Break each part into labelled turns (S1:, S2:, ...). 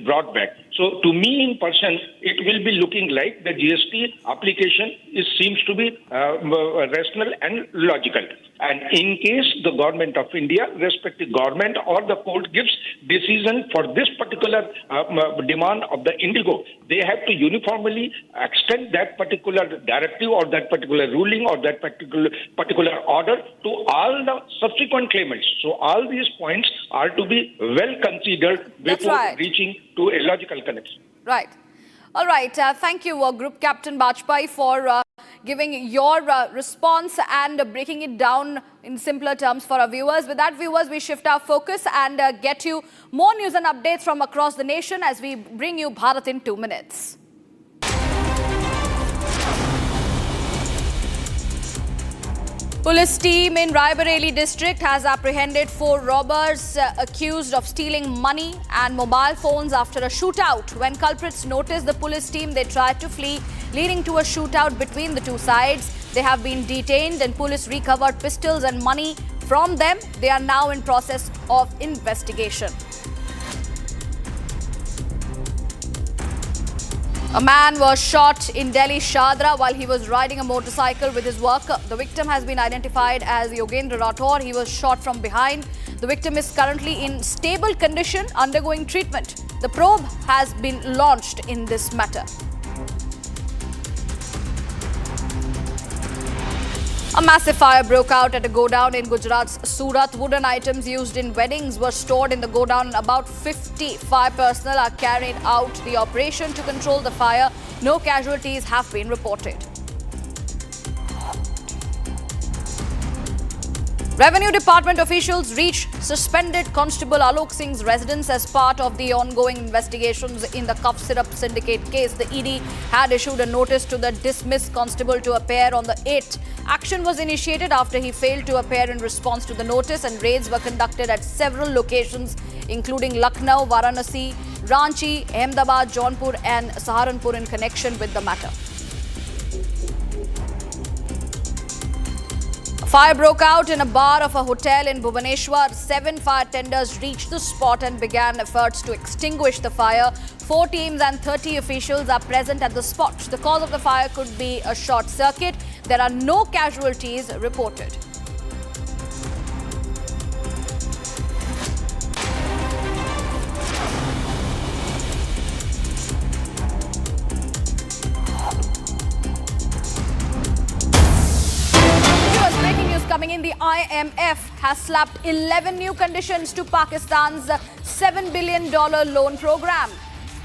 S1: brought back. So to me in person, it will be looking like the GST application seems to be rational and logical. And in case the government of India, respective government or the court gives decision for this particular demand of the IndiGo, they have to uniformly extend that particular directive or that particular ruling or that particular order to all the subsequent claimants. So all these points are to be well considered before reaching to a logical connection.
S2: Right. All right. Thank you, Group Captain Bajpai, for giving your response and breaking it down in simpler terms for our viewers. With that, viewers, we shift our focus and get you more news and updates from across the nation as we bring you Bharat in 2 minutes. Police team in Raebareli district has apprehended 4 robbers accused of stealing money and mobile phones after a shootout. When culprits noticed the police team, they tried to flee, leading to a shootout between the two sides. They have been detained and police recovered pistols and money from them. They are now in process of investigation. A man was shot in Delhi Shadra while he was riding a motorcycle with his worker. The victim has been identified as Yogendra Rathore. He was shot from behind. The victim is currently in stable condition, undergoing treatment. The probe has been launched in this matter. A massive fire broke out at a godown in Gujarat's Surat. Wooden items used in weddings were stored in the godown. About 50 fire personnel are carrying out the operation to control the fire. No casualties have been reported. Revenue Department officials reached suspended Constable Alok Singh's residence as part of the ongoing investigations in the cough syrup syndicate case. The ED had issued a notice to the dismissed constable to appear on the 8th. Action was initiated after he failed to appear in response to the notice, and raids were conducted at several locations including Lucknow, Varanasi, Ranchi, Ahmedabad, Jaunpur and Saharanpur in connection with the matter. Fire broke out in a bar of a hotel in Bhubaneswar. 7 fire tenders reached the spot and began efforts to extinguish the fire. 4 teams and 30 officials are present at the spot. The cause of the fire could be a short circuit. There are no casualties reported. Coming in, the IMF has slapped 11 new conditions to Pakistan's $7 billion loan program.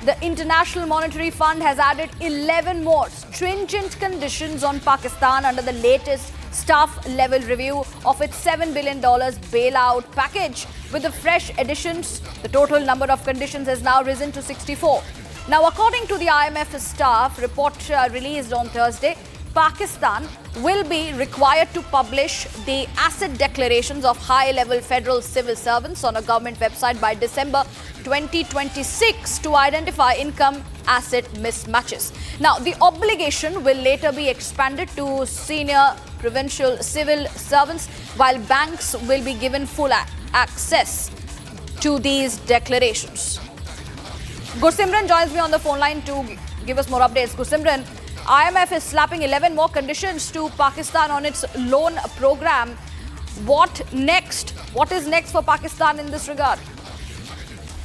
S2: The International Monetary Fund has added 11 more stringent conditions on Pakistan under the latest staff-level review of its $7 billion bailout package. With the fresh additions, the total number of conditions has now risen to 64. Now, according to the IMF staff report released on Thursday, Pakistan will be required to publish the asset declarations of high-level federal civil servants on a government website by December 2026 to identify income-asset mismatches. Now, the obligation will later be expanded to senior provincial civil servants, while banks will be given full access to these declarations. Gursimran joins me on the phone line to give us more updates. Gursimran, IMF is slapping 11 more conditions to Pakistan on its loan program. What next? What is next for Pakistan in this regard?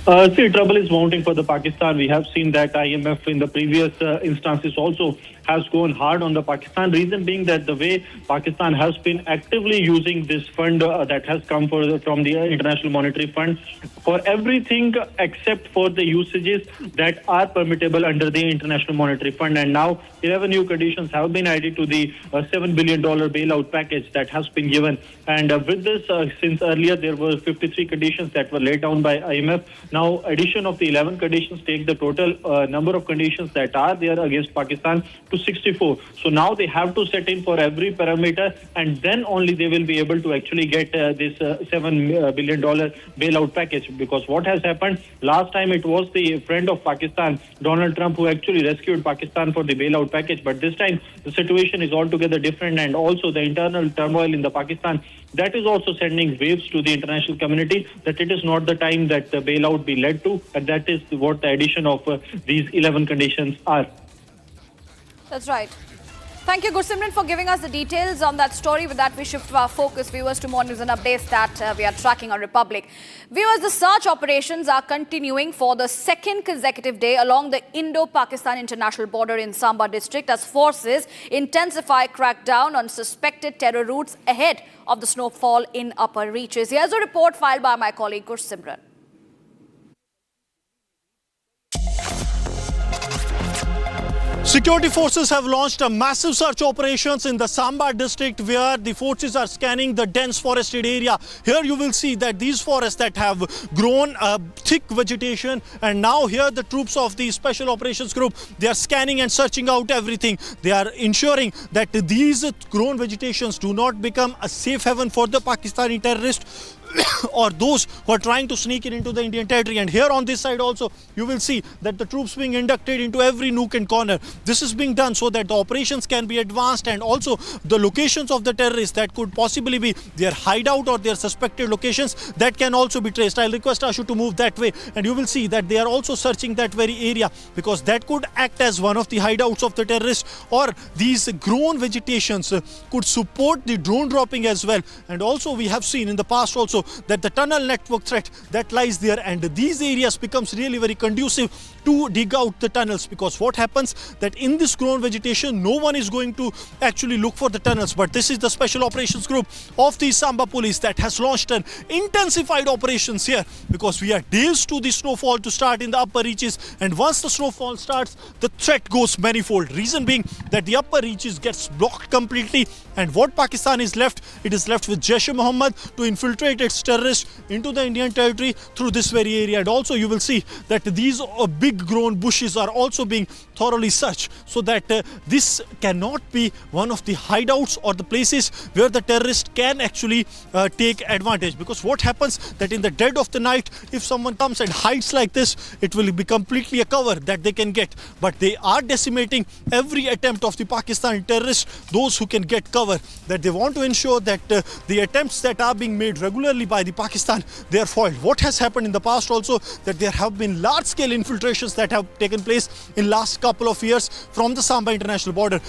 S3: Trouble is mounting for the Pakistan. We have seen that IMF in the previous instances also has gone hard on the Pakistan. Reason being that the way Pakistan has been actively using this fund that has come from the International Monetary Fund for everything except for the usages that are permittable under the International Monetary Fund. And now 11 new conditions have been added to the $7 billion bailout package that has been given. And with this, since earlier there were 53 conditions that were laid down by IMF, now addition of the 11 conditions take the total number of conditions that are there against Pakistan to 64. So now they have to set in for every parameter, and then only they will be able to actually get this $7 billion bailout package. Because what has happened last time, it was the friend of Pakistan, Donald Trump, who actually rescued Pakistan for the bailout package. But this time the situation is altogether different, and also the internal turmoil in the Pakistan That is also sending waves to the international community that it is not the time that the bailout be led to, and that is what the addition of these 11 conditions are.
S2: That's right. Thank you, Gursimran, for giving us the details on that story. With that, we shift our focus, viewers, to more news and updates that we are tracking on Republic. Viewers, the search operations are continuing for the second consecutive day along the Indo-Pakistan international border in Samba district as forces intensify crackdown on suspected terror routes ahead of the snowfall in upper reaches. Here's a report filed by my colleague Gursimran.
S4: Security forces have launched a massive search operations in the Samba district where the forces are scanning the dense forested area. Here you will see that these forests that have grown thick vegetation, and now here the troops of the Special Operations Group, they are scanning and searching out everything. They are ensuring that these grown vegetations do not become a safe haven for the Pakistani terrorists or those who are trying to sneak in into the Indian territory. And here on this side also, you will see that the troops being inducted into every nook and corner. This is being done so that the operations can be advanced, and also the locations of the terrorists that could possibly be their hideout or their suspected locations, that can also be traced. I'll request Ashu to move that way, and you will see that they are also searching that very area, because that could act as one of the hideouts of the terrorists, or these grown vegetations could support the drone dropping as well. And also we have seen in the past also that the tunnel network threat that lies there, and these areas becomes really very conducive to dig out the tunnels, because what happens that in this grown vegetation no one is going to actually look for the tunnels. But this is the Special Operations Group of the Samba police that has launched an intensified operations here, because we are days to the snowfall to start in the upper reaches, and once the snowfall starts the threat goes manifold. Reason being that the upper reaches gets blocked completely, and what Pakistan is left, it is left with Jaish-e-Mohammed to infiltrate its terrorists into the Indian territory through this very area. And also you will see that these big grown bushes are also being thoroughly searched, so that this cannot be one of the hideouts or the places where the terrorist can actually take advantage. Because what happens that in the dead of the night, if someone comes and hides like this, it will be completely a cover that they can get. But they are decimating every attempt of the Pakistani terrorists, those who can get cover, that they want to ensure that the attempts that are being made regularly by the Pakistan, they are foiled. What has happened in the past also, that there have been large-scale infiltrations that have taken place in last couple of years from the Samba international border.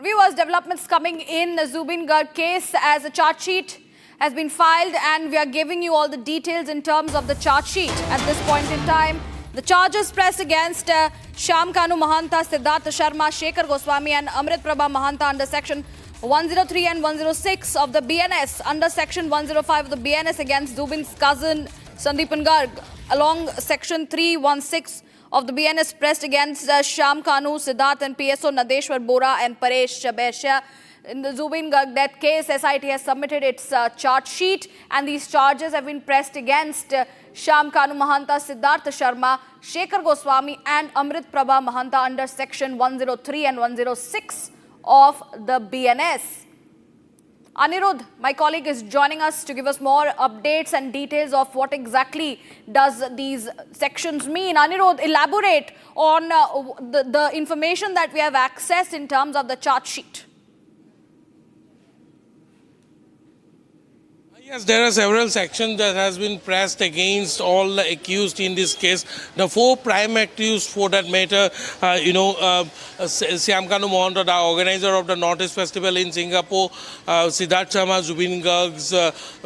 S2: Viewers, developments coming in the Zubin Garg case as a charge sheet has been filed, and we are giving you all the details in terms of the charge sheet at this point in time. The charges pressed against Shyam Kanu Mahanta, Siddharth Sharma, Shekhar Goswami and Amrit Prabha Mahanta under Section 103 and 106 of the BNS, under Section 105 of the BNS against Zubin's cousin Sandeepan Garg, along Section 316 of the BNS pressed against Shyam Kanu, Siddharth and PSO Nadeshwar Bora and Paresh Besha. In the Zubin Garg death case, SIT has submitted its charge sheet, and these charges have been pressed against Shyam Kanu Mahanta, Siddharth Sharma, Shekhar Goswami and Amrit Prabha Mahanta under Section 103 and 106 of the BNS. Anirudh, my colleague, is joining us to give us more updates and details of what exactly does these sections mean. Anirudh, elaborate on the information that we have accessed in terms of the charge sheet.
S5: Yes, there are several sections that has been pressed against all the accused in this case. The four prime accused, for that matter, Shyam Kanu Mahanta, the organizer of the Northeast Festival in Singapore, Siddharth Sharma, Zubin Garg's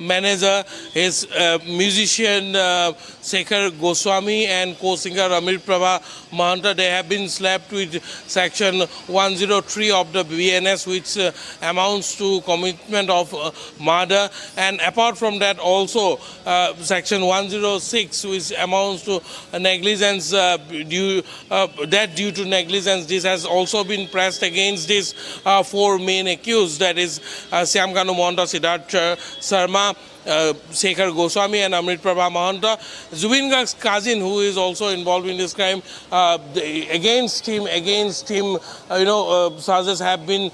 S5: manager, his musician Shekhar Goswami and co-singer Amrit Prabha Mahanta, they have been slapped with Section 103 of the BNS, which amounts to commitment of murder, and apart from that also Section 106, which amounts to negligence, due to negligence. This has also been pressed against these four main accused, that is Shyam Kanu Mahanta, Siddharth Sharma, Shekhar Goswami and Amrit Prabha Mahanta. Zubin Garg's cousin, who is also involved in this crime, against him, charges have been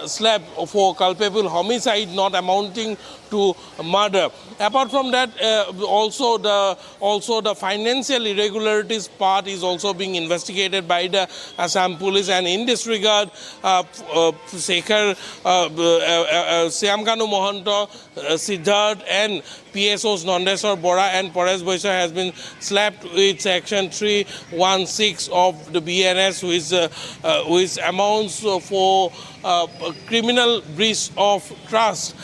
S5: slapped for culpable homicide not amounting to murder. Apart from that, also the financial irregularities part is also being investigated by the Assam police, and in this regard, Shekhar, Syamkanu Mohanto, Siddharth and PSOs Nandeswar Bora and Paresh Boisa has been slapped with Section 316 of the BNS, which amounts for criminal breach of trust.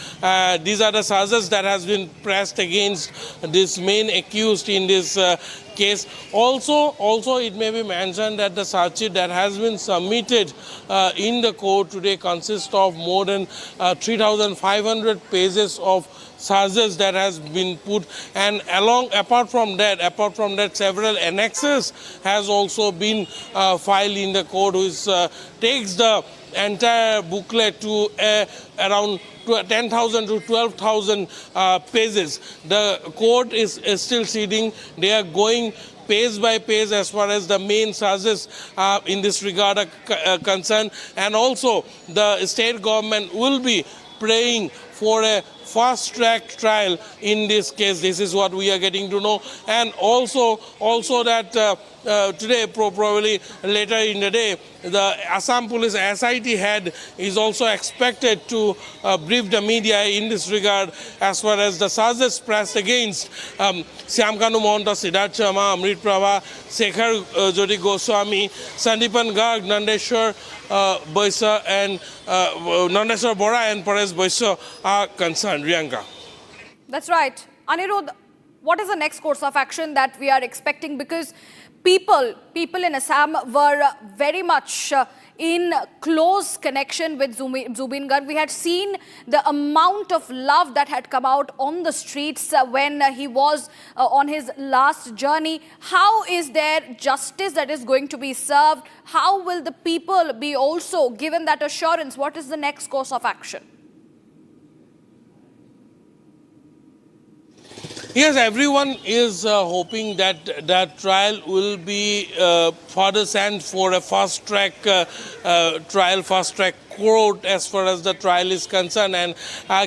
S5: These are the charges that has been pressed against this main accused in this case. Also, it may be mentioned that the charge sheet that has been submitted in the court today consists of more than 3,500 pages of charges that has been put, and apart from that several annexes has also been filed in the court, which takes the entire booklet to around 10,000 to 12,000 pages. The court is still sitting. They are going page by page as far as the main charges in this regard are concerned, and also the state government will be praying for a fast-track trial in this case. This is what we are getting to know, and also that today, probably later in the day, the Assam Police SIT head is also expected to brief the media in this regard as far as the charges pressed against Syamkanu Mohanta, Siddharth Sharma, Amrit Prabha, Shekhar Jyoti Goswami, Sandipan Garg, Nandeswar Boisa and Nandeswar Bora and Paresh Boisa are concerned. Riyanka.
S2: That's right. Anirudh, what is the next course of action that we are expecting? Because people in Assam were very much in close connection with Zubin Garg. We had seen the amount of love that had come out on the streets when he was on his last journey. How is there justice that is going to be served? How will the people be also given that assurance? What is the next course of action?
S5: Yes, everyone is hoping that that trial will be further sent for a fast-track trial, fast-track court as far as the trial is concerned, and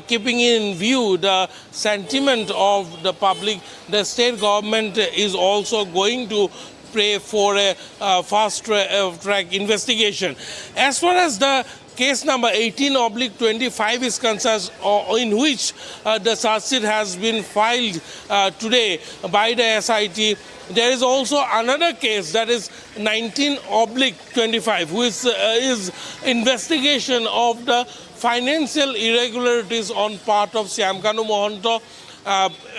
S5: keeping in view the sentiment of the public, the state government is also going to pray for a fast-track investigation. As far as the case number 18/25 is concerned, in which the charge sheet has been filed today by the SIT. There is also another case, that is 19/25, which is investigation of the financial irregularities on part of Syamkanu Mohanto.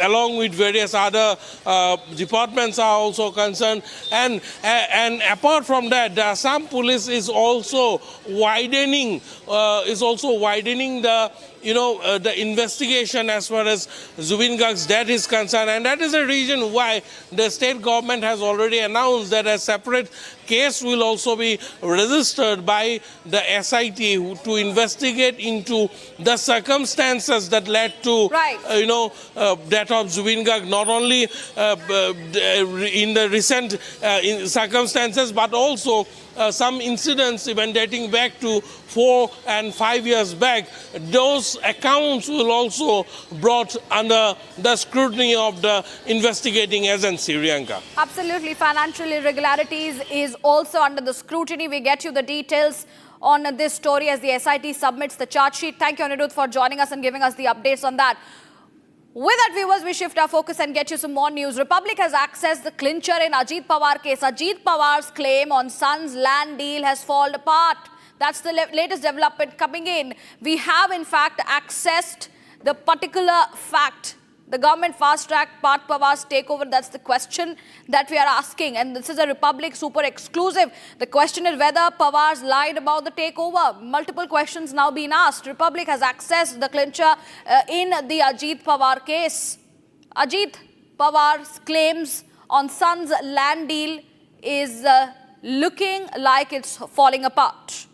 S5: Along with various other departments are also concerned, and apart from that, the Assam Police is also widening the the investigation as far as Zubin Garg's death is concerned, and that is the reason why the state government has already announced that a separate case will also be registered by the SIT to investigate into the circumstances that led to death of Zubin Garg, not only in the recent circumstances, but also some incidents even dating back to 4 and 5 years back. Those accounts will also brought under the scrutiny of the investigating agency, Riyanka.
S2: Absolutely. Financial irregularities is also under the scrutiny. We get you the details on this story as the SIT submits the charge sheet. Thank you, Anirudh, for joining us and giving us the updates on that. With that, viewers, we shift our focus and get you some more news. Republic has accessed the clincher in Ajit Pawar case. Ajit Pawar's claim on son's land deal has fallen apart. That's the latest development coming in. We have, in fact, accessed the particular fact. The government fast-tracked Parth Pawar's takeover. That's the question that we are asking. And this is a Republic super exclusive. The question is whether Pawar's lied about the takeover. Multiple questions now being asked. Republic has accessed the clincher in the Ajit Pawar case. Ajit Pawar's claims on son's land deal is looking like it's falling apart.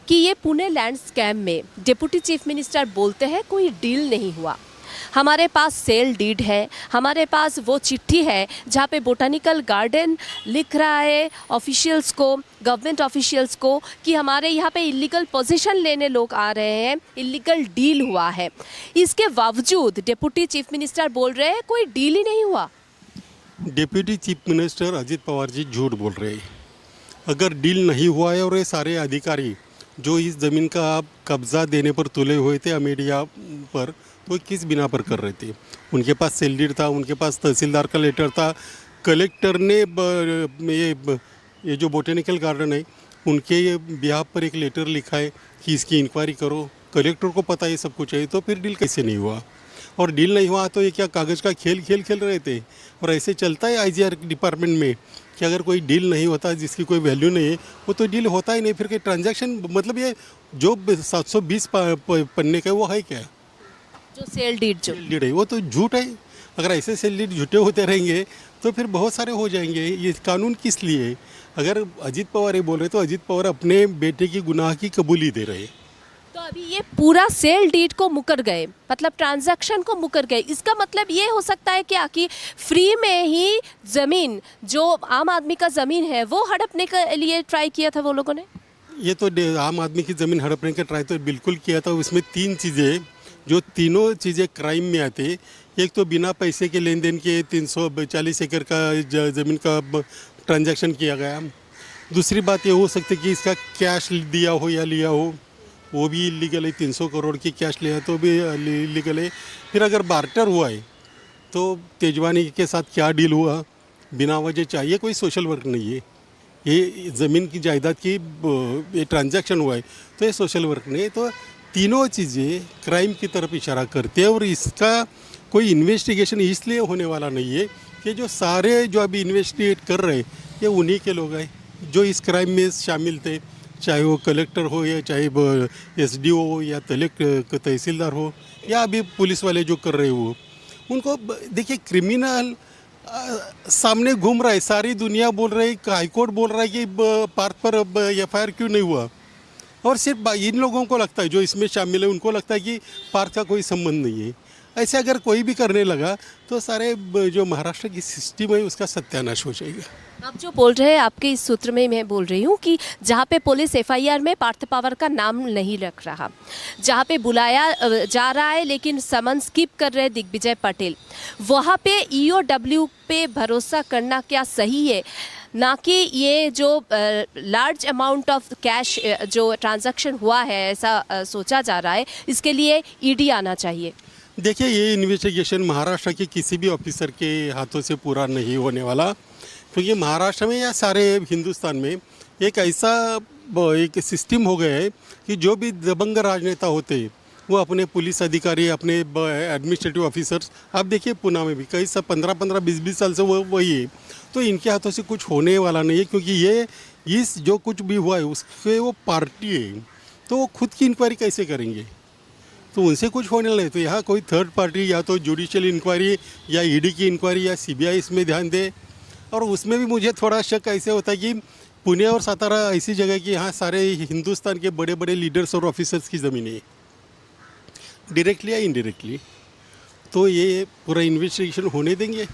S6: कि ये Pune land scam में deputy chief minister बोलते हैं कोई deal नहीं हुआ। हमारे पास sale deed है, हमारे पास वो चिट्ठी है जहाँ पे बोटानिकल गार्डन लिख रहा है ऑफिशियल्स को, गवर्नमेंट ऑफिशियल्स को, कि हमारे यहाँ पे इलीगल पोजीशन लेने लोग आ रहे हैं, इलीगल डील हुआ है। इसके बावजूद डिप्टी चीफ मिनिस्टर बोल रहे हैं कोई डील ही नहीं हुआ।
S7: Deputy chief minister Ajit Pawar ji झूठ बोल रहे हैं। अगर डील नहीं हुआ है और ये सारे अधिकारी जो इस ज़मीन का कब्ज़ा देने पर तुले हुए थे मीडिया पर, तो किस बिना पर कर रहे थे? उनके पास सेल डीड था, उनके पास तहसीलदार का लेटर था, कलेक्टर ने ये जो बोटेनिकल गार्डन है उनके बिहाफ पर एक लेटर लिखा है कि इसकी इंक्वायरी करो। कलेक्टर को पता है सब कुछ है, तो फिर डील कैसे नहीं हुआ? और डील नहीं हुआ तो ये क्या कागज़ का खेल खेल रहे थे? और ऐसे चलता है आईजीआर डिपार्टमेंट में कि अगर कोई डील नहीं होता जिसकी कोई वैल्यू नहीं है वो तो डील होता ही नहीं। फिर कोई ट्रांजैक्शन, मतलब ये जो 720 पन्ने का वो है क्या?
S6: जो सेल डीड
S7: है वो तो झूठ है। अगर ऐसे सेल डीड झूठे होते रहेंगे तो फिर बहुत सारे हो जाएंगे। ये कानून किस लिए है? अगर अजित पवार ये बोल रहे तो अजित पवार अपने बेटे की गुनाह की कबूली दे रहे।
S6: तो अभी ये पूरा सेल डीड को मुकर गए, मतलब ट्रांजैक्शन को मुकर गए। इसका मतलब ये हो सकता है क्या कि फ्री में ही ज़मीन, जो आम आदमी का ज़मीन है, वो हड़पने के लिए ट्राई किया था वो लोगों ने?
S7: ये तो आम आदमी की ज़मीन हड़पने का ट्राई तो बिल्कुल किया था। उसमें 3 चीज़ें, जो तीनों चीज़ें क्राइम में आते। एक तो बिना पैसे के लेन देन के 340 एकड़ का ज़मीन का ट्रांजैक्शन किया गया। दूसरी बात ये हो सकती है कि इसका कैश दिया हो या लिया हो, वो भी इलीगल है। 300 करोड़ की कैश लिया तो भी इलीगल है। फिर अगर बार्टर हुआ है तो तेजवानी के साथ क्या डील हुआ, बिना वजह चाहिए, कोई सोशल वर्क नहीं है। ये ज़मीन की जायदाद की ये ट्रांजैक्शन हुआ है तो ये सोशल वर्क नहीं है। तो तीनों चीज़ें क्राइम की तरफ इशारा करते हैं और इसका कोई इन्वेस्टिगेशन इसलिए होने वाला नहीं है कि जो सारे जो अभी इन्वेस्टिगेट कर रहे हैं ये उन्हीं के लोग हैं जो इस क्राइम में शामिल थे, चाहे वो कलेक्टर हो या चाहे एसडीओ हो या तहसीलदार हो या अभी पुलिस वाले जो कर रहे हो। उनको देखिए, क्रिमिनल सामने घूम रहा है, सारी दुनिया बोल रही है, हाईकोर्ट बोल रहा है कि पार्थ पर एफआईआर क्यों नहीं हुआ, और सिर्फ इन लोगों को लगता है जो इसमें शामिल है उनको लगता है कि पार्थ का कोई संबंध नहीं है। ऐसे अगर कोई भी करने लगा तो सारे जो महाराष्ट्र की सिस्टम है उसका सत्यानाश हो जाएगा।
S6: आप जो बोल रहे हैं, आपके इस सूत्र में मैं बोल रही हूँ कि जहाँ पे पुलिस एफआईआर में पार्थ पवार का नाम नहीं रख रहा, जहाँ पे बुलाया जा रहा है लेकिन समन स्किप कर रहे दिग्विजय पटेल, वहाँ पे ईओडब्ल्यू पे भरोसा करना क्या सही है? ना कि ये जो लार्ज अमाउंट ऑफ कैश जो ट्रांजैक्शन हुआ है ऐसा सोचा जा रहा है, इसके लिए ईडी आना चाहिए।
S7: देखिए, ये इन्वेस्टिगेशन महाराष्ट्र के किसी भी ऑफिसर के हाथों से पूरा नहीं होने वाला, क्योंकि महाराष्ट्र में या सारे हिंदुस्तान में एक ऐसा एक सिस्टम हो गया है कि जो भी दबंग राजनेता होते हैं वो अपने पुलिस अधिकारी, अपने एडमिनिस्ट्रेटिव ऑफिसर्स, आप देखिए पुणे में भी कई सब 15-15, 20-20 साल से वो वही है। तो इनके हाथों से कुछ होने वाला नहीं है, क्योंकि ये इस जो कुछ भी हुआ है उसके वो पार्टी है, तो वो खुद की इंक्वायरी कैसे करेंगे? तो उनसे कुछ होने लगे। तो यहाँ कोई थर्ड पार्टी या तो जुडिशियल इंक्वायरी या ईडी की इंक्वायरी या सीबीआई इसमें ध्यान दे। और उसमें भी मुझे थोड़ा शक ऐसे होता है कि पुणे और सातारा ऐसी जगह कि यहाँ सारे हिंदुस्तान के बड़े बड़े लीडर्स और ऑफिसर्स की ज़मीनें हैं, डायरेक्टली या इनडायरेक्टली। तो ये पूरा इन्वेस्टिगेशन होने देंगे।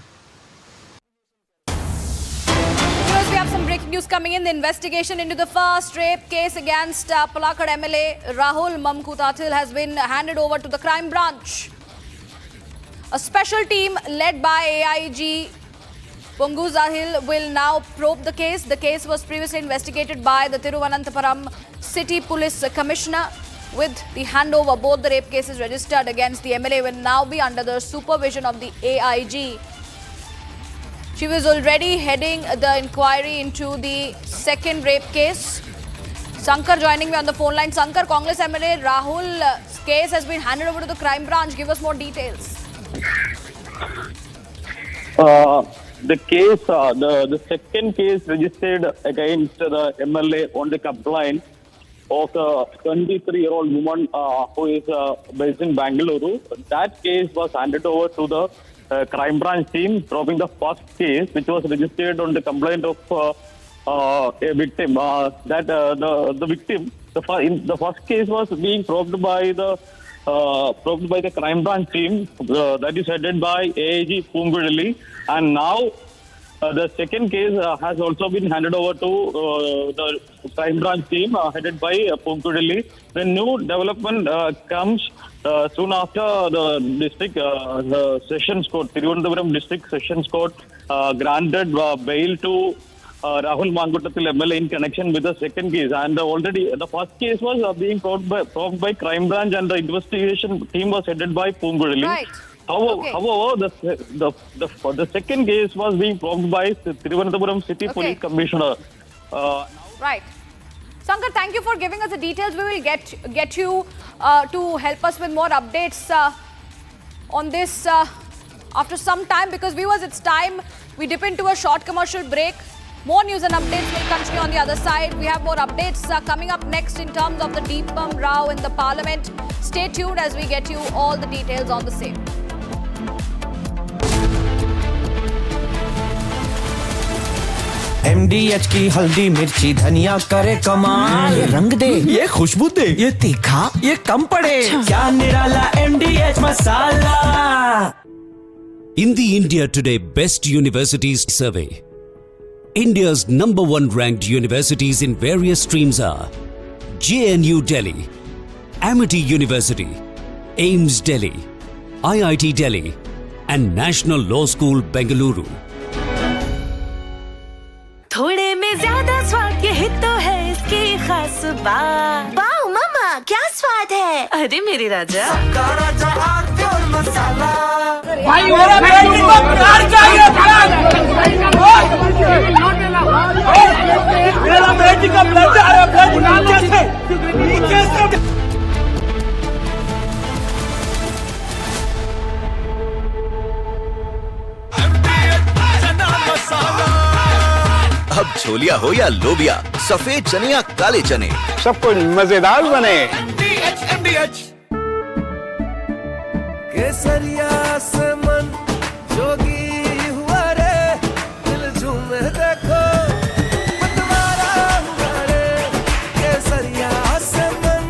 S2: We have some breaking news coming in. The investigation into the first rape case against Palakkad MLA Rahul Mamkutathil has been handed over to the crime branch. A special team led by AIG Ponguzahil will now probe the case. The case was previously investigated by the Thiruvananthapuram City Police Commissioner. With the handover, both the rape cases registered against the MLA will now be under the supervision of the AIG. She was already heading the inquiry into the second rape case. Sankar joining me on the phone line. Sankar, Congress MLA Rahul's case has been handed over to the crime branch. Give us more details.
S8: The case, the second case registered against the MLA on the complaint of a 23-year-old woman who is based in Bangalore. That case was handed over to the crime branch team, dropping the first case, which was registered on the complaint of a victim. The victim the first case was being probed by the crime branch team that is headed by AIG Pungudili, and now the second case has also been handed over to the crime branch team headed by Pungudili. The new development comes soon after the district sessions court, Thiruvananthapuram district sessions court, granted bail to Rahul Manguttathil MLA in connection with the second case. And already the first case was being probed by crime branch, and the investigation team was headed by Pungudili.
S2: Right.
S8: However, the second case was being probed by Thiruvananthapuram City Police Commissioner.
S2: Right. Sankar, thank you for giving us the details. We will get you to help us with more updates on this after some time, because viewers, it's time we dip into a short commercial break. More news and updates will continue on the other side. We have more updates coming up next in terms of the Deepens row in the Parliament. Stay tuned as we get you all the details on the same.
S9: MDH की हल्दी मिर्ची धनिया करे कमाल, ये रंग दे, ये खुशबू दे, ये तीखा, ये कम पड़े, क्या निराला MDH masala.
S10: In the India Today Best Universities Survey, India's #1 ranked universities in various streams are JNU Delhi, Amity University, AIMS Delhi, IIT Delhi, and National Law School Bengaluru.
S11: थोड़े में ज्यादा स्वाद, यही तो है इसकी खास बात। वाओ मम्मा, क्या स्वाद है? अरे मेरे राजा, सबका राजा आरती और मसाला। भाई मेरा बेटी को प्यार चाहिए, मेरा बेटी का ब्लड आ रहा है, नीचे से
S12: अब छोलिया हो या लोबिया, सफेद चने या काले चने,
S13: सब कुछ मजेदार बने।
S9: MDH केसरिया से मन जोगी हुआ रे, दिल झूमे देखो मतवारा हुआ रे, केसरिया से मन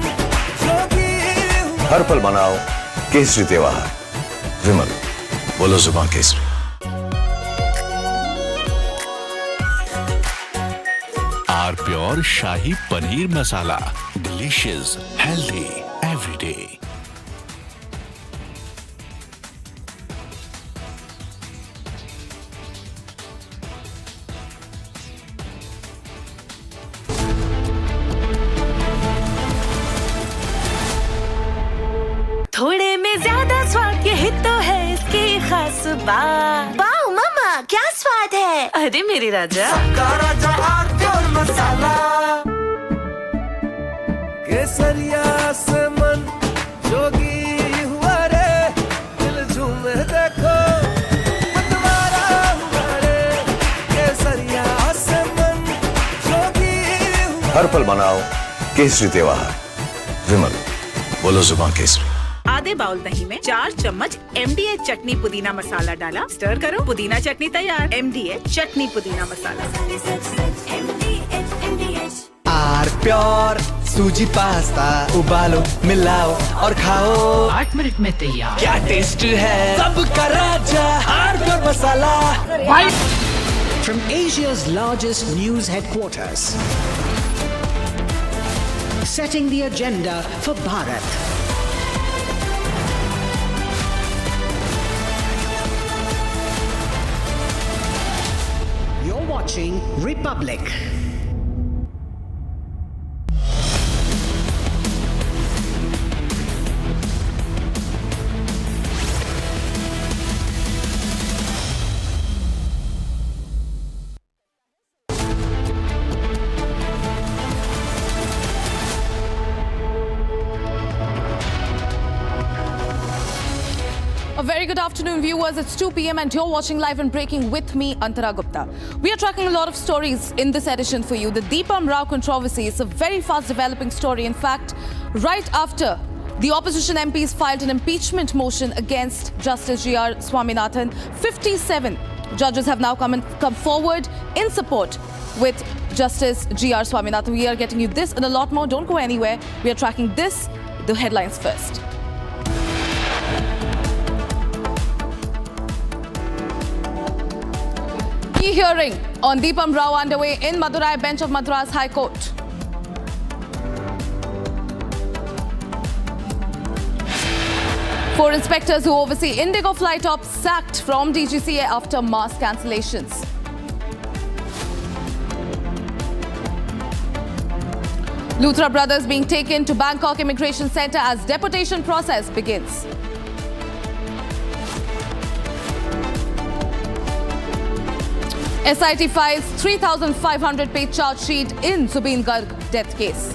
S9: जोगी हुआ।
S12: हर पल मनाओ केसरी त्योहार। विमल, बोलो जुबान केसरी।
S14: R pure shahi paneer masala, delicious, healthy every day.
S11: थोड़े में ज्यादा स्वाद, यही तो है इसकी खास बात। वाओ मम्मा, क्या स्वाद है? अरे मेरे राजा, सबका राजा आरती और मसाला। केसरिया से मन जोगी हुआ रे, दिल झूमे देखो मतवारा हुआ रे, केसरिया से मन जोगी हुआ।
S12: हर पल मनाओ केसरी त्योहार। विमल, बोलो जुबान केसरी।
S15: आधे बाउल दही में 4 चम्मच MDH चटनी पुदीना मसाला डाला, स्टर करो, पुदीना चटनी तैयार। MDH चटनी पुदीना मसाला।
S9: आर प्योर सूजी पास्ता, उबालो, मिलाओ और खाओ,
S15: 8 मिनट में तैयार।
S9: क्या टेस्ट है, सबका राजा R Pure Masala.
S16: From Asia's largest news headquarters, setting the agenda for Bharat. You're watching Republic.
S17: A very good afternoon, viewers. It's 2 p.m. and you're watching Live and Breaking with me, Antara Gupta. We are tracking a lot of stories in this edition for you. The Deepens row controversy is a very fast developing story. In fact, right after the opposition MPs filed an impeachment motion against Justice G.R. Swaminathan, 57 judges have now come forward in support with Justice G.R. Swaminathan. We are getting you this and a lot more. Don't go anywhere. We are tracking this, the headlines first. Key hearing on Deepam Rao underway in Madurai bench of Madras High Court. Four inspectors who oversee IndiGo flight ops sacked from DGCA after mass cancellations. Luthra brothers being taken to Bangkok Immigration Centre as deportation process begins. SIT files 3,500-page charge sheet in Zubeen Garg death case.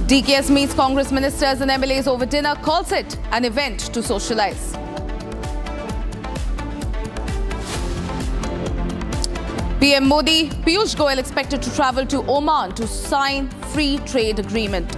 S17: DKS meets Congress ministers and MLAs over dinner, calls it an event to socialize. PM Modi, Piyush Goyal expected to travel to Oman to sign free trade agreement.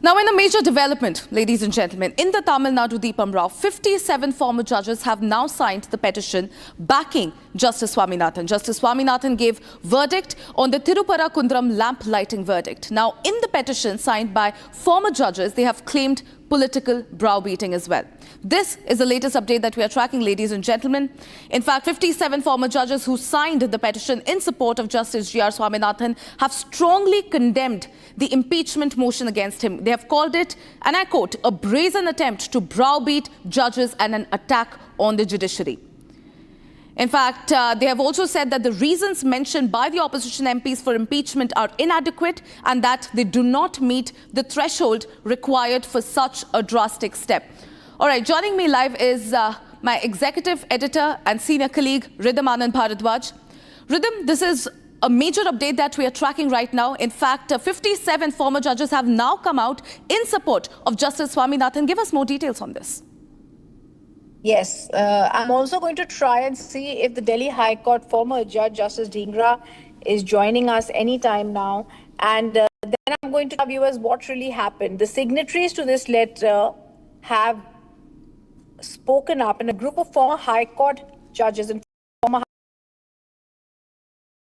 S17: Now, in a major development, ladies and gentlemen, in the Tamil Nadu Deepam Rao, 57 former judges have now signed the petition backing Justice Swaminathan. Justice Swaminathan gave verdict on the Tirupara Kundram lamp lighting verdict. Now, in the petition signed by former judges, they have claimed political browbeating as well. This is the latest update that we are tracking, ladies and gentlemen. In fact, 57 former judges who signed the petition in support of Justice G.R. Swaminathan have strongly condemned the impeachment motion against him. They have called it, and I quote, a brazen attempt to browbeat judges and an attack on the judiciary. In fact, they have also said that the reasons mentioned by the opposition MPs for impeachment are inadequate and that they do not meet the threshold required for such a drastic step. All right, joining me live is my executive editor and senior colleague, Ridham Anand Bharadwaj. Ridham, this is a major update that we are tracking right now. In fact, 57 former judges have now come out in support of Justice Swaminathan. Give us more details on this.
S18: Yes, I'm also going to try and see if the Delhi High Court former Judge Justice Dhingra is joining us anytime now. And then I'm going to tell viewers what really happened. The signatories to this letter have spoken up, and a group of former High Court judges and former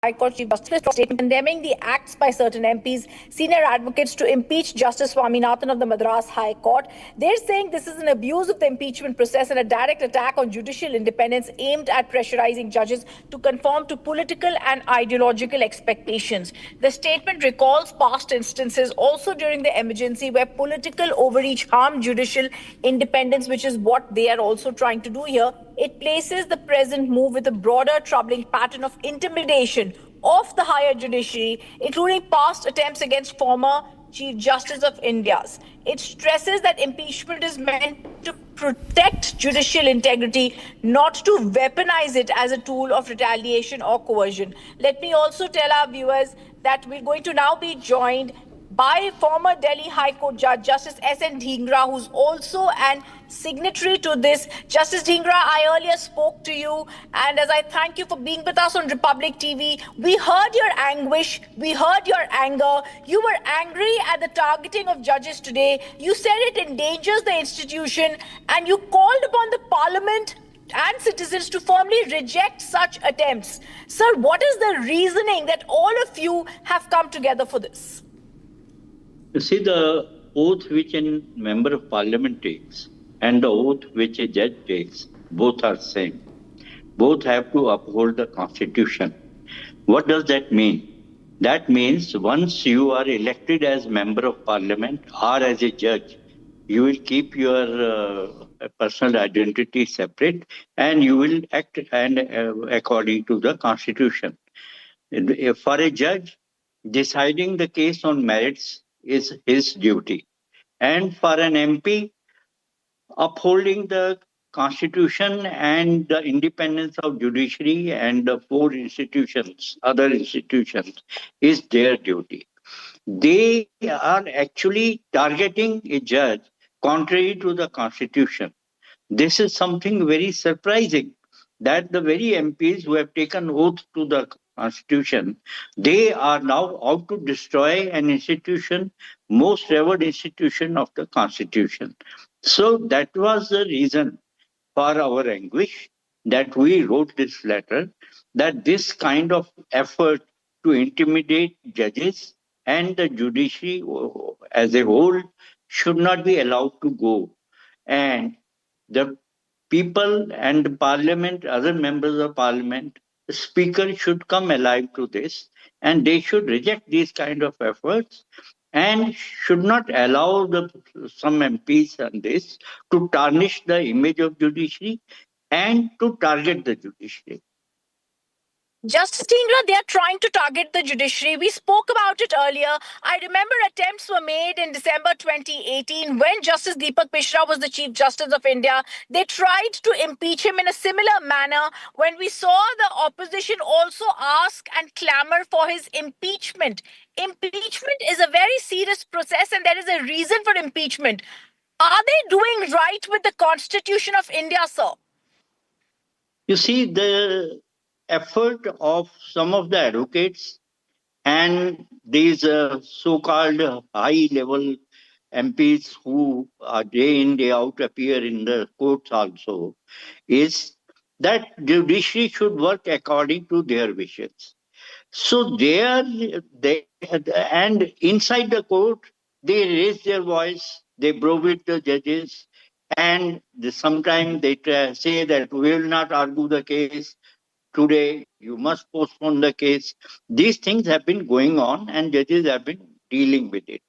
S18: High Court Chief Justice statement condemning the acts by certain MPs, senior advocates to impeach Justice Swaminathan of the Madras High Court. They're saying this is an abuse of the impeachment process and a direct attack on judicial independence aimed at pressurizing judges to conform to political and ideological expectations. The statement recalls past instances also during the emergency where political overreach harmed judicial independence, which is what they are also trying to do here. It places the present move with a broader troubling pattern of intimidation of the higher judiciary, including past attempts against former Chief Justice of India's. It stresses that impeachment is meant to protect judicial integrity, not to weaponize it as a tool of retaliation or coercion. Let me also tell our viewers that we're going to now be joined by former Delhi High Court Judge Justice S.N. Dhingra, who's also an signatory to this. Justice Dhingra, I earlier spoke to you, and as I thank you for being with us on Republic TV, we heard your anguish, we heard your anger. You were angry at the targeting of judges today. You said it endangers the institution, and you called upon the Parliament and citizens to firmly reject such attempts. Sir, what is the reasoning that all of you have come together for this?
S19: You see, the oath which a member of parliament takes and the oath which a judge takes, both are same. Both have to uphold the constitution. What does that mean? That means once you are elected as member of parliament or as a judge, you will keep your personal identity separate and you will act according to the constitution. For a judge, deciding the case on merits is his duty. And for an MP, upholding the constitution and the independence of judiciary and the four institutions, other institutions, is their duty. They are actually targeting a judge contrary to the constitution. This is something very surprising, that the very MPs who have taken oath to the Constitution, they are now out to destroy an institution, most revered institution of the Constitution. So that was the reason for our anguish that we wrote this letter, that this kind of effort to intimidate judges and the judiciary as a whole should not be allowed to go. And the people and the parliament, other members of parliament, the speaker should come alive to this, and they should reject these kind of efforts and should not allow some MPs on this to tarnish the image of judiciary and to target the judiciary.
S18: Justice Dhingra, they are trying to target the judiciary. We spoke about it earlier. I remember attempts were made in December 2018 when Justice Deepak Mishra was the Chief Justice of India. They tried to impeach him in a similar manner when we saw the opposition also ask and clamor for his impeachment. Impeachment is a very serious process and there is a reason for impeachment. Are they doing right with the Constitution of India, sir?
S19: You see, the effort of some of the advocates and these so-called high-level MPs who day in, day out appear in the courts also, is that judiciary should work according to their wishes. So and inside the court, they raise their voice, they browbeat the judges, and sometimes they say that we will not argue the case today, you must postpone the case. These things have been going on and judges have been dealing with it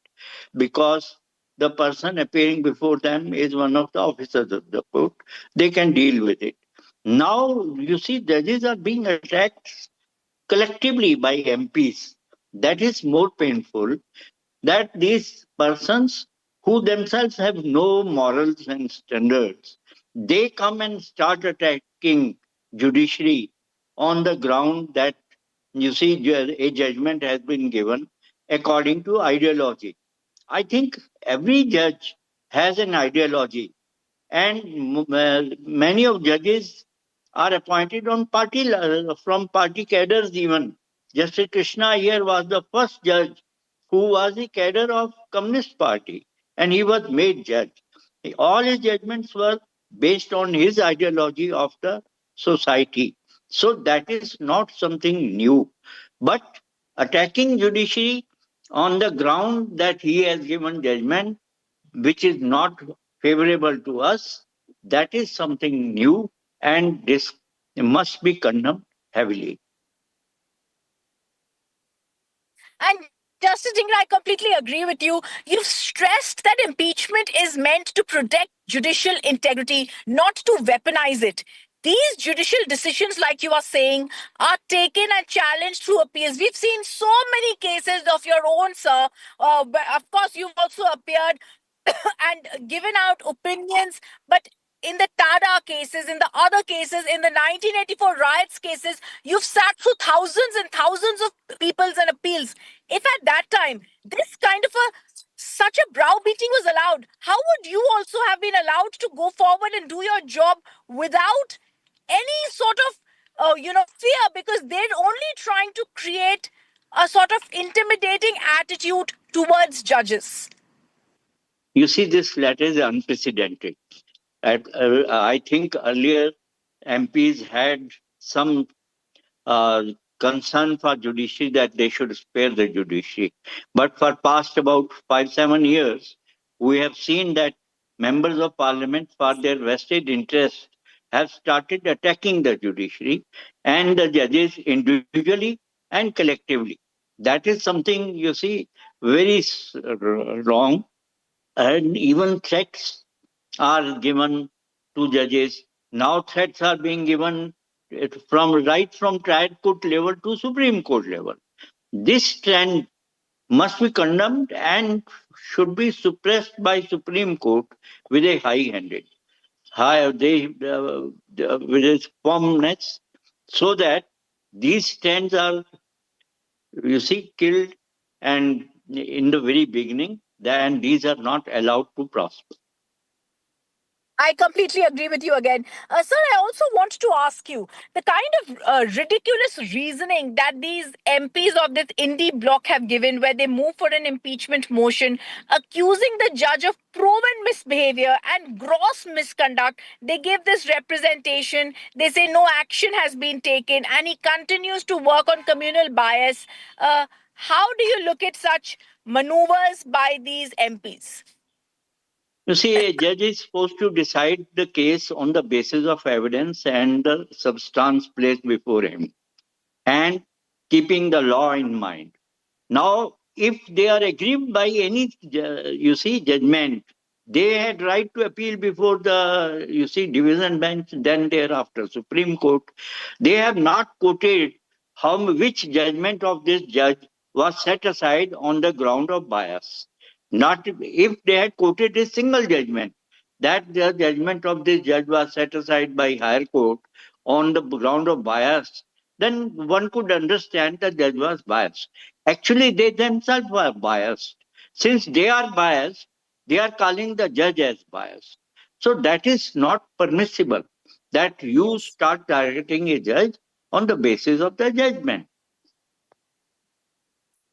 S19: because the person appearing before them is one of the officers of the court. They can deal with it. Now, you see, judges are being attacked collectively by MPs. That is more painful, that these persons who themselves have no morals and standards, they come and start attacking judiciary on the ground that, you see, a judgment has been given according to ideology. I think every judge has an ideology, and many of judges are appointed on from party cadres even. Justice Krishna here was the first judge who was a cadre of Communist Party, and he was made judge. All his judgments were based on his ideology of the society. So that is not something new. But attacking judiciary on the ground that he has given judgment, which is not favorable to us, that is something new, and this must be condemned heavily.
S18: And Justice Dhingra, I completely agree with you. You've stressed that impeachment is meant to protect judicial integrity, not to weaponize it. These judicial decisions, like you are saying, are taken and challenged through appeals. We've seen so many cases of your own, sir. But of course, you've also appeared and given out opinions. But in the Tada cases, in the other cases, in the 1984 riots cases, you've sat through thousands and thousands of people's and appeals. If at that time this kind of such a browbeating was allowed, how would you also have been allowed to go forward and do your job without any sort of fear? Because they're only trying to create a sort of intimidating attitude towards judges.
S19: You see, this letter is unprecedented. I think earlier MPs had some concern for judiciary that they should spare the judiciary. But for past about 5-7 years, we have seen that members of parliament, for their vested interest, have started attacking the judiciary and the judges individually and collectively. That is something, you see, very wrong. And even threats are given to judges. Now threats are being given from trial court level to Supreme Court level. This trend must be condemned and should be suppressed by Supreme Court with a high-handed, with its firmness, so that these trends are, you see, killed and in the very beginning, and these are not allowed to prosper.
S18: I completely agree with you again. Sir, I also want to ask you the kind of ridiculous reasoning that these MPs of this Indi bloc have given, where they move for an impeachment motion, accusing the judge of proven misbehavior and gross misconduct. They give this representation. They say no action has been taken, and he continues to work on communal bias. How do you look at such maneuvers by these MPs?
S19: You see, a judge is supposed to decide the case on the basis of evidence and the substance placed before him, and keeping the law in mind. Now, if they are aggrieved by any, judgment, they had right to appeal before the, division bench, then thereafter Supreme Court. They have not quoted which judgment of this judge was set aside on the ground of bias. Not if they had quoted a single judgment, that the judgment of this judge was set aside by higher court on the ground of bias, then one could understand the judge was biased. Actually, they themselves were biased. Since they are biased, they are calling the judge as biased. So that is not permissible, that you start targeting a judge on the basis of the judgment.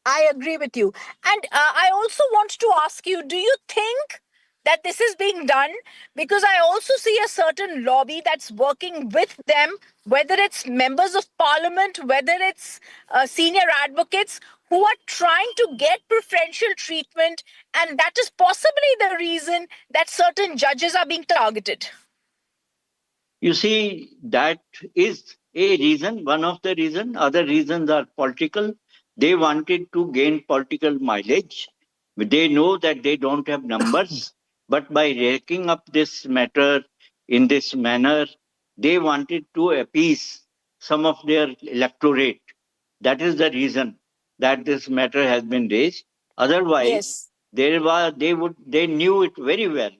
S18: I agree with you. And I also want to ask you, do you think that this is being done? Because I also see a certain lobby that's working with them, whether it's members of parliament, whether it's senior advocates who are trying to get preferential treatment. And that is possibly the reason that certain judges are being targeted.
S19: You see, that is a reason, one of the reasons. Other reasons are political. They wanted to gain political mileage. They know that they don't have numbers, but by raking up this matter in this manner, they wanted to appease some of their electorate. That is the reason that this matter has been raised. Otherwise, they knew it very well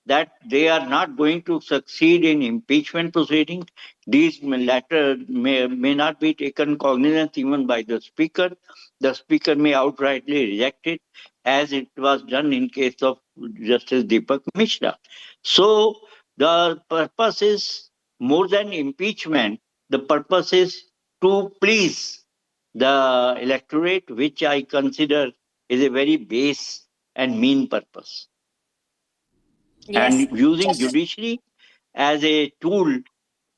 S19: that they are not going to succeed in impeachment proceedings. These latter may not be taken cognizance even by the Speaker. The Speaker may outrightly reject it, as it was done in case of Justice Deepak Mishra. So the purpose is more than impeachment. The purpose is to please the electorate, which I consider is a very base and mean purpose.
S18: Yes.
S19: And using judiciary as a tool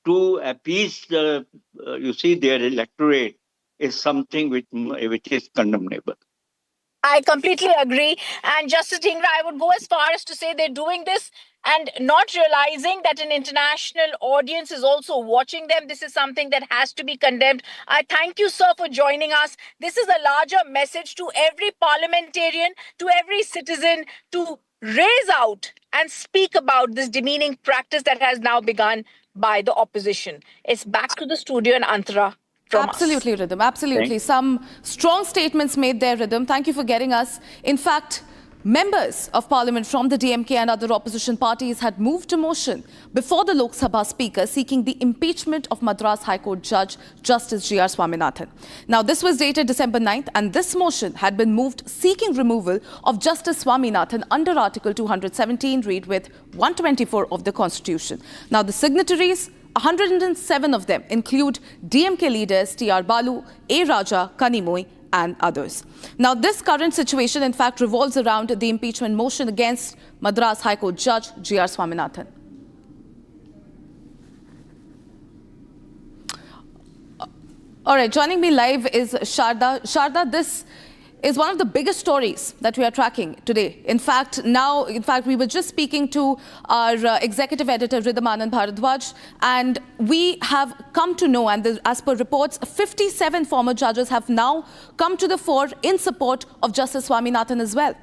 S19: to appease the, their electorate is something which is condemnable.
S18: I completely agree. And Justice Dhingra, I would go as far as to say they're doing this and not realizing that an international audience is also watching them. This is something that has to be condemned. I thank you, sir, for joining us. This is a larger message to every parliamentarian, to every citizen, to raise out and speak about this demeaning practice that has now begun by the opposition. It's back to the studio and Antara.
S17: Absolutely, Rhythm. Absolutely. Some strong statements made there, Rhythm. Thank you for getting us. In fact, members of parliament from the DMK and other opposition parties had moved a motion before the Lok Sabha Speaker seeking the impeachment of Madras High Court Judge Justice G.R. Swaminathan. Now, this was dated December 9th, and this motion had been moved seeking removal of Justice Swaminathan under Article 217, read with 124 of the Constitution. Now, the signatories, 107 of them, include DMK leaders T.R. Balu, A. Raja, Kanimoy, and others. Now, this current situation, in fact, revolves around the impeachment motion against Madras High Court Judge G.R. Swaminathan. All right, joining me live is Sharda. Sharda, this is one of the biggest stories that we are tracking today. In fact, we were just speaking to our executive editor, Rhythm Anand Bharadwaj, and we have come to know, and as per reports, 57 former judges have now come to the fore in support of Justice Swaminathan as well.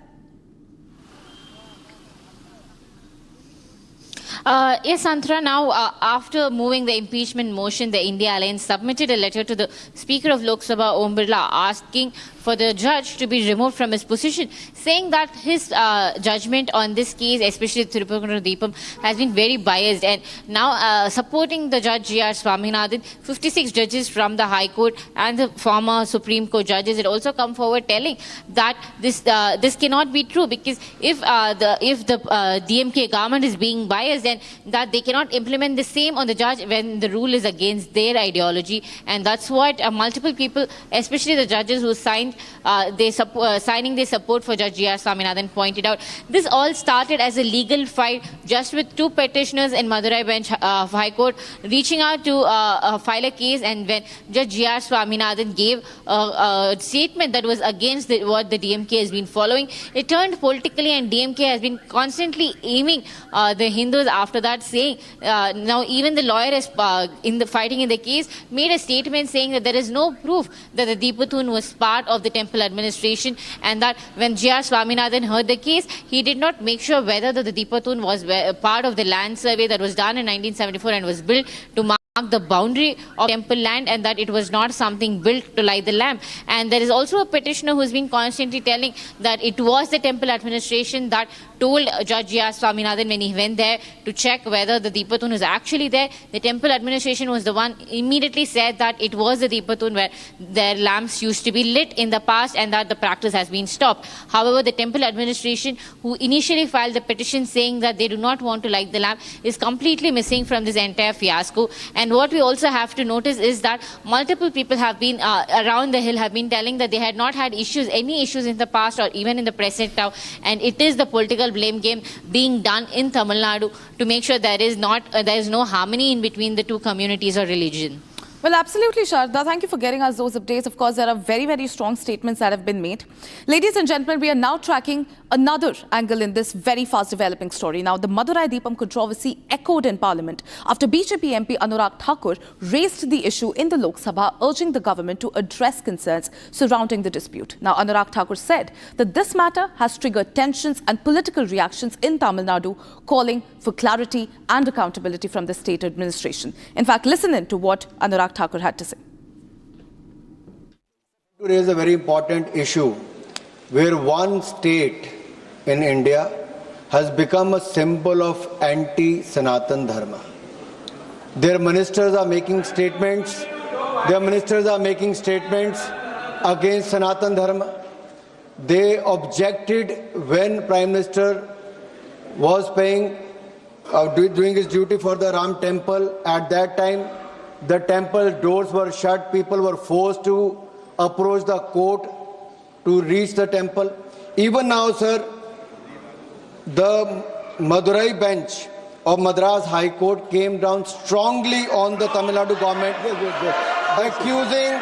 S20: Yes, Antara, now after moving the impeachment motion, the India Alliance submitted a letter to the Speaker of Lok Sabha, Om Birla, asking for the judge to be removed from his position, saying that his judgment on this case, especially Tirupakura Deepam, has been very biased. And now supporting the judge G.R. Swaminathan, 56 judges from the High Court and the former Supreme Court judges had also come forward telling that this cannot be true, because if the DMK government is being biased, then that they cannot implement the same on the judge when the rule is against their ideology. And that's what multiple people, especially the judges who signed signing their support for Judge G.R. Swaminathan, pointed out. This all started as a legal fight just with two petitioners in Madurai bench of High Court reaching out to file a case, and when Judge G.R. Swaminathan gave a statement that was against what the DMK has been following, it turned politically, and DMK has been constantly aiming the Hindus after that, saying now even the lawyer is fighting in the case made a statement saying that there is no proof that the Deepatun was part of the temple administration, and that when G.R. Swaminathan heard the case, he did not make sure whether the Deepatun was part of the land survey that was done in 1974 and was built to mark the boundary of temple land, and that it was not something built to light the lamp. And there is also a petitioner who has been constantly telling that it was the temple administration that told Judge G.R. Swaminathan when he went there to check whether the Deepatun was actually there. The temple administration was the one immediately said that it was the Deepatun where their lamps used to be lit in the past and that the practice has been stopped. However, the temple administration, who initially filed the petition saying that they do not want to light the lamp, is completely missing from this entire fiasco. And what we also have to notice is that multiple people have been around the hill have been telling that they had not had any issues in the past or even in the present now, and it is the political blame game being done in Tamil Nadu to make sure there is no harmony in between the two communities or religion.
S17: Well, absolutely, Sharda. Thank you for getting us those updates. Of course, there are very, very strong statements that have been made. Ladies and gentlemen, we are now tracking another angle in this very fast developing story. Now, the Madurai Deepam controversy echoed in Parliament after BJP MP Anurag Thakur raised the issue in the Lok Sabha, urging the government to address concerns surrounding the dispute. Now, Anurag Thakur said that this matter has triggered tensions and political reactions in Tamil Nadu, calling for clarity and accountability from the state administration. In fact, listen in to what Anurag Thakur had to say.
S21: To raise a very important issue where one state in India has become a symbol of anti-Sanatan Dharma. Their ministers are making statements. against Sanatan Dharma. They objected when Prime Minister was doing his duty for the Ram temple. At that time, the temple doors were shut. People were forced to approach the court to reach the temple. Even now, sir, the Madurai bench of Madras High Court came down strongly on the Tamil Nadu government, accusing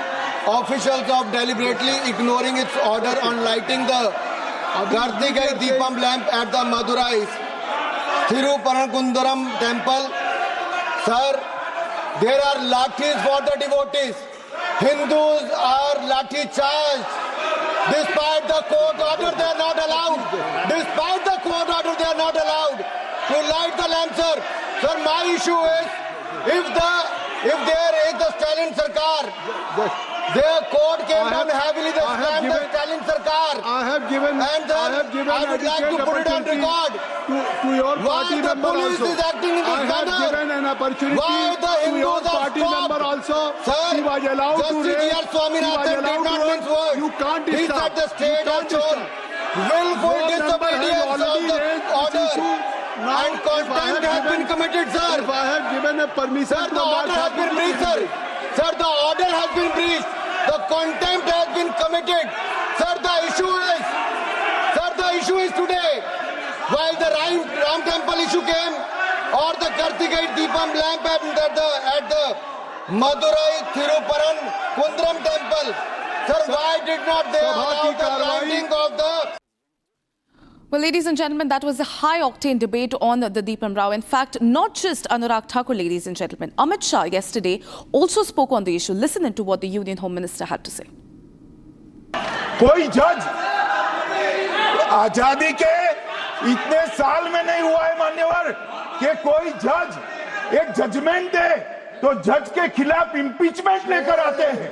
S21: officials of deliberately ignoring its order on lighting the Kartikai Deepam lamp at the Madurai Thiruparankundaram temple. Sir, there are lathis for the devotees. Hindus are lathi charged. Despite the court order, they are not allowed. Despite the court order, they are not allowed to light the lamp, sir. Sir, my issue is, if there is the Stalin Sarkar, their court came down heavily, they slammed the Stalin Sarkar. I would like to put it on record.
S13: To your party
S21: why the
S13: member
S21: police
S13: also.
S21: is acting in this manner?
S13: I have given an opportunity
S21: why the
S13: to your
S21: Hindus are
S13: party
S21: stopped?
S13: member also.
S21: Sir,
S13: he was allowed to
S21: Justice
S13: raise.
S21: G.R. Swaminathan did not mince words.
S13: You can't
S21: He
S13: stop.
S21: said the state has shown willful disobedience of the order. And contempt has been committed, sir.
S13: If I have given a permission,
S21: sir, the order has been breached, sir. Sir, the order has been breached. The contempt has been committed. Sir, the issue is today, while the Ram temple issue came, or the Kartikai Deepam lamp at the Madurai Thiruparan Kundram temple. Sir, why did not they allow the lighting of the...
S17: Well, ladies and gentlemen, that was a high-octane debate on the Deepam Rao. In fact, not just Anurag Thakur, ladies and gentlemen. Amit Shah yesterday also spoke on the issue. Listen into what the Union Home Minister had to say.
S13: कोई जज आजादी के इतने साल में नहीं हुआ है मान्यवर कि कोई जज एक जजमेंट दे तो जज के खिलाफ इंपीचमेंट लेकर आते हैं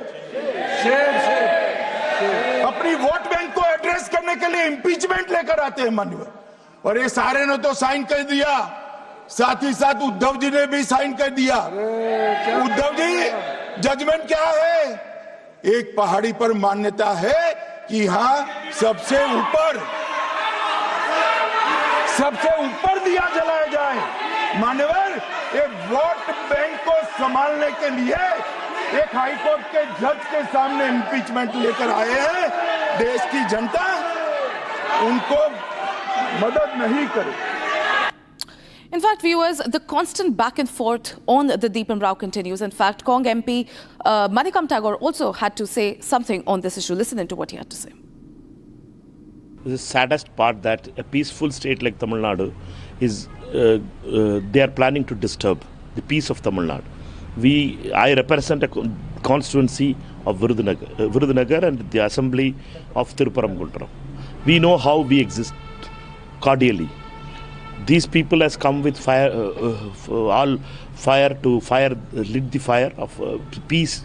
S13: अपनी वोट बैंक को एड्रेस करने के लिए इंपीचमेंट लेकर आते हैं मान्यवर और ये सारे ने तो साइन कर दिया साथ ही साथ उद्धव जी ने भी साइन कर दिया उद्धव जी जजमेंट क्या है एक पहाड़ी पर मान्यता है कि हाँ सबसे ऊपर दिया जलाया जाए मान्यवर ये वोट बैंक को संभालने के लिए एक हाईकोर्ट के जज के सामने इम्पीचमेंट लेकर आए हैं। देश की जनता उनको मदद नहीं करे।
S17: In fact, viewers, the constant back and forth on the Deepam Rao continues. In fact, Cong MP Manikam Tagore also had to say something on this issue. Listen into what he had to say.
S1: The saddest part that a peaceful state like Tamil Nadu is they are planning to disturb the peace of Tamil Nadu. I represent a constituency of Virudhunagar and the assembly of Thiruparamkundaram. We know how we exist cordially. These people has come with fire, lit the fire of peace.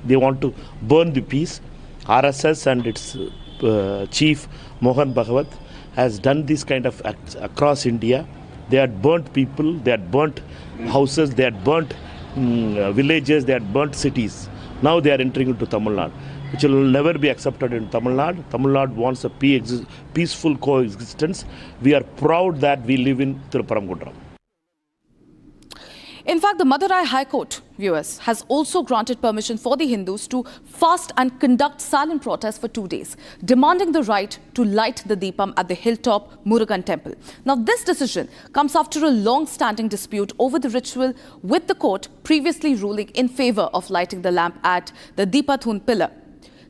S1: They want to burn the peace. RSS and its chief Mohan Bhagwat has done this kind of acts across India. They had burnt people, they had burnt houses, they had burnt villages, they had burnt cities. Now they are entering into Tamil Nadu, which will never be accepted in Tamil Nadu. Tamil Nadu wants a peaceful coexistence. We are proud that we live in Thiruparamkundaram.
S17: In fact, the Madurai High Court, viewers, has also granted permission for the Hindus to fast and conduct silent protests for 2 days, demanding the right to light the Deepam at the hilltop Murugan temple. Now, this decision comes after a long-standing dispute over the ritual, with the court previously ruling in favor of lighting the lamp at the Deepathun pillar,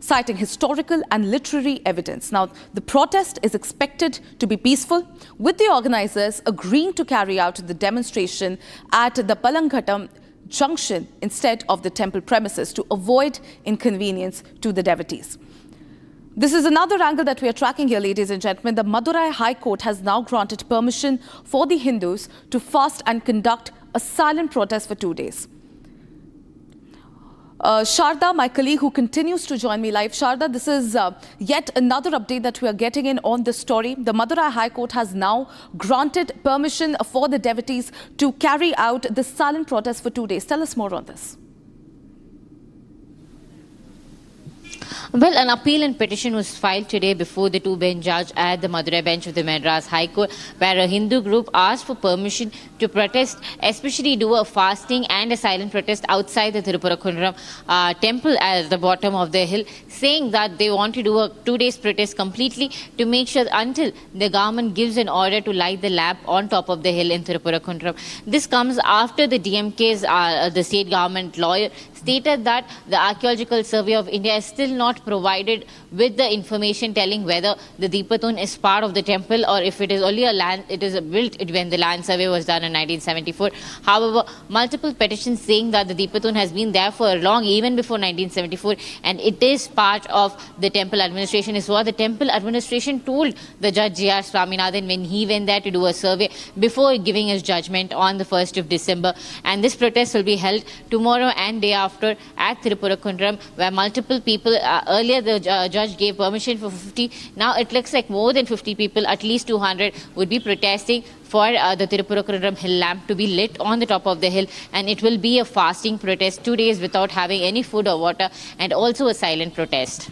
S17: citing historical and literary evidence. Now, the protest is expected to be peaceful, with the organizers agreeing to carry out the demonstration at the Palanghatam junction instead of the temple premises to avoid inconvenience to the devotees. This is another angle that we are tracking here, ladies and gentlemen. The Madurai High Court has now granted permission for the Hindus to fast and conduct a silent protest for 2 days. Sharda, my colleague who continues to join me live. Sharda, this is yet another update that we are getting in on this story. The Madurai High Court has now granted permission for the devotees to carry out the silent protest for 2 days. Tell us more on this.
S20: Well, an appeal and petition was filed today before the two-bench judge at the Madurai bench of the Madras High Court, where a Hindu group asked for permission to protest, especially do a fasting and a silent protest outside the Thiruparamkundaram temple at the bottom of the hill, saying that they want to do a 2 days protest completely to make sure until the government gives an order to light the lamp on top of the hill in Thiruparamkundaram. This comes after the DMK's, the state government lawyer, stated that the Archaeological Survey of India is still not provided with the information telling whether the Deepathun is part of the temple or if it is only a land, it is built when the land survey was done in 1974. However, multiple petitions saying that the Deepathun has been there for long, even before 1974, and it is part of the temple administration, is what the temple administration told the Judge J.R. Swaminathan when he went there to do a survey before giving his judgment on the 1st of December. And this protest will be held tomorrow and day after at Thiruparamkundaram, where multiple people, earlier the judge gave permission for 50, now it looks like more than 50 people, at least 200, would be protesting for the Thiruparamkundaram hill lamp to be lit on the top of the hill, and it will be a fasting protest, 2 days without having any food or water, and also a silent protest.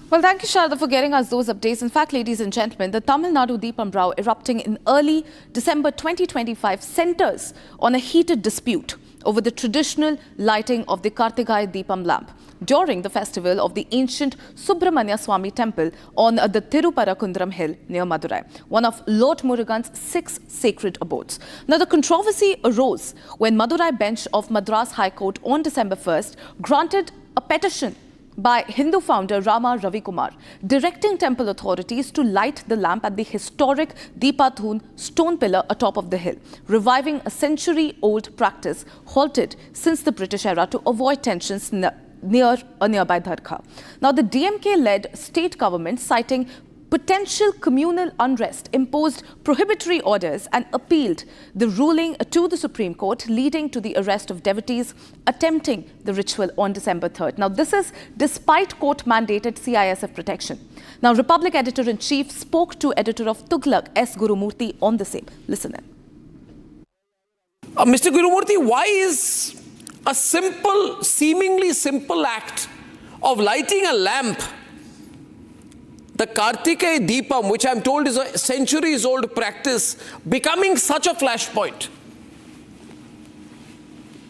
S17: Well, thank you, Sharda, for getting us those updates. In fact, ladies and gentlemen, the Tamil Nadu Deepam Rao erupting in early December 2025 centers on a heated dispute over the traditional lighting of the Kartigai Deepam lamp during the festival of the ancient Subramanya Swami temple on the Thiruparamkundaram hill near Madurai, one of Lord Murugan's 6 sacred abodes. Now, the controversy arose when Madurai bench of Madras High Court on December 1st granted a petition by Hindu founder Rama Ravi Kumar, directing temple authorities to light the lamp at the historic Deepathun stone pillar atop of the hill, reviving a century-old practice halted since the British era to avoid tensions near a nearby Dharka. Now, the DMK-led state government, citing potential communal unrest, imposed prohibitory orders and appealed the ruling to the Supreme Court, leading to the arrest of devotees attempting the ritual on December 3rd. Now, this is despite court-mandated CISF protection. Now, Republic Editor-in-Chief spoke to editor of Tughlaq, S. Gurumurthy, on the same. Listen in.
S22: Mr. Gurumurthy, why is a simple, seemingly simple act of lighting a lamp, the Kartikeya Deepam, which I'm told is a centuries-old practice, becoming such a flashpoint?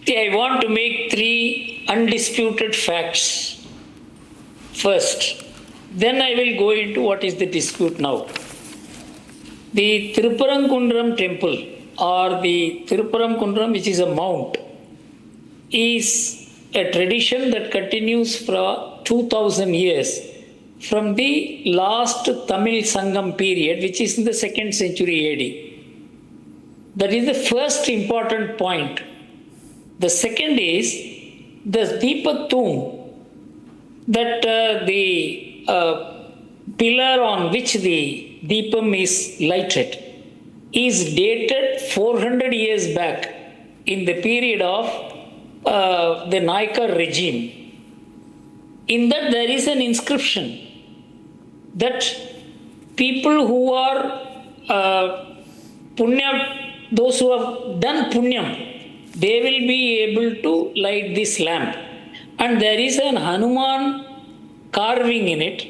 S3: I want to make 3 undisputed facts first. Then I will go into what is the dispute now. The Thiruparamkundram temple, or the Thiruparamkundram, which is a mount, is a tradition that continues for 2000 years from the last Tamil Sangam period, which is in the 2nd century AD. That is the first important point. The second is the Deepatum, that the pillar on which the Deepam is lighted is dated 400 years back in the period of the Naikar regime. In that there is an inscription that people who are Punyam, those who have done Punyam, they will be able to light this lamp. And there is an Hanuman carving in it.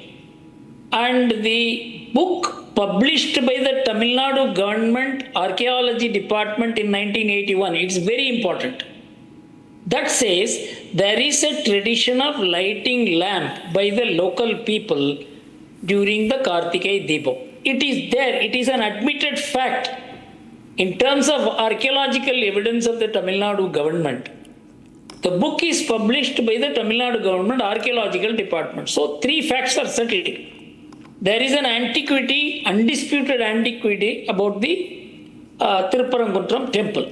S3: And the book published by the Tamil Nadu government archaeology department in 1981, it's very important. That says there is a tradition of lighting lamp by the local people during the Kartikeya Deepam. It is there, it is an admitted fact in terms of archaeological evidence of the Tamil Nadu government. The book is published by the Tamil Nadu government archaeological department. So 3 facts are settled. There is an antiquity, undisputed antiquity about the Thiruparamkundram temple.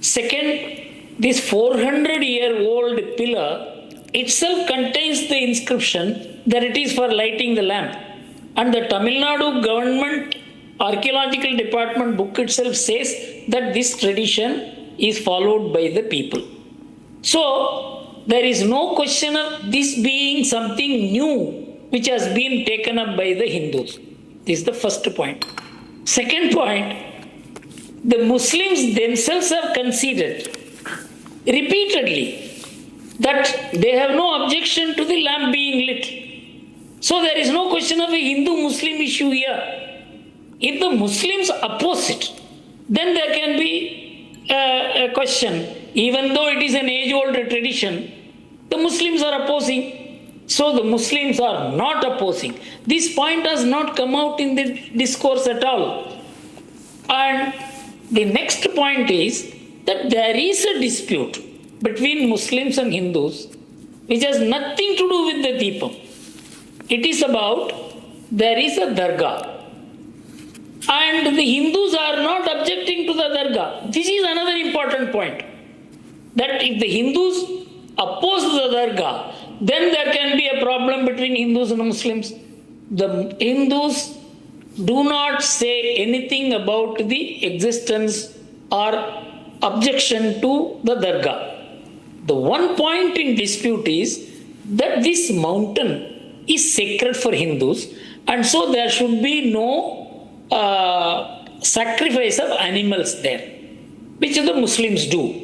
S3: Second, this 400-year-old pillar itself contains the inscription that it is for lighting the lamp. And the Tamil Nadu government archaeological department book itself says that this tradition is followed by the people. So there is no question of this being something new which has been taken up by the Hindus. This is the first point. Second point, the Muslims themselves have conceded repeatedly that they have no objection to the lamp being lit. So there is no question of a Hindu-Muslim issue here. If the Muslims oppose it, then there can be a question. Even though it is an age-old tradition, the Muslims are opposing. So the Muslims are not opposing. This point has not come out in the discourse at all. And the next point is that there is a dispute between Muslims and Hindus which has nothing to do with the Deepam. It is about, there is a dargah. And the Hindus are not objecting to the dargah. This is another important point. That if the Hindus oppose the dargah, then there can be a problem between Hindus and Muslims. The Hindus do not say anything about the existence or objection to the dargah. The one point in dispute is that this mountain is sacred for Hindus, and so there should be no sacrifice of animals there, which the Muslims do.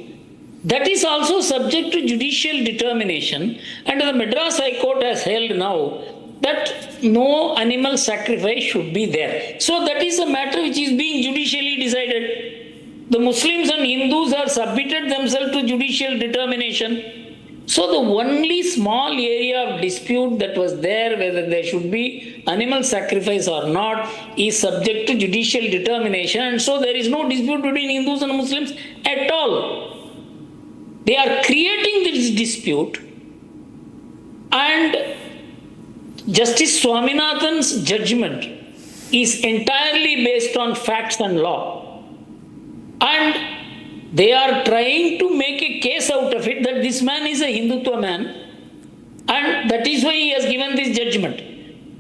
S3: That is also subject to judicial determination, and the Madras High Court has held now that no animal sacrifice should be there. So that is a matter which is being judicially decided. The Muslims and Hindus have submitted themselves to judicial determination. So the only small area of dispute that was there, whether there should be animal sacrifice or not, is subject to judicial determination, and so there is no dispute between Hindus and Muslims at all. They are creating this dispute, and Justice Swaminathan's judgment is entirely based on facts and law. And they are trying to make a case out of it that this man is a Hindutva man, and that is why he has given this judgment.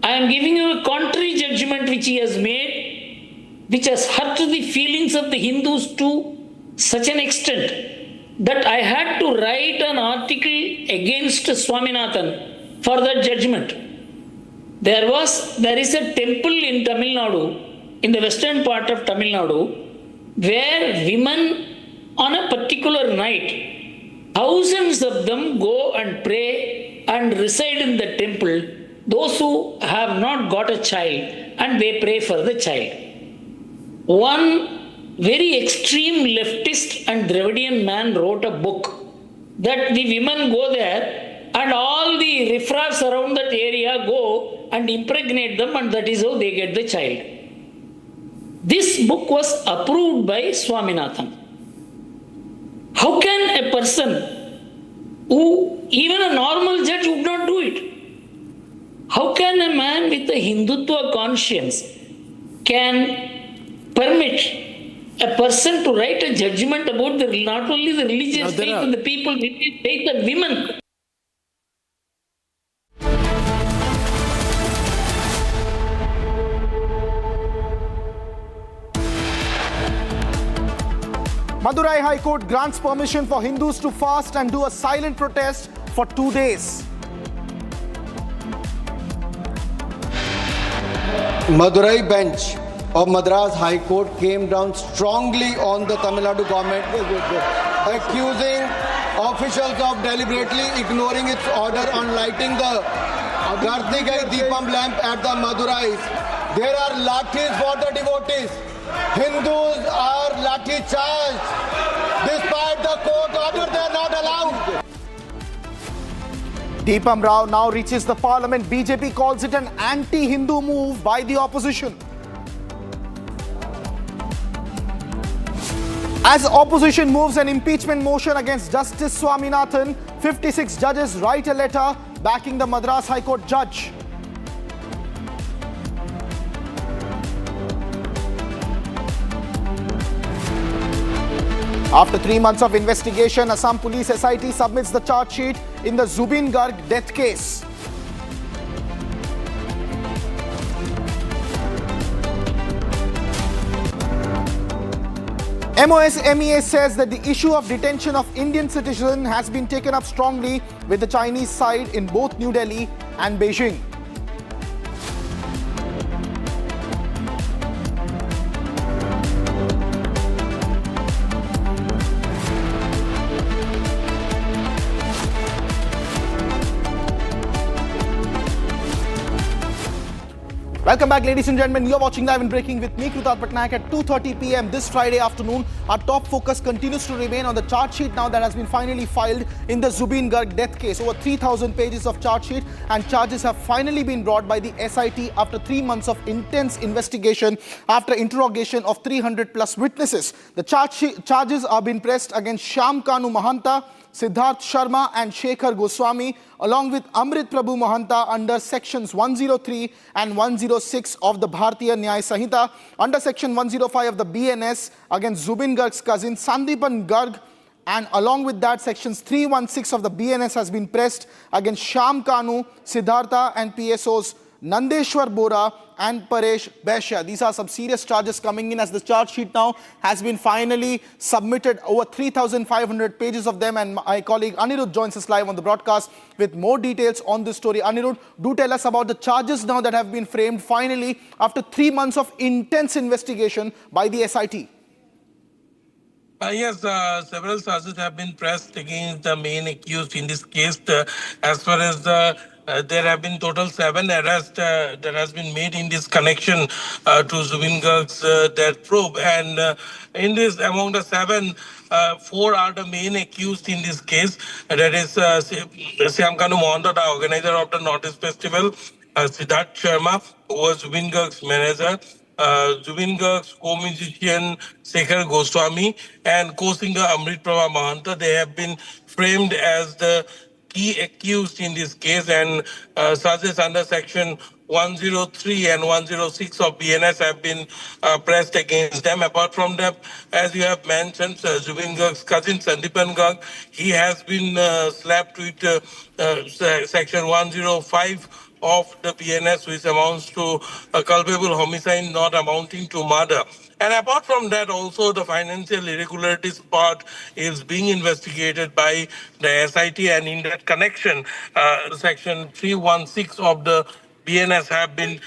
S3: I am giving you a contrary judgment which he has made, which has hurt the feelings of the Hindus to such an extent that I had to write an article against Swaminathan for that judgment. There is a temple in Tamil Nadu, in the western part of Tamil Nadu, where women on a particular night, thousands of them go and pray and reside in the temple, those who have not got a child, and they pray for the child. One very extreme leftist and Dravidian man wrote a book that the women go there and all the riffraffs around that area go and impregnate them, and that is how they get the child. This book was approved by Swaminathan. How can a person who, even a normal judge would not do it? How can a man with a Hindutva conscience can permit a person to write a judgment about not only the religious faith and the people with faith and women?
S4: Madurai High Court grants permission for Hindus to fast and do a silent protest for 2 days.
S21: Madurai bench of Madras High Court came down strongly on the Tamil Nadu government, accusing officials of deliberately ignoring its order on lighting the Kartikai Deepam lamp at the Madurais. There are lathis for the devotees. Hindus are lathi charged. Despite the court order, they are not allowed.
S4: Deepam Rao now reaches the parliament. BJP calls it an anti-Hindu move by the opposition. As opposition moves an impeachment motion against Justice Swaminathan, 56 judges write a letter backing the Madras High Court judge. After 3 months of investigation, Assam Police SIT submits the charge sheet in the Zubin Garg death case. MOS-MEA says that the issue of detention of Indian citizen has been taken up strongly with the Chinese side in both New Delhi and Beijing. Welcome back, ladies and gentlemen. You're watching Live and Breaking with me, Krutat Patnaik, at 2:30 p.m. this Friday afternoon. Our top focus continues to remain on the charge sheet now that has been finally filed in the Zubin Garg death case. Over 3,000 pages of charge sheet and charges have finally been brought by the SIT after 3 months of intense investigation after interrogation of 300 plus witnesses. The charges are being pressed against Shyam Kanu Mahanta, Siddharth Sharma and Shekhar Goswami, along with Amrit Prabhu Mahanta under sections 103 and 106 of the Bharatiya Nyaya Sanhita, under section 105 of the BNS against Zubin Garg's cousin Sandipan Garg, and along with that sections 316 of the BNS has been pressed against Shyam Kanu, Siddhartha and PSOs Nandeshwar Bora and Paresh Besha. These are some serious charges coming in as the charge sheet now has been finally submitted, over 3,500 pages of them, and my colleague Anirudh joins us live on the broadcast with more details on this story. Anirudh, do tell us about the charges now that have been framed finally after 3 months of intense investigation by the SIT.
S5: Yes, several charges have been pressed against the main accused in this case. As far as there have been total 7 arrests that has been made in this connection to Zubin Garg's death probe, and in this, among the 7, 4 are the main accused in this case. That is Shyam Kanu Mohanta, the organizer of the Northeast Festival, Siddharth Sharma, who was Zubin Garg's manager, Zubin Garg's co-musician Shekhar Goswami, and co-singer Amrit Prabha Mahanta. They have been framed as the key accused in this case, and charges under section 103 and 106 of BNS have been pressed against them. Apart from that, as you have mentioned, Zubin Garg's cousin Sandipan Garg, he has been slapped with section 105 of the PNS, which amounts to a culpable homicide not amounting to murder. And apart from that, also the financial irregularities part is being investigated by the SIT, and in that connection, section 316 of the BNS have been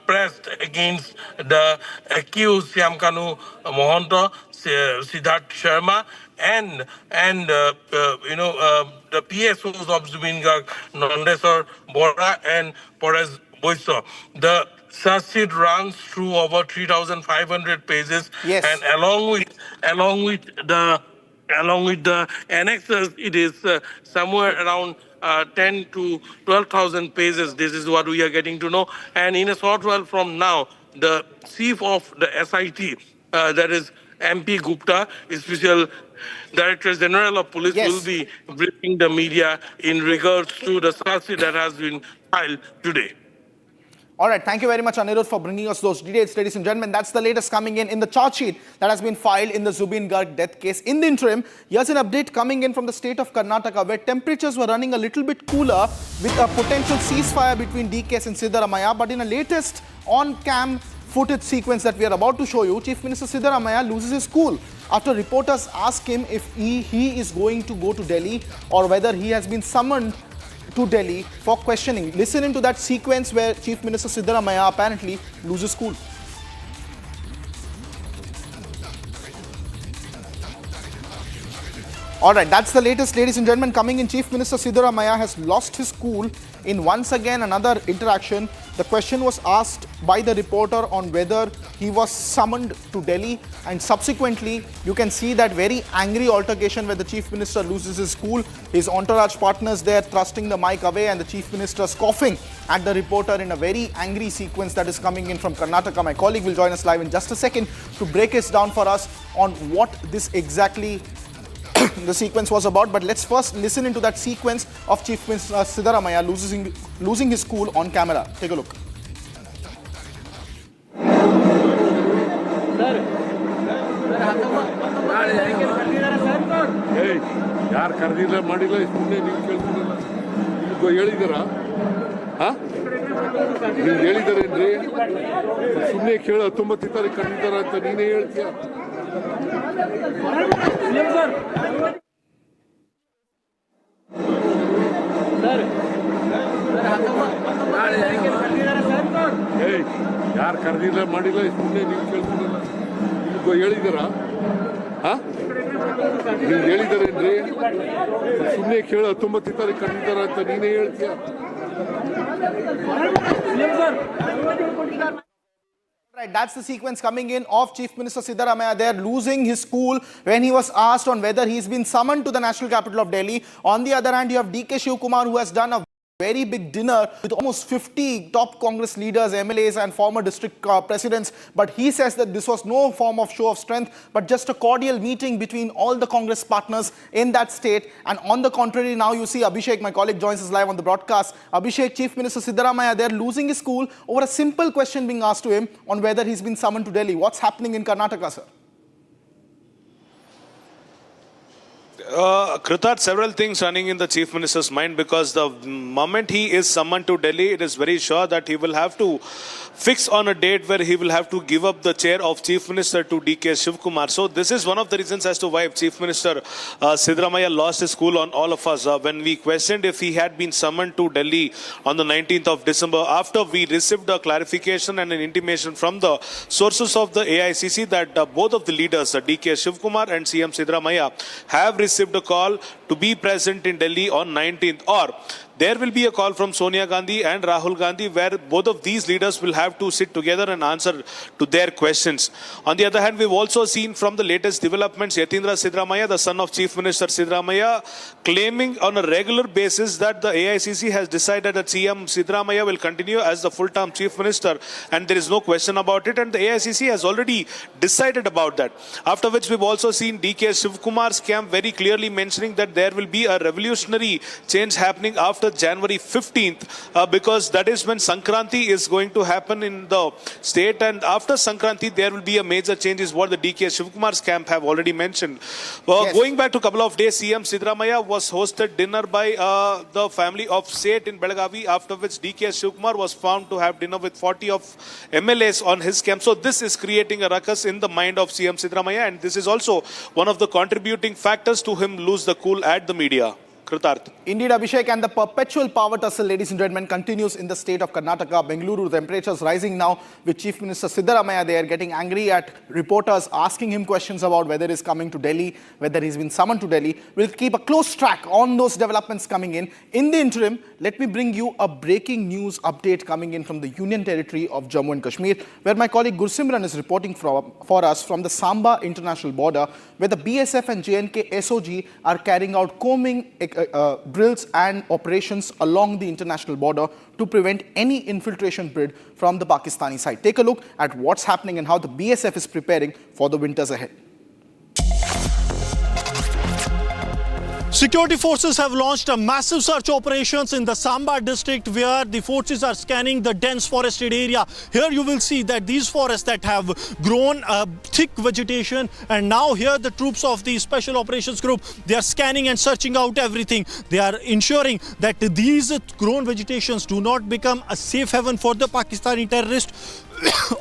S5: pressed against the accused Shyam Kanu Mohanta, Siddharth Sharma, and the PSOs of Zubin Garg, Nandeshwar Bora and Paresh Besha. The charge sheet runs through over 3,500 pages,
S4: yes.
S5: And along with the along with the annexes, it is somewhere around 10 to 12,000 pages. This is what we are getting to know. And in a short while from now, the chief of the SIT, that is MP Gupta, Special Director General of Police, will be briefing the media in regards to the charge sheet that has been filed today.
S4: All right, thank you very much, Anirudh, for bringing us those details, ladies and gentlemen. That's the latest coming in the charge sheet that has been filed in the Zubeen Garg death case. In the interim, here's an update coming in from the state of Karnataka, where temperatures were running a little bit cooler with a potential ceasefire between DKS and Siddaramaiah. But in a latest on-cam footage sequence that we are about to show you, Chief Minister Siddaramaiah loses his cool after reporters ask him if he is going to go to Delhi or whether he has been summoned to Delhi for questioning. Listen into that sequence where Chief Minister Siddaramaiah apparently loses cool. Alright, that's the latest, ladies and gentlemen, coming in. Chief Minister Siddaramaiah has lost his cool in once again another interaction. The question was asked by the reporter on whether he was summoned to Delhi, and subsequently you can see that very angry altercation where the Chief Minister loses his cool. His entourage partners there thrusting the mic away and the Chief Minister scoffing at the reporter in a very angry sequence that is coming in from Karnataka. My colleague will join us live in just a second to break this down for us on what this exactly the sequence was about. But let's first listen into that sequence of Chief Minister Siddaramaiah losing his cool on camera. Take a look.
S6: ಯಾರು ಕರೆದಿಲ್ಲ ಮಾಡಿಲ್ಲ ಸುಮ್ಮನೆ ನೀವು ಕೇಳ್ತಿರಲ್ಲ ನಿಮ್ಗೆ ಹೇಳಿದಾರಾ ನೀವು ಹೇಳಿದಾರೇನ್ರಿ ಸುಮ್ಮನೆ ಕೇಳ 19 ತಾರೀಕು ಕರೆದಿದ್ದಾರ ಅಂತ ನೀನೇ ಹೇಳ್ತೀಯ ಯಾರು ಕರೆದಿಲ್ಲ ಮಾಡಿಲ್ಲ ಸುಮ್ಮನೆ ನೀವು ಕೇಳ್ತಿರಲ್ಲ ನಿಮ್ಗೆ ಹೇಳಿದಾರಾ ನೀವು ಹೇಳಿದಾರೇನ್ರಿ ಸುಮ್ಮನೆ ಕೇಳ 19 ತಾರೀಕು ಕರೆದಿದ್ದಾರ ಅಂತ ನೀನೇ ಹೇಳ್ತೀಯ
S4: Right, that's the sequence coming in of Chief Minister Siddaramaiah there losing his cool when he was asked on whether he's been summoned to the national capital of Delhi. On the other hand, you have DK Shivkumar, who has done a very big dinner with almost 50 top Congress leaders, MLAs and former district presidents. But he says that this was no form of show of strength, but just a cordial meeting between all the Congress partners in that state. And on the contrary, now you see Abhishek, my colleague, joins us live on the broadcast. Abhishek, Chief Minister Siddaramaiah there losing his cool over a simple question being asked to him on whether he's been summoned to Delhi. What's happening in Karnataka, sir?
S7: Kritat, several things running in the Chief Minister's mind, because the moment he is summoned to Delhi, it is very sure that he will have to fix on a date where he will have to give up the chair of Chief Minister to DK Shivkumar. So this is one of the reasons as to why Chief Minister Siddaramaiah lost his cool on all of us. When we questioned if he had been summoned to Delhi on the 19th of December, after we received a clarification and an intimation from the sources of the AICC that both of the leaders, DK Shivkumar and CM Siddaramaiah, have received a call to be present in Delhi on 19th, or there will be a call from Sonia Gandhi and Rahul Gandhi where both of these leaders will have to sit together and answer to their questions. On the other hand, we've also seen from the latest developments, Yatindra Siddaramaiah, the son of Chief Minister Siddaramaiah, claiming on a regular basis that the AICC has decided that CM Siddaramaiah will continue as the full-term Chief Minister, and there is no question about it, and the AICC has already decided about that. After which we've also seen DK Shivkumar's camp very clearly mentioning that there will be a revolutionary change happening after January 15th, because that is when Sankranti is going to happen in the state, and after Sankranti there will be a major change, is what the DK Shivkumar's camp have already mentioned. Going back to a couple of days, CM Siddaramaiah was hosted dinner by the family of Seth in Belagavi, after which DK Shivkumar was found to have dinner with 40 of MLAs on his camp. So this is creating a ruckus in the mind of CM Siddaramaiah, and this is also one of the contributing factors to him lose the cool at the media. Kritarth.
S4: Indeed, Abhishek, and the perpetual power tussle, ladies and gentlemen, continues in the state of Karnataka. Bengaluru, temperatures rising now with Chief Minister Siddaramaiah there getting angry at reporters asking him questions about whether he's coming to Delhi, whether he's been summoned to Delhi. We'll keep a close track on those developments coming in. In the interim, let me bring you a breaking news update coming in from the Union Territory of Jammu and Kashmir, where my colleague Gursimran is reporting for us from the Samba international border, where the BSF and JNK SOG are carrying out combing drills and operations along the international border to prevent any infiltration bid from the Pakistani side. Take a look at what's happening and how the BSF is preparing for the winters ahead.
S2: Security forces have launched a massive search operations in the Samba district, where the forces are scanning the dense forested area. Here you will see that these forests that have grown thick vegetation, and now here the troops of the Special Operations Group, they are scanning and searching out everything. They are ensuring that these grown vegetations do not become a safe haven for the Pakistani terrorists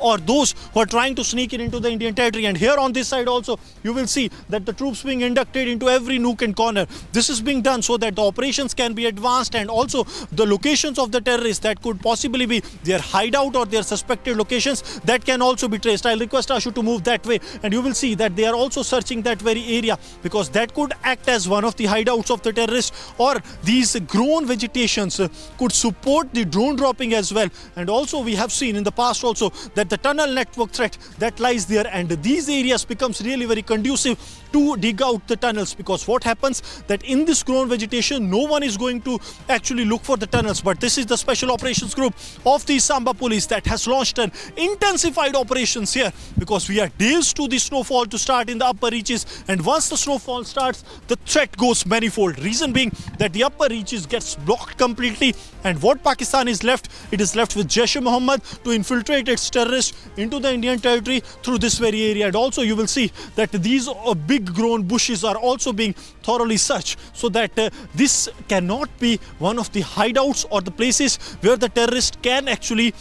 S2: or those who are trying to sneak in into the Indian territory. And here on this side also, you will see that the troops being inducted into every nook and corner. This is being done so that the operations can be advanced, and also the locations of the terrorists that could possibly be their hideout or their suspected locations, that can also be traced. I'll request Ashu to move that way, and you will see that they are also searching that very area, because that could act as one of the hideouts of the terrorists, or these grown vegetations could support the drone dropping as well. And also we have seen in the past also that the tunnel network threat that lies there, and these areas becomes really very conducive to dig out the tunnels, because what happens that in this grown vegetation no one is going to actually look for the tunnels. But this is the Special Operations Group of the Samba police that has launched an intensified operations here, because we are days to the snowfall to start in the upper reaches, and once the snowfall starts, the threat goes manifold. Reason being that the upper reaches gets blocked completely, and what Pakistan is left, it is left with Jaish-e-Mohammed to infiltrate its terrorists into the Indian territory through this very area. And also you will see that these big grown bushes are also being thoroughly searched, so that this cannot be one of the hideouts or the places where the terrorist can actually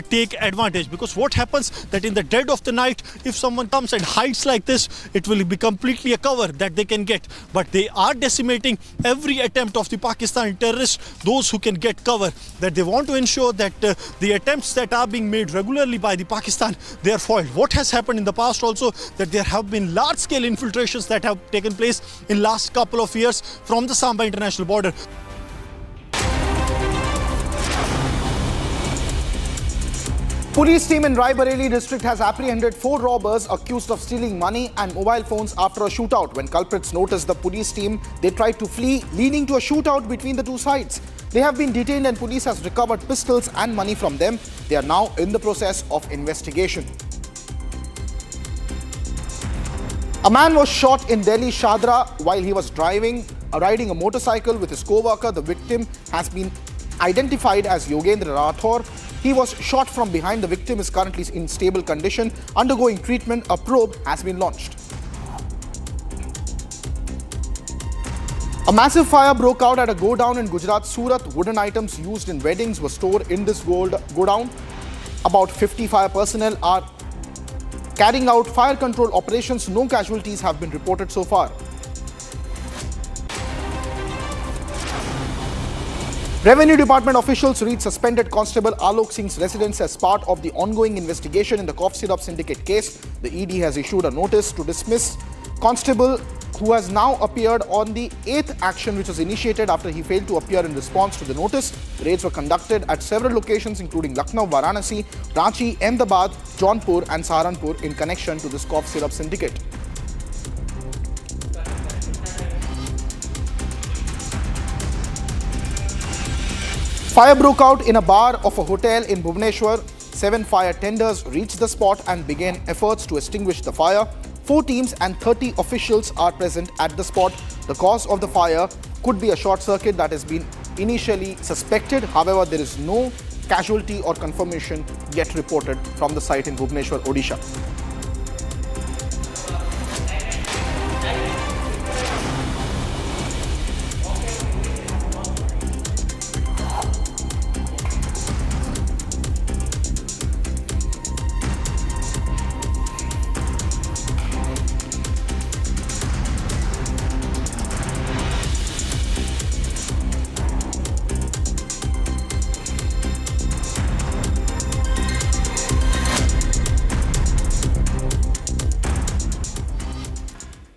S2: take advantage. Because what happens that in the dead of the night, if someone comes and hides like this, it will be completely a cover that they can get. But they are decimating every attempt of the Pakistani terrorists, those who can get cover, that they want to ensure that the attempts that are being made regularly by the Pakistan, they are foiled. What has happened in the past also, that there have been large-scale infiltrations that have taken place in last couple of years from the Samba international border.
S4: Police team in Raebareli district has apprehended 4 robbers accused of stealing money and mobile phones after a shootout. When culprits noticed the police team, they tried to flee, leading to a shootout between the two sides. They have been detained and police has recovered pistols and money from them. They are now in the process of investigation. A man was shot in Delhi Shadra while he was riding a motorcycle with his co-worker. The victim has been identified as Yogendra Rathore. He was shot from behind. The victim is currently in stable condition, undergoing treatment. A probe has been launched. A massive fire broke out at a godown in Gujarat, Surat. Wooden items used in weddings were stored in this godown. About 50 fire personnel are carrying out fire control operations. No casualties have been reported so far. Revenue Department officials reached suspended Constable Alok Singh's residence as part of the ongoing investigation in the cough syrup syndicate case. The ED has issued a notice to dismiss Constable, who has now appeared on the 8th action, which was initiated after he failed to appear in response to the notice. Raids were conducted at several locations including Lucknow, Varanasi, Ranchi, Ahmedabad, Jaunpur and Saharanpur in connection to this cough syrup syndicate. Fire broke out in a bar of a hotel in Bhubaneswar. 7 fire tenders reached the spot and began efforts to extinguish the fire. 4 teams and 30 officials are present at the spot. The cause of the fire could be a short circuit that has been initially suspected. However, there is no casualty or confirmation yet reported from the site in Bhubaneswar, Odisha.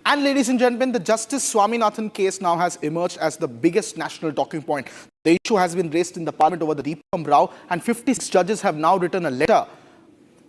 S4: And ladies and gentlemen, the Justice Swaminathan case now has emerged as the biggest national talking point. The issue has been raised in the parliament over the Deepens Rao, and 56 judges have now written a letter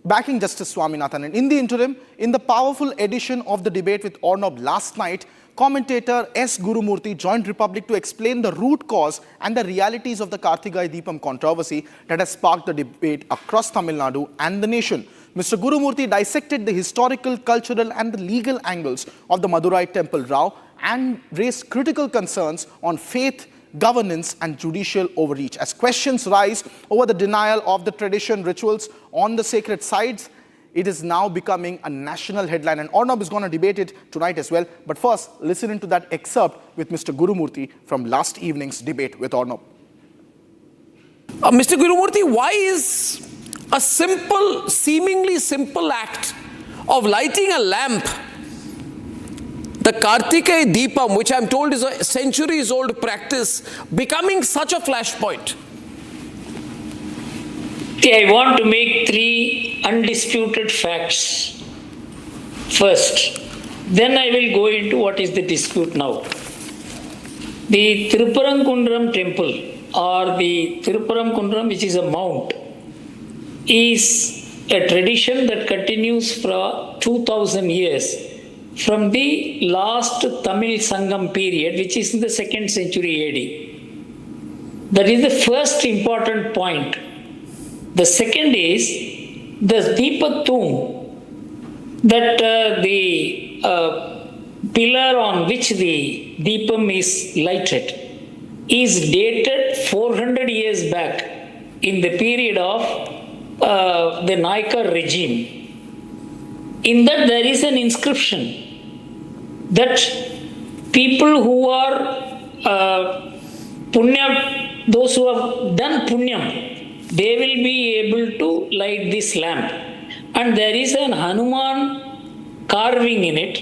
S4: backing Justice Swaminathan. And in the interim, in the powerful edition of the debate with Arnab last night, commentator S. Gurumurthy joined Republic to explain the root cause and the realities of the Karthigai Deepam controversy that has sparked the debate across Tamil Nadu and the nation. Mr. Gurumurthy dissected the historical, cultural and the legal angles of the Madurai Temple Rao and raised critical concerns on faith, governance and judicial overreach. As questions rise over the denial of the tradition rituals on the sacred sites, it is now becoming a national headline, and Arnab is going to debate it tonight as well. But first, listen into that excerpt with Mr. Gurumurthy from last evening's debate with Arnab.
S22: Mr. Gurumurthy, why is a simple, seemingly simple act of lighting a lamp, the Karthikai Deepam, which I'm told is a centuries-old practice, becoming such a flashpoint?
S3: I want to make 3 undisputed facts first. Then I will go into what is the dispute now. The Thiruparangundram temple, or the Thiruparangundram, which is a mount, is a tradition that continues for 2000 years from the last Tamil Sangam period, which is in the 2nd century AD. That is the first important point. The second is the Deepatum, that the pillar on which the Deepam is lighted is dated 400 years back in the period of the Naikar regime. In that there is an inscription that people who are Punyam, those who have done Punyam, they will be able to light this lamp. And there is an Hanuman carving in it.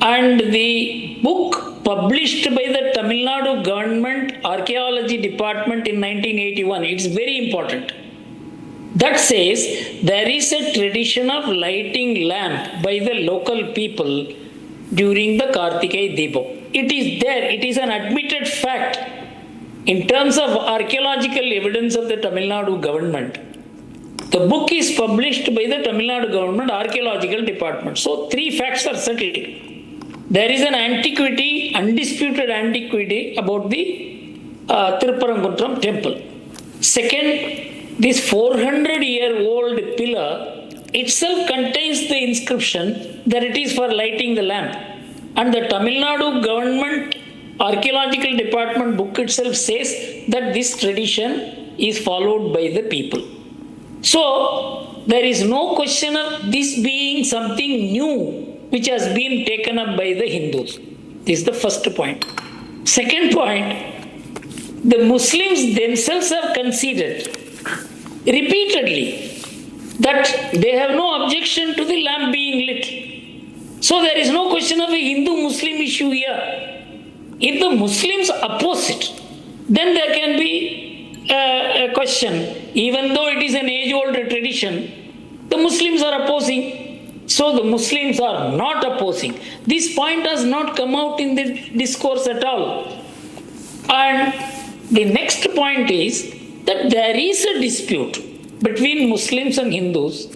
S3: And the book published by the Tamil Nadu Government Archaeology Department in 1981, it's very important. That says there is a tradition of lighting lamp by the local people during the Karthikai Deepam. It is there, it is an admitted fact. In terms of archaeological evidence of the Tamil Nadu government, the book is published by the Tamil Nadu government archaeological department. So 3 facts are settled. There is an antiquity, undisputed antiquity about the Thiruparangundram temple. Second, this 400-year-old pillar itself contains the inscription that it is for lighting the lamp. And the Tamil Nadu government Archaeological Department book itself says that this tradition is followed by the people. So, there is no question of this being something new which has been taken up by the Hindus. This is the first point. Second point, the Muslims themselves have conceded repeatedly that they have no objection to the lamp being lit. So, there is no question of a Hindu-Muslim issue here. If the Muslims oppose it, then there can be a question. Even though it is an age-old tradition, the Muslims are opposing. So the Muslims are not opposing. This point has not come out in the discourse at all. And the next point is that there is a dispute between Muslims and Hindus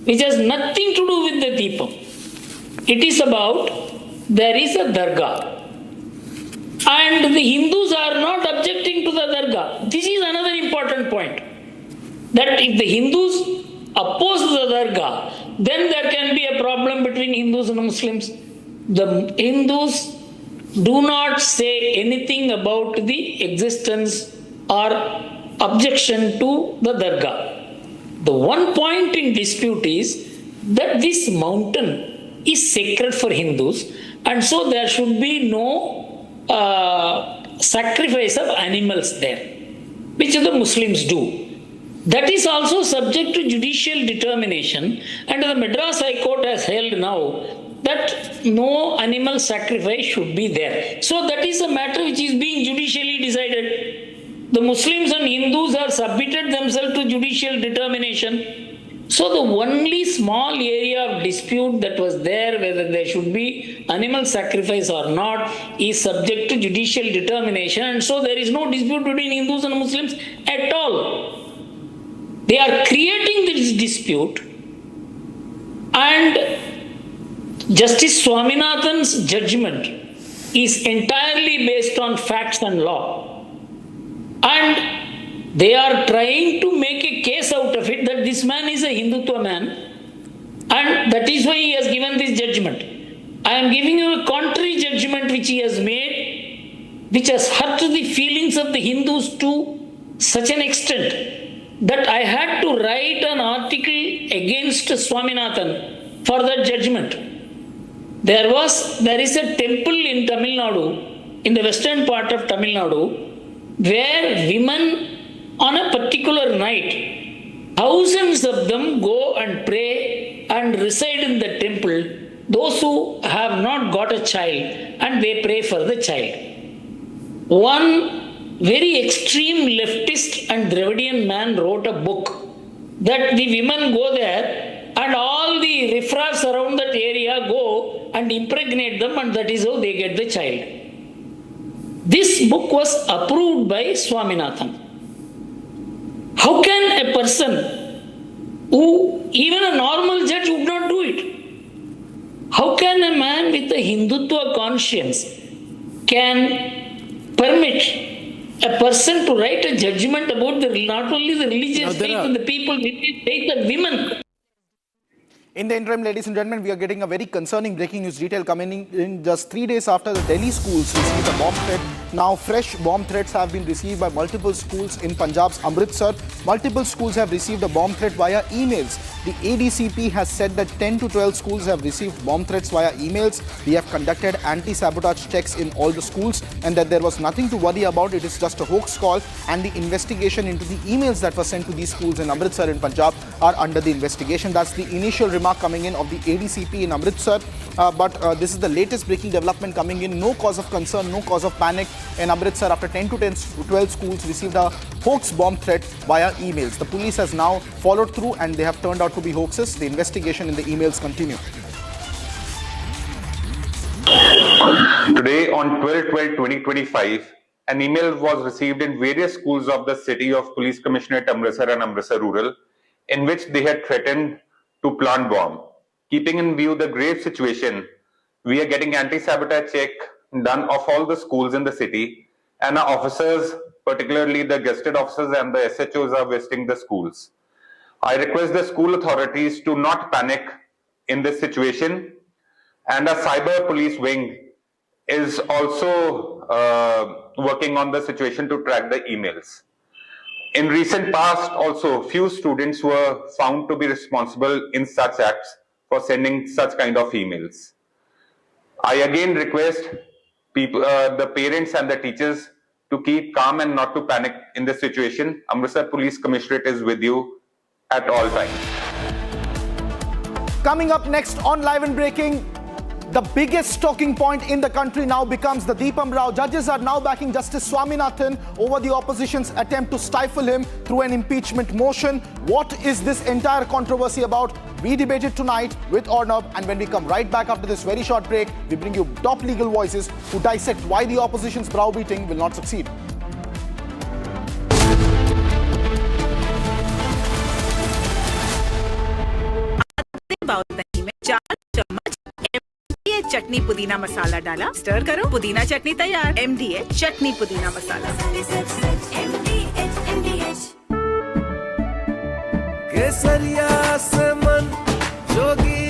S3: which has nothing to do with the Deepam. It is about, there is a dargah. And the Hindus are not objecting to the dargah. This is another important point. That if the Hindus oppose the dargah, then there can be a problem between Hindus and Muslims. The Hindus do not say anything about the existence or objection to the dargah. The one point in dispute is that this mountain is sacred for Hindus, and so there should be no sacrifice of animals there, which the Muslims do. That is also subject to judicial determination, and the Madras High Court has held now that no animal sacrifice should be there. So that is a matter which is being judicially decided. The Muslims and Hindus have submitted themselves to judicial determination. So the only small area of dispute that was there, whether there should be animal sacrifice or not, is subject to judicial determination, and so there is no dispute between Hindus and Muslims at all. They are creating this dispute, and Justice Swaminathan's judgment is entirely based on facts and law. And they are trying to make a case out of it that this man is a Hindutva man, and that is why he has given this judgment. I am giving you a contrary judgment which he has made, which has hurt the feelings of the Hindus to such an extent that I had to write an article against Swaminathan for that judgment. There is a temple in Tamil Nadu, in the western part of Tamil Nadu, where women on a particular night, thousands of them go and pray and reside in the temple, those who have not got a child, and they pray for the child. One very extreme leftist and Dravidian man wrote a book that the women go there and all the riffraffs around that area go and impregnate them, and that is how they get the child. This book was approved by Swaminathan. How can a person who, even a normal judge would not do it, how can a man with a Hindutva conscience can permit a person to write a judgment about not only the religious faith of the people, religious faith of women?
S4: In the interim, ladies and gentlemen, we are getting a very concerning breaking news detail coming in just 3 days after the Delhi schools received a bomb threat. Now, fresh bomb threats have been received by multiple schools in Punjab's Amritsar. Multiple schools have received a bomb threat via emails. The ADCP has said that 10 to 12 schools have received bomb threats via emails. We have conducted anti-sabotage checks in all the schools, and that there was nothing to worry about. It is just a hoax call, and the investigation into the emails that were sent to these schools in Amritsar in Punjab are under the investigation. That's the initial remark coming in of the ADCP in Amritsar. But this is the latest breaking development coming in. No cause of concern, no cause of panic in Amritsar after 10 to 12 schools received a hoax bomb threat via emails. The police has now followed through, and they have turned out to be hoaxes. The investigation in the emails continue.
S8: Today on 12/12/2025, an email was received in various schools of the city of Police Commissionerate Amritsar and Amritsar Rural, in which they had threatened to plant bomb. Keeping in view the grave situation, we are getting anti-sabotage check done of all the schools in the city, and our officers, particularly the gazetted officers and the SHOs, are visiting the schools. I request the school authorities to not panic in this situation, and a cyber police wing is also working on the situation to track the emails. In recent past, also, few students were found to be responsible in such acts for sending such kind of emails. I again request people, the parents and the teachers to keep calm and not to panic in this situation. Amritsar Police Commissionerate is with you at all times.
S4: Coming up next on Live and Breaking, the biggest talking point in the country now becomes the Deepens Rao. Judges are now backing Justice Swaminathan over the opposition's attempt to stifle him through an impeachment motion. What is this entire controversy about? We debate it tonight with Arnab, and when we come right back after this very short break, we bring you top legal voices who dissect why the opposition's browbeating will not succeed.
S15: चटनी पुदीना मसाला डाला, stir करो, पुदीना चटनी तैयार। MDH चटनी पुदीना मसाला।
S9: केसरिया से मन जोगी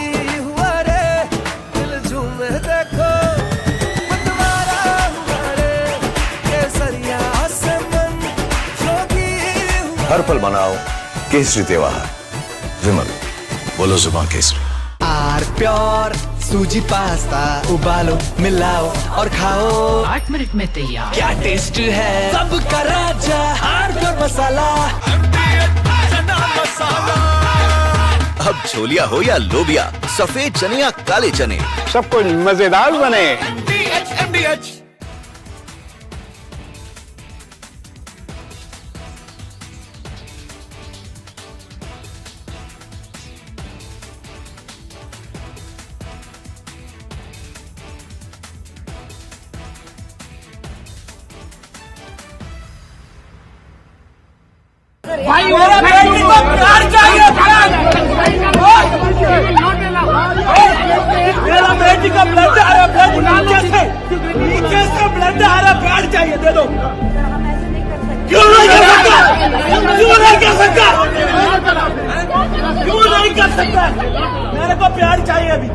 S9: हुआ रे, दिल झूमे देखो मतवारा हुआ रे। केसरिया से मन जोगी हुआ।
S12: हर पल मनाओ केसरी त्योहार। विमल, बोलो जुबान केसरी।
S9: आर प्योर सूजी पास्ता उबालो, मिलाओ और खाओ, 8 मिनट में तैयार। क्या टेस्ट है सबका राजा, आर प्योर मसाला।
S12: अब छोलिया हो या लोबिया, सफेद चने या काले चने,
S10: सब कुछ मजेदार बने।
S9: MDH
S11: भाई मेरा बेटी को प्यार चाहिए, मेरा बेटी का ब्लड आ रहा है, नीचे से ब्लड आ रहा, प्यार चाहिए, दे दो। क्यों नहीं कर सकता? क्यों नहीं कर सकता? क्यों नहीं कर सकता? मेरे को प्यार चाहिए अभी।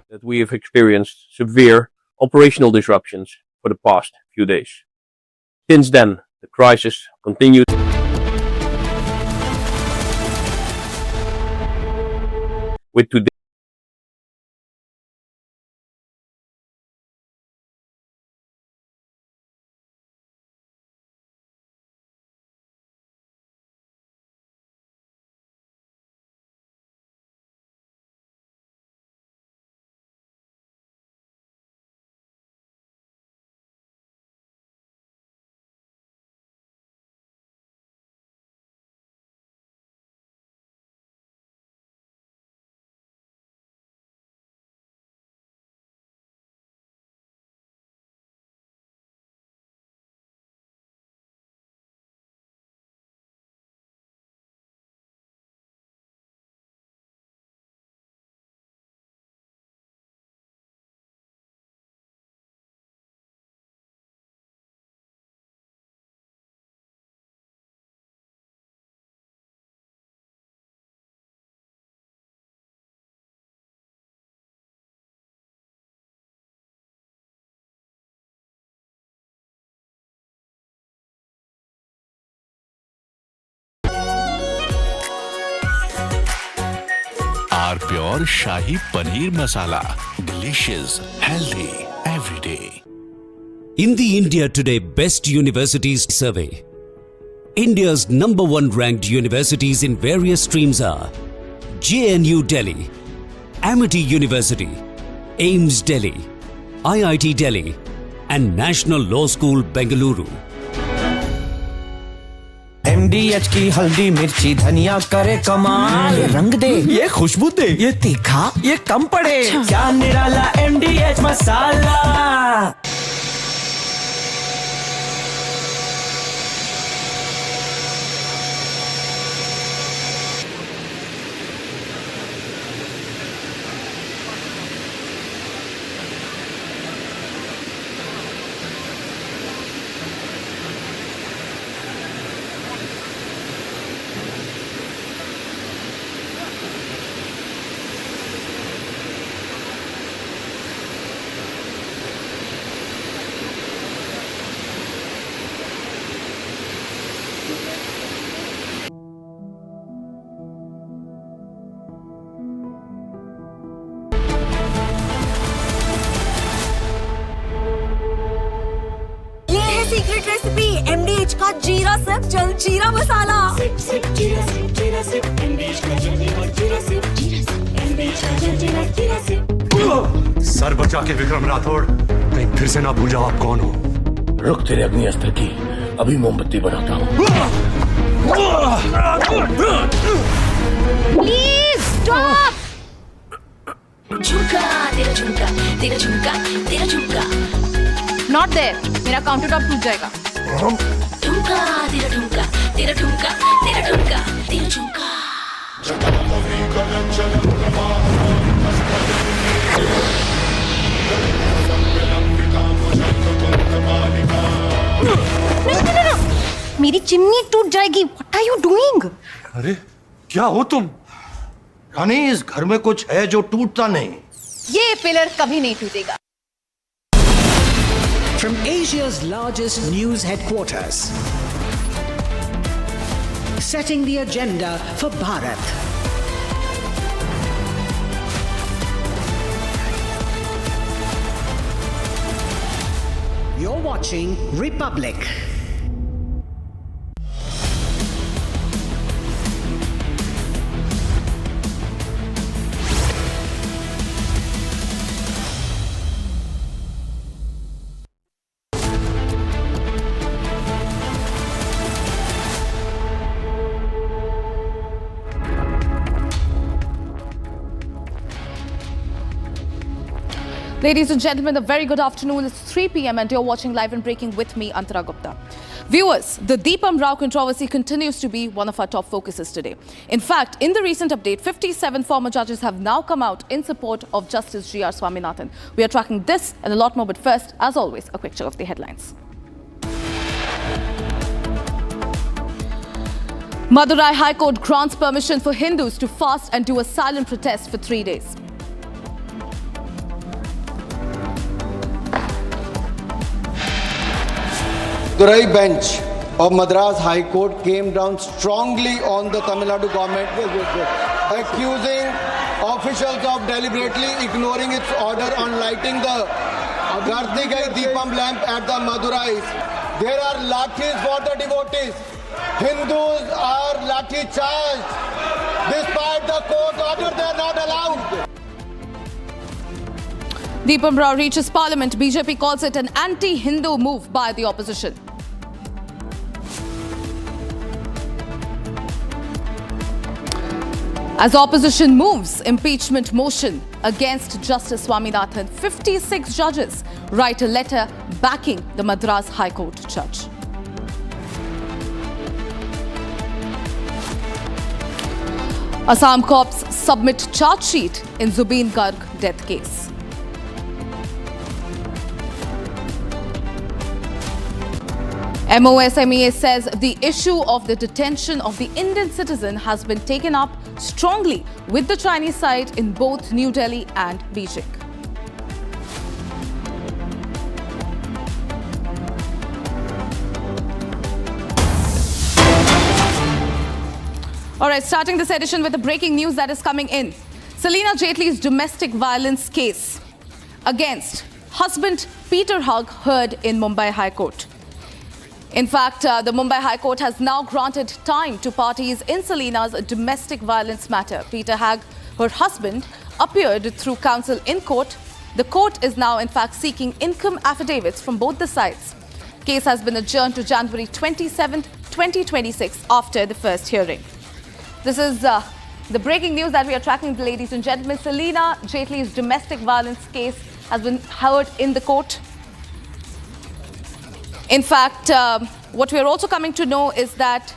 S14: That we have experienced severe operational disruptions for the past few days. Since then, the crisis continued. With today
S23: R pure shahi paneer masala, delicious, healthy every day.
S24: In the India Today Best Universities Survey, India's #1 ranked universities in various streams are JNU Delhi, Amity University, AIMS Delhi, IIT Delhi, and National Law School Bengaluru.
S9: MDH की हल्दी मिर्ची धनिया करे कमाल, ये रंग दे, ये खुशबू दे, ये तीखा, ये कम पड़े, क्या निराला MDH मसाला.
S25: सीक्रेट रेसिपी MDH का जीरा सिप जल जीरा मसाला.
S26: सर बचा के विक्रम राठौड़, कहीं फिर से ना भूल जाओ आप कौन हो.
S27: रुक, तेरे अग्नि अस्त्र की अभी मोमबत्ती बनाता हूँ.
S17: Please stop!
S25: झुमका तेरा झुमका, तेरा झुमका, तेरा झुमका.
S17: Not there. मेरा काउंटर टॉप टूट जाएगा.
S25: झुमका तेरा झुमका, तेरा झुमका, तेरा झुमका, तेरा झुमका. मेरी चिमनी टूट जाएगी. What are you doing?
S26: अरे क्या हो तुम?
S27: रानी, इस घर में कुछ है जो टूटता नहीं.
S17: ये पिलर कभी नहीं टूटेगा.
S16: From Asia's largest news headquarters, setting the agenda for Bharat. You're watching Republic.
S17: Ladies and gentlemen, a very good afternoon. It's 3 p.m. and you're watching Live and Breaking with me, Antara Gupta. Viewers, the Deepam Rao controversy continues to be one of our top focuses today. In fact, in the recent update, 57 former judges have now come out in support of Justice G.R. Swaminathan. We are tracking this and a lot more, but first, as always, a quick check of the headlines. Madurai High Court grants permission for Hindus to fast and do a silent protest for 3 days.
S1: Madurai bench of Madras High Court came down strongly on the Tamil Nadu government, accusing officials of deliberately ignoring its order on lighting the Kartikai Deepam lamp at the Madurais. There are lathis for the devotees. Hindus are lathi charged. Despite the court order, they are not allowed.
S17: Deepam Rao reaches Parliament. BJP calls it an anti-Hindu move by the opposition. As opposition moves impeachment motion against Justice Swaminathan, 56 judges write a letter backing the Madras High Court judge. Assam cops submit charge sheet in Zubeen Garg death case. MOSMEA says the issue of the detention of the Indian citizen has been taken up strongly with the Chinese side in both New Delhi and Beijing. All right, starting this edition with the breaking news that is coming in. Selina Jaitley's domestic violence case against husband Pieter Elbers heard in Mumbai High Court. In fact, the Mumbai High Court has now granted time to parties in Selina's domestic violence matter. Pieter Elbers, her husband, appeared through counsel in court. The court is now, in fact, seeking income affidavits from both the sides. Case has been adjourned to January 27, 2026 after the first hearing. This is the breaking news that we are tracking, ladies and gentlemen. Selina Jaitley's domestic violence case has been heard in the court. In fact, what we are also coming to know is that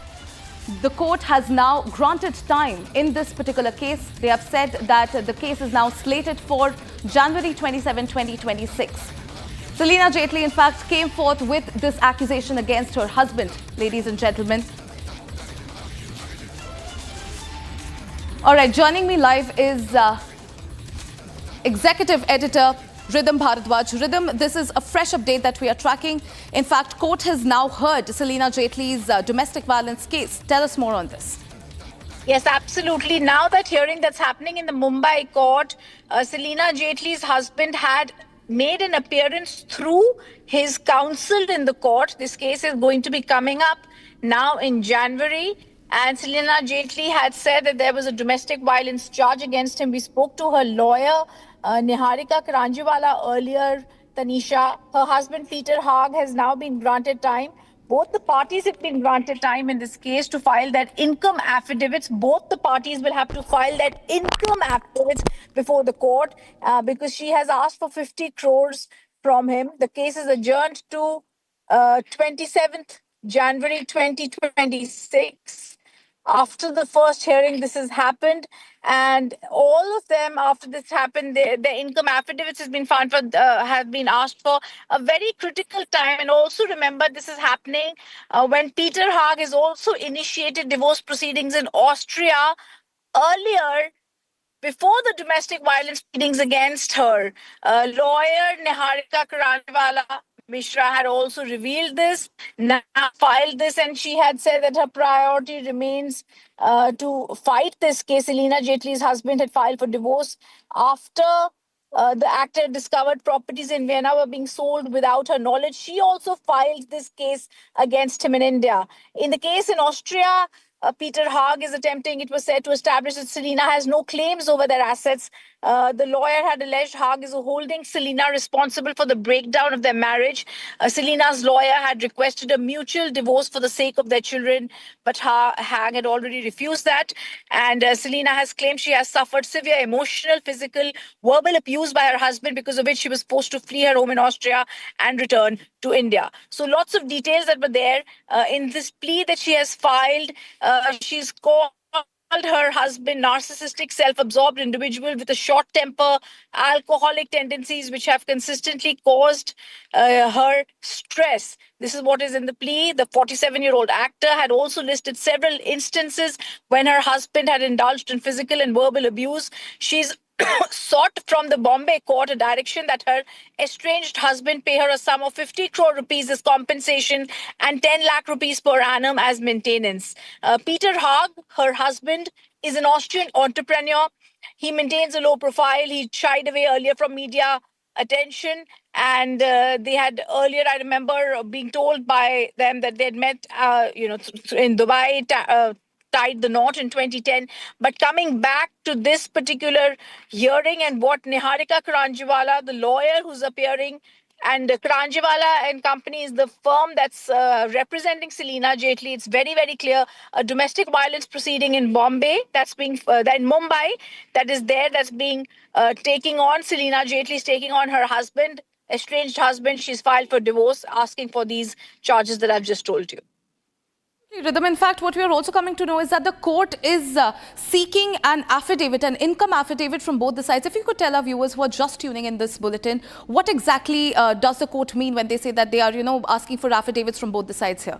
S17: the court has now granted time in this particular case. They have said that the case is now slated for January 27, 2026. Selina Jaitley, in fact, came forth with this accusation against her husband, ladies and gentlemen. All right, joining me live is Executive Editor Rhythm Bharadwaj. Rhythm, this is a fresh update that we are tracking. In fact, court has now heard Selina Jaitley's domestic violence case. Tell us more on this.
S5: Yes, absolutely. Now that hearing that's happening in the Mumbai court, Selina Jaitley's husband had made an appearance through his counsel in the court. This case is going to be coming up now in January. And Selina Jaitley had said that there was a domestic violence charge against him. We spoke to her lawyer, Niharika Karanjiwala, earlier, Tanisha. Her husband, Pieter Elbers, has now been granted time. Both the parties have been granted time in this case to file that income affidavits. Both the parties will have to file that income affidavits before the court because she has asked for 50 crores from him. The case is adjourned to 27th January 2026. After the first hearing, this has happened, and all of them, after this happened, their income affidavits has been found for, have been asked for a very critical time. And also remember, this is happening when Pieter Elbers has also initiated divorce proceedings in Austria earlier. Before the domestic violence proceedings against her, lawyer Niharika Karanjiwala Mishra had also revealed this, now filed this, and she had said that her priority remains to fight this case. Selina Jaitley's husband had filed for divorce after the actor discovered properties in Vienna were being sold without her knowledge. She also filed this case against him in India. In the case in Austria, Peter Haag is attempting, it was said, to establish that Selena has no claims over their assets. The lawyer had alleged Haag is holding Selena responsible for the breakdown of their marriage. Selena's lawyer had requested a mutual divorce for the sake of their children, but Haag had already refused that. And Selena has claimed she has suffered severe emotional, physical, verbal abuse by her husband, because of which she was forced to flee her home in Austria and return to India. So lots of details that were there in this plea that she has filed. She's called her husband narcissistic, self-absorbed individual with a short temper, alcoholic tendencies, which have consistently caused her stress. This is what is in the plea. The 47-year-old actor had also listed several instances when her husband had indulged in physical and verbal abuse. She's sought from the Bombay court a direction that her estranged husband pay her a sum of 50 crore rupees as compensation and 10 lakh rupees per annum as maintenance. Peter Haag, her husband, is an Austrian entrepreneur. He maintains a low profile. He shied away earlier from media attention, and they had earlier, I remember being told by them that they had met in Dubai, tied the knot in 2010. But coming back to this particular hearing and what Niharika Karanjiwala, the lawyer who's appearing, and Karanjiwala and Company is the firm that's representing Selena Jaitley. It's very, very clear. A domestic violence proceeding in Bombay, that's being, in Mumbai, that is there, that's being taking on, Selena Jaitley's taking on her husband, estranged husband. She's filed for divorce, asking for these charges that I've just told you.
S17: Rhythm, in fact, what we are also coming to know is that the court is seeking an affidavit, an income affidavit from both the sides. If you could tell our viewers who are just tuning in this bulletin, what exactly does the court mean when they say that they are, asking for affidavits from both the sides here?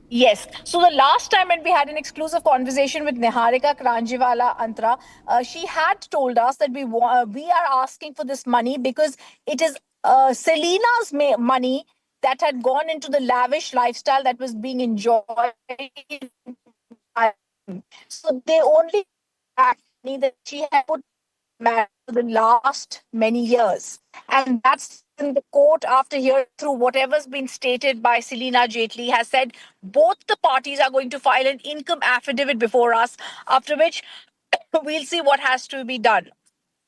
S5: Yes. So the last time when we had an exclusive conversation with Niharika Karanjiwala Antra, she had told us that we are asking for this money because it is Selena's money that had gone into the lavish lifestyle that was being enjoyed. So they only had money that she had put for the last many years. And that's in the court, after hearing through whatever's been stated by Selena Jaitley, has said both the parties are going to file an income affidavit before us, after which we'll see what has to be done.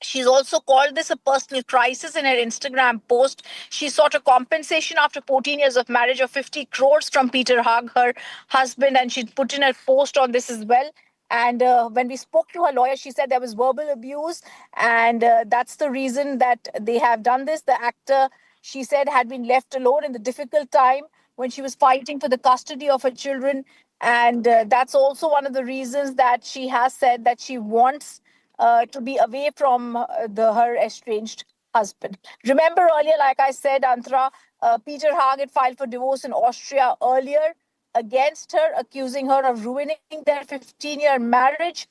S5: She's also called this a personal crisis in her Instagram post. She sought a compensation after 14 years of marriage of 50 crores from Peter Haag, her husband, and she put in a post on this as well. And when we spoke to her lawyer, she said there was verbal abuse, and that's the reason that they have done this. The actor, she said, had been left alone in the difficult time when she was fighting for the custody of her children. And that's also one of the reasons that she has said that she wants to be away from her estranged husband. Remember earlier, like I said, Antra, Peter Haag had filed for divorce in Austria earlier against her, accusing her of ruining their 15-year marriage.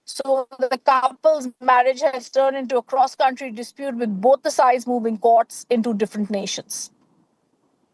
S5: So the couple's marriage has turned into a cross-country dispute with both the sides moving courts into different nations.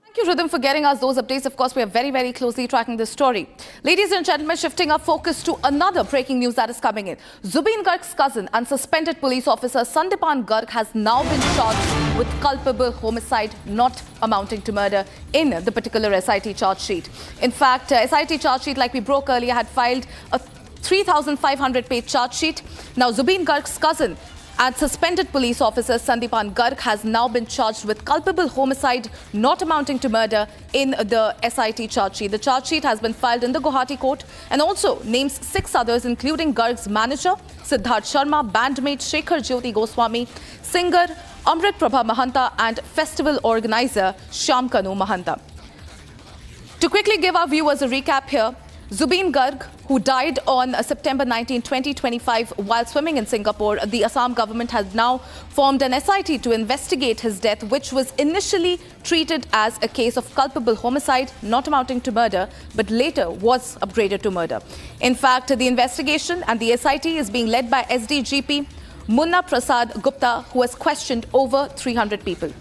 S17: Thank you, Rhythm, for getting us those updates. Of course, we are very, very closely tracking this story. Ladies and gentlemen, shifting our focus to another breaking news that is coming in. Zubeen Garg's cousin and suspended police officer Sandipan Garg has now been charged with culpable homicide not amounting to murder in the particular SIT charge sheet. In fact, SIT charge sheet, like we broke earlier, had filed a 3,500-page charge sheet. Now, Zubeen Garg's cousin and suspended police officer Sandipan Garg has now been charged with culpable homicide not amounting to murder in the SIT charge sheet. The charge sheet has been filed in the Guwahati court and also names 6 others, including Garg's manager Siddharth Sharma, bandmate Shekhar Jyoti Goswami, singer Amrit Prabha Mahanta and festival organizer Shyam Kanu Mahanta. To quickly give our viewers a recap here, Zubeen Garg, who died on September 19, 2025 while swimming in Singapore, the Assam government has now formed an SIT to investigate his death, which was initially treated as a case of culpable homicide not amounting to murder, but later was upgraded to murder. In fact, the investigation and the SIT is being led by SDGP Munna Prasad Gupta, who has questioned over 300 people.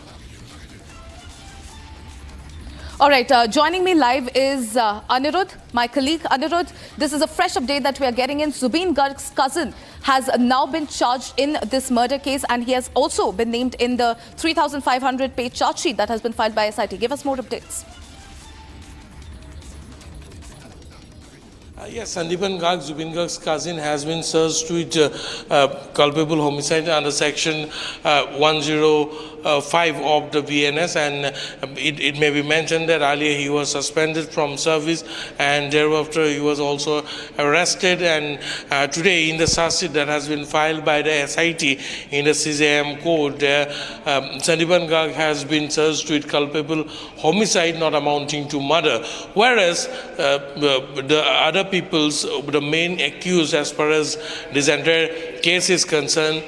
S17: All right, joining me live is Anirudh, my colleague. Anirudh, this is a fresh update that we are getting in. Zubeen Garg's cousin has now been charged in this murder case, and he has also been named in the 3,500-page charge sheet that has been filed by SIT. Give us more updates.
S6: Yes, Sandeepan Garg, Zubin Garg's cousin, has been searched with culpable homicide under section 105 of the BNS, and it may be mentioned that earlier he was suspended from service and thereafter he was also arrested, and today in the charge sheet that has been filed by the SIT in the CJM code, Sandeepan Garg has been searched with culpable homicide not amounting to murder, whereas the other people's, the main accused as far as this entire case is concerned,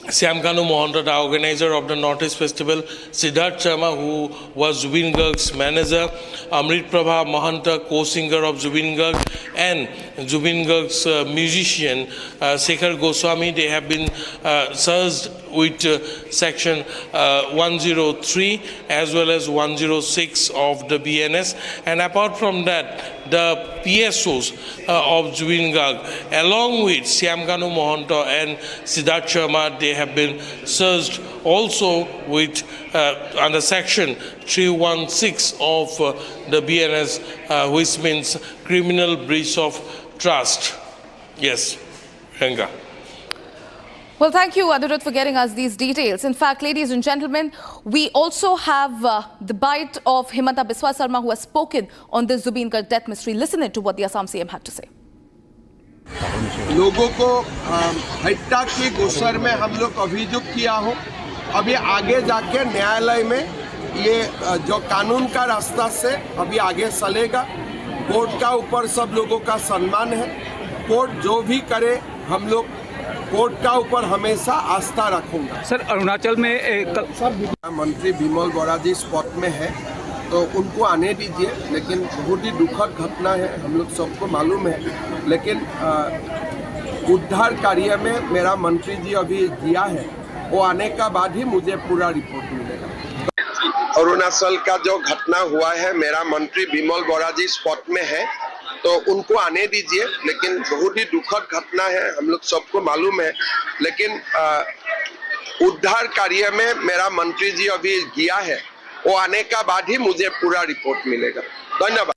S6: Syamkanu Mohanta, the organizer of the Northeast Festival, Siddharth Sharma, who was Zubin Garg's manager, Amrit Prabha Mahanta, co-singer of Zubin Garg, and Zubin Garg's musician, Shekhar Goswami, they have been searched with section 103 as well as 106 of the BNS. And apart from that, the PSOs of Zubin Garg, along with Syamkanu Mohanta and Siddharth Sharma, they have been searched also with under section 316 of the BNS, which means criminal breach of trust. Yes, Ranga.
S17: Well, thank you, Anuruddh, for getting us these details. In fact, ladies and gentlemen, we also have the bite of Himanta Biswa Sarma, who has spoken on this Zubin Garg death mystery. Listen to what the Assam CM had to say.
S1: लोगों को हत्या की गुस्सर में हम लोग अभियुक्त किया हो, अभी आगे जाके न्यायालय में ये जो कानून का रास्ता से अभी आगे चलेगा। कोर्ट का ऊपर सब लोगों का सम्मान है। कोर्ट जो भी करे हम लोग कोर्ट का ऊपर हमेशा आस्था रखूंगा।
S7: सर, अरुणाचल में
S1: मंत्री बिमल बोरा जी स्पॉट में है तो उनको आने दीजिए, लेकिन बहुत ही दुखद घटना है, हम लोग सबको मालूम है। लेकिन उद्धार कार्य में मेरा मंत्री जी अभी गया है, वो आने का बाद ही मुझे पूरा रिपोर्ट मिलेगा। अरुणाचल का जो घटना हुआ है, मेरा मंत्री बिमल बोरा जी स्पॉट में है तो उनको आने दीजिए, लेकिन बहुत ही दुखद घटना है, हम लोग सबको मालूम है। लेकिन उद्धार कार्य में मेरा मंत्री जी अभी गया है, वो आने का बाद ही मुझे पूरा रिपोर्ट मिलेगा। धन्यवाद।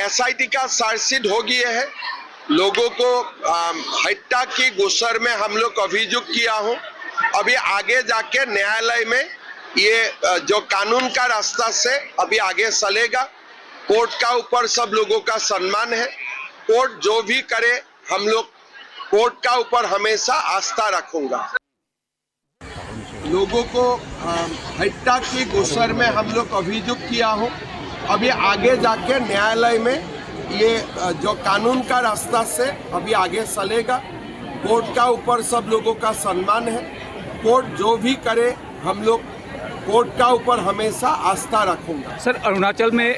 S1: SIT का चार्जशीट हो गया है। लोगों को हत्या की गुस्सर में हम लोग अभियुक्त किया हो, अभी आगे जाके न्यायालय में ये जो कानून का रास्ता से अभी आगे चलेगा। कोर्ट का ऊपर सब लोगों का सम्मान है। कोर्ट जो भी करे हम लोग कोर्ट का ऊपर हमेशा आस्था रखूंगा। लोगों को हत्या की गुस्सर में हम लोग अभियुक्त किया हो, अभी आगे जाके न्यायालय में ये जो कानून का रास्ता से अभी आगे चलेगा। कोर्ट का ऊपर सब लोगों का सम्मान है। कोर्ट जो भी करे हम लोग कोर्ट का ऊपर हमेशा आस्था रखूंगा।
S7: सर, अरुणाचल में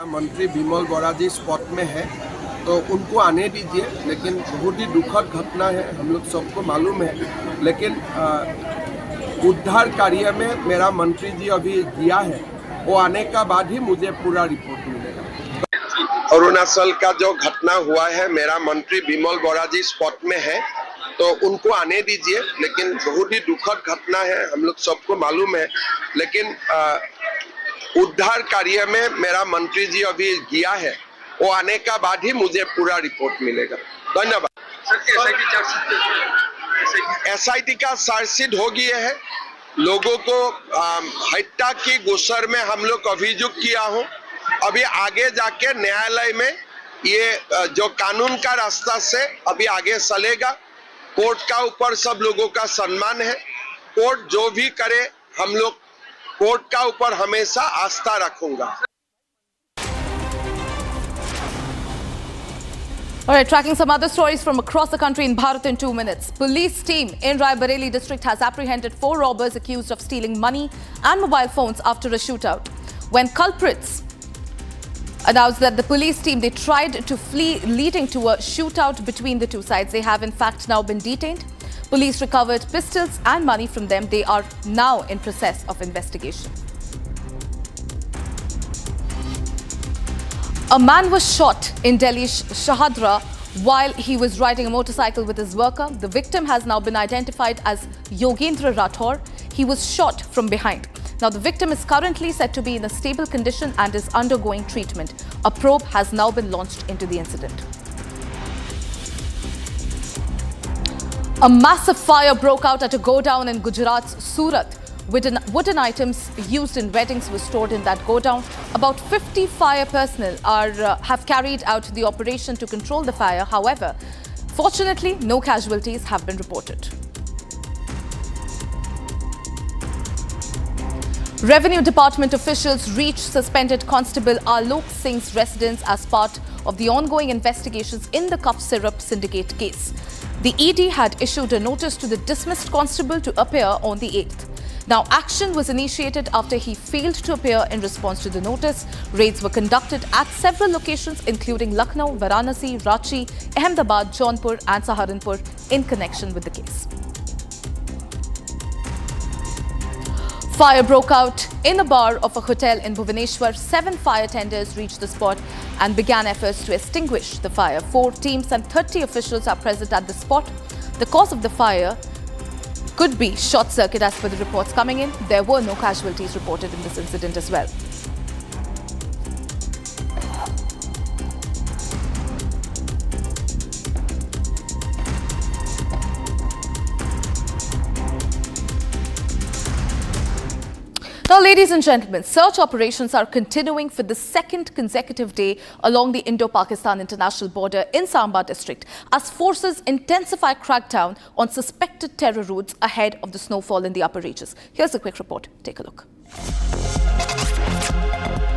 S1: मंत्री बिमल बोरा जी स्पॉट में है तो उनको आने दीजिए, लेकिन बहुत ही दुखद घटना है, हम लोग सबको मालूम है। लेकिन उद्धार कार्य में मेरा मंत्री जी अभी गया है, वो आने का बाद ही मुझे पूरा रिपोर्ट मिलेगा। अरुणाचल का जो घटना हुआ है, मेरा मंत्री बिमल बोरा जी स्पॉट में है तो उनको आने दीजिए, लेकिन बहुत ही दुखद घटना है, हम लोग सबको मालूम है। लेकिन उद्धार कार्य में मेरा मंत्री जी अभी गया है, वो आने का बाद ही मुझे पूरा रिपोर्ट मिलेगा। धन्यवाद। SIT का चार्जशीट हो गया है। लोगों को हत्या की गुस्सर में हम लोग अभियुक्त किया हो, अभी आगे जाके न्यायालय में ये जो कानून का रास्ता से अभी आगे चलेगा। कोर्ट का ऊपर सब लोगों का सम्मान है। कोर्ट जो भी करे हम लोग कोर्ट का ऊपर हमेशा आस्था रखूंगा।
S17: All right, tracking some other stories from across the country in Bharat in 2 minutes. Police team in Raebareli district has apprehended 4 robbers accused of stealing money and mobile phones after a shootout. When culprits announced that the police team, they tried to flee, leading to a shootout between the two sides. They have in fact now been detained. Police recovered pistols and money from them. They are now in process of investigation. A man was shot in Delhi's Shahadra while he was riding a motorcycle with his worker. The victim has now been identified as Yogendra Rathore. He was shot from behind. Now, the victim is currently said to be in a stable condition and is undergoing treatment. A probe has now been launched into the incident. A massive fire broke out at a godown in Gujarat's Surat. Wooden items used in weddings were stored in that godown. About 50 fire personnel have carried out the operation to control the fire. However, fortunately, no casualties have been reported. Revenue Department officials reached suspended Constable Alok Singh's residence as part of the ongoing investigations in the cough syrup syndicate case. The ED had issued a notice to the dismissed constable to appear on the 8th. Now, action was initiated after he failed to appear in response to the notice. Raids were conducted at several locations including Lucknow, Varanasi, Ranchi, Ahmedabad, Jaunpur and Saharanpur in connection with the case. Fire broke out in a bar of a hotel in Bhubaneswar. 7 fire tenders reached the spot and began efforts to extinguish the fire. 4 teams and 30 officials are present at the spot. The cause of the fire could be short circuit as per the reports coming in. There were no casualties reported in this incident as well. Now, ladies and gentlemen, search operations are continuing for the second consecutive day along the Indo-Pakistan international border in Samba district as forces intensify crackdown on suspected terror routes ahead of the snowfall in the upper reaches. Here's a quick report. Take a look.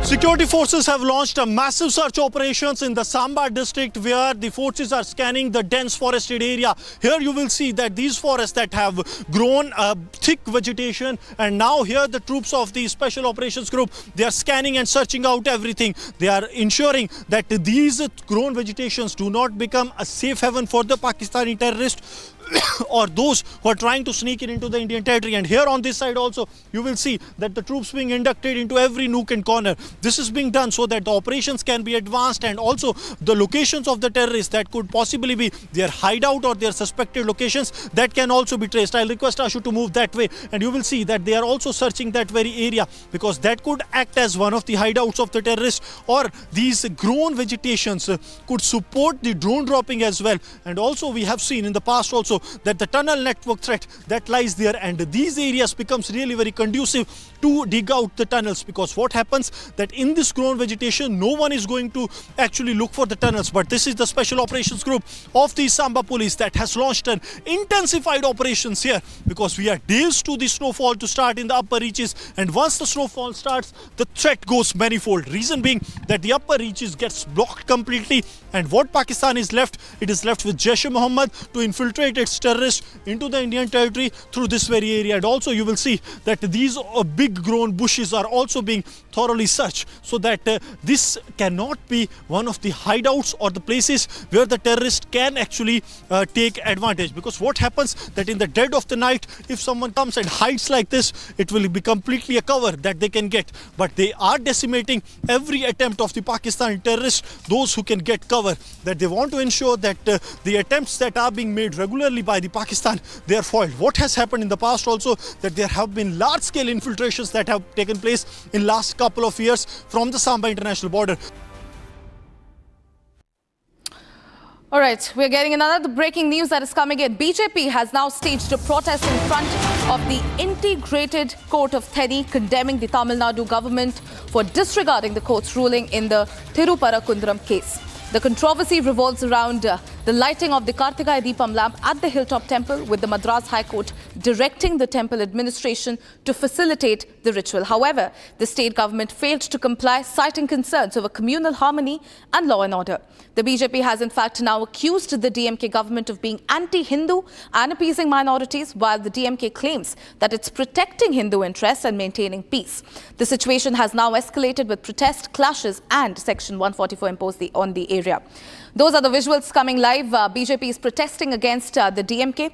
S2: Security forces have launched a massive search operations in the Samba district where the forces are scanning the dense forested area. Here you will see that these forests that have grown thick vegetation, and now here the troops of the special operations group, they are scanning and searching out everything. They are ensuring that these grown vegetations do not become a safe haven for the Pakistani terrorists or those who are trying to sneak in into the Indian territory. And here on this side also you will see that the troops being inducted into every nook and corner. This is being done so that the operations can be advanced, and also the locations of the terrorists that could possibly be their hideout or their suspected locations, that can also be traced. I'll request Ashu to move that way, and you will see that they are also searching that very area because that could act as one of the hideouts of the terrorists, or these grown vegetations could support the drone dropping as well. And also we have seen in the past also that the tunnel network threat that lies there, and these areas becomes really very conducive to dig out the tunnels, because what happens that in this grown vegetation no one is going to actually look for the tunnels. But this is the special operations group of the Samba police that has launched an intensified operations here, because we are days to the snowfall to start in the upper reaches, and once the snowfall starts the threat goes manifold. Reason being that the upper reaches gets blocked completely, and what Pakistan is left, it is left with Jaish-e-Mohammed to infiltrate its terrorists into the Indian territory through this very area. And also you will see that these big grown bushes are also being thoroughly searched, so that this cannot be one of the hideouts or the places where the terrorists can actually take advantage. Because what happens that in the dead of the night, if someone comes and hides like this, it will be completely a cover that they can get. But they are decimating every attempt of the Pakistani terrorists, those who can get cover, that they want to ensure that the attempts that are being made regularly by the Pakistan, they are foiled. What has happened in the past also, that there have been large-scale infiltrations that have taken place in last couple of years from the Samba international border.
S17: All right, we're getting another breaking news that is coming in. BJP has now staged a protest in front of the Integrated Court of Theni, condemning the Tamil Nadu government for disregarding the court's ruling in the Thiruparakundram case. The controversy revolves around the lighting of the Kartikeya Deepam lamp at the Hilltop Temple, with the Madras High Court directing the temple administration to facilitate the ritual. However, the state government failed to comply, citing concerns over communal harmony and law and order. The BJP has in fact now accused the DMK government of being anti-Hindu and appeasing minorities, while the DMK claims that it's protecting Hindu interests and maintaining peace. The situation has now escalated with protest, clashes and Section 144 imposed on the area. Those are the visuals coming live. BJP is protesting against the DMK.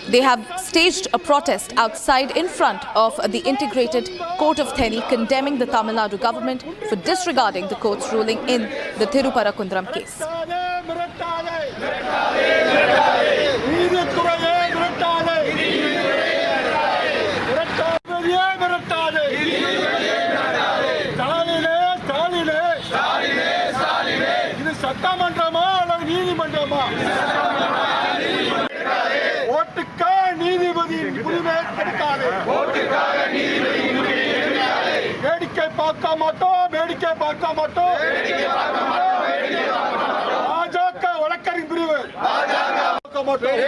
S17: They have staged a protest outside in front of the Integrated Court of Theni, condemning the Tamil Nadu government for disregarding the court's ruling in the Thiruparakundram case.
S11: வேண்டாமா? ஓட்டுக்காக நீதிபதியின் உரிமையை கெடுக்காதே. வேடிக்கை பார்க்க மாட்டோம், வேடிக்கை பார்க்க மாட்டோம். பாஜக வழக்கறிஞர் பிரிவு பார்க்க மாட்டோம்.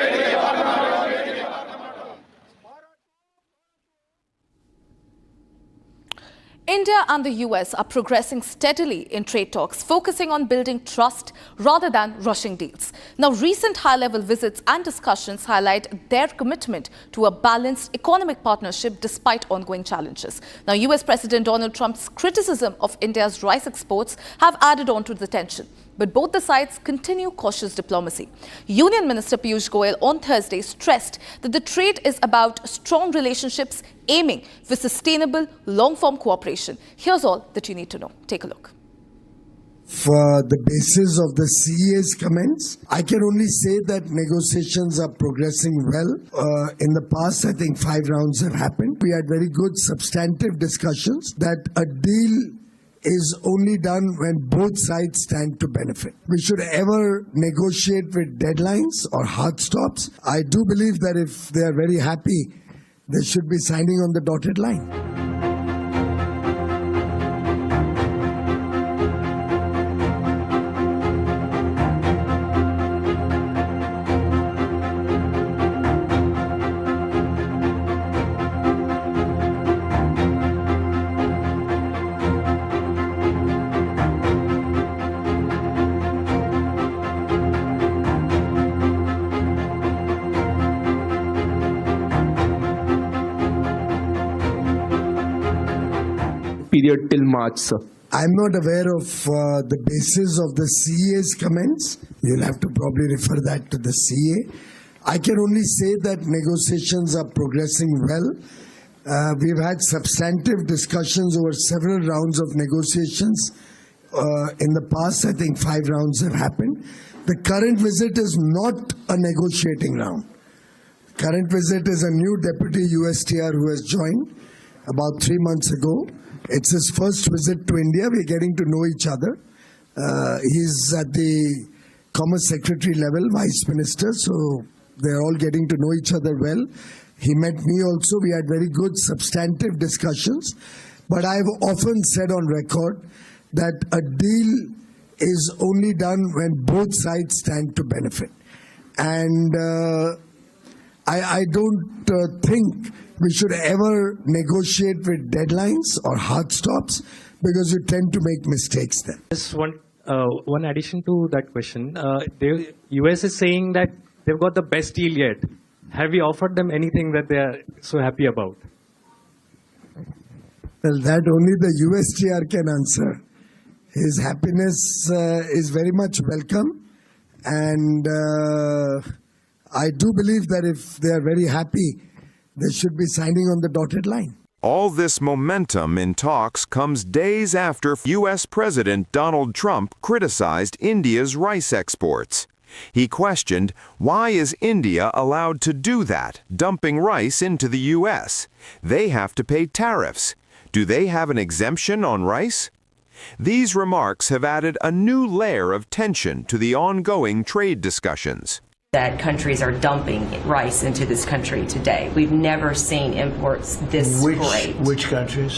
S17: India and the US are progressing steadily in trade talks, focusing on building trust rather than rushing deals. Now, recent high-level visits and discussions highlight their commitment to a balanced economic partnership despite ongoing challenges. Now, US President Donald Trump's criticism of India's rice exports have added on to the tension. But both the sides continue cautious diplomacy. Union Minister Piyush Goyal on Thursday stressed that the trade is about strong relationships aiming for sustainable, long-form cooperation. Here's all that you need to know. Take a look.
S7: For the basis of the CEA's comments, I can only say that negotiations are progressing well. In the past, I think 5 rounds have happened. We had very good substantive discussions that a deal is only done when both sides stand to benefit. We should ever negotiate with deadlines or hard stops. I do believe that if they are very happy, they should be signing on the dotted line.
S13: Period till March, sir.
S7: I'm not aware of the basis of the CEA's comments. You'll have to probably refer that to the CEA. I can only say that negotiations are progressing well. We've had substantive discussions over several rounds of negotiations. In the past, I think 5 rounds have happened. The current visit is not a negotiating round. Current visit is a new deputy USTR who has joined about 3 months ago. It's his first visit to India. We're getting to know each other. He's at the Commerce Secretary level, Vice Minister, so they're all getting to know each other well. He met me also. We had very good substantive discussions. But I've often said on record that a deal is only done when both sides stand to benefit. And I don't think we should ever negotiate with deadlines or hard stops because you tend to make mistakes then.
S18: Just one addition to that question. The US is saying that they've got the best deal yet. Have we offered them anything that they are so happy about?
S7: Well, that only the USTR can answer. His happiness is very much welcome, and I do believe that if they are very happy, they should be signing on the dotted line.
S19: All this momentum in talks comes days after U.S. President Donald Trump criticized India's rice exports. He questioned, why is India allowed to do that, dumping rice into the U.S.? They have to pay tariffs. Do they have an exemption on rice? These remarks have added a new layer of tension to the ongoing trade discussions.
S20: That countries are dumping rice into this country today. We've never seen imports this great.
S21: Which countries?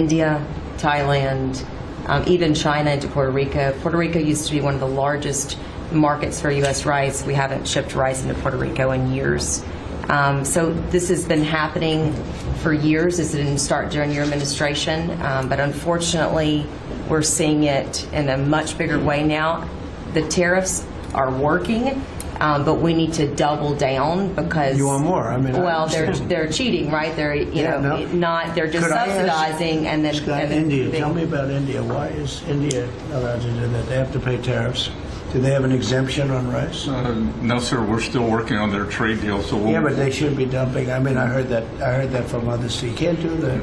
S20: India, Thailand, even China into Puerto Rico. Puerto Rico used to be one of the largest markets for U.S. rice. We haven't shipped rice into Puerto Rico in years. So this has been happening for years. This didn't start during your administration, but unfortunately, we're seeing it in a much bigger way now. The tariffs are working. But we need to double down because
S21: you want more. I mean,
S20: well, they're cheating, right? They're not. They're just subsidizing and then.
S21: India. Tell me about India. Why is India allowed to do that? They have to pay tariffs. Do they have an exemption on rice?
S22: No, sir. We're still working on their trade deal. So
S21: yeah, but they should be dumping. I mean, I heard that from others. So you can't do that.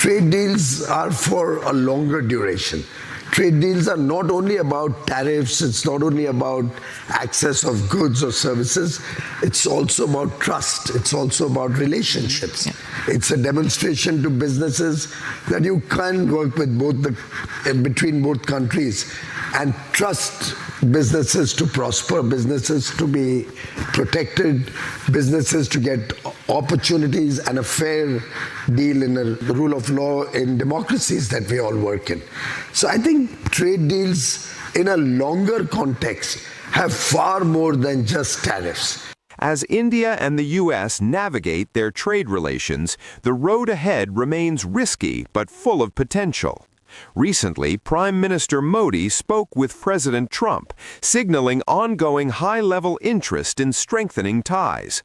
S7: Trade deals are for a longer duration. trade deals are not only about tariffs, it's not only about access of goods or services, it's also about trust, it's also about relationships. It's a demonstration to businesses that you can work with between both countries and trust businesses to prosper, businesses to be protected, businesses to get opportunities and a fair deal in the rule of law in democracies that we all work in. So I think trade deals in a longer context have far more than just tariffs.
S19: As India and the U.S. navigate their trade relations, the road ahead remains risky but full of potential. Recently, Prime Minister Modi spoke with President Trump, signaling ongoing high-level interest in strengthening ties.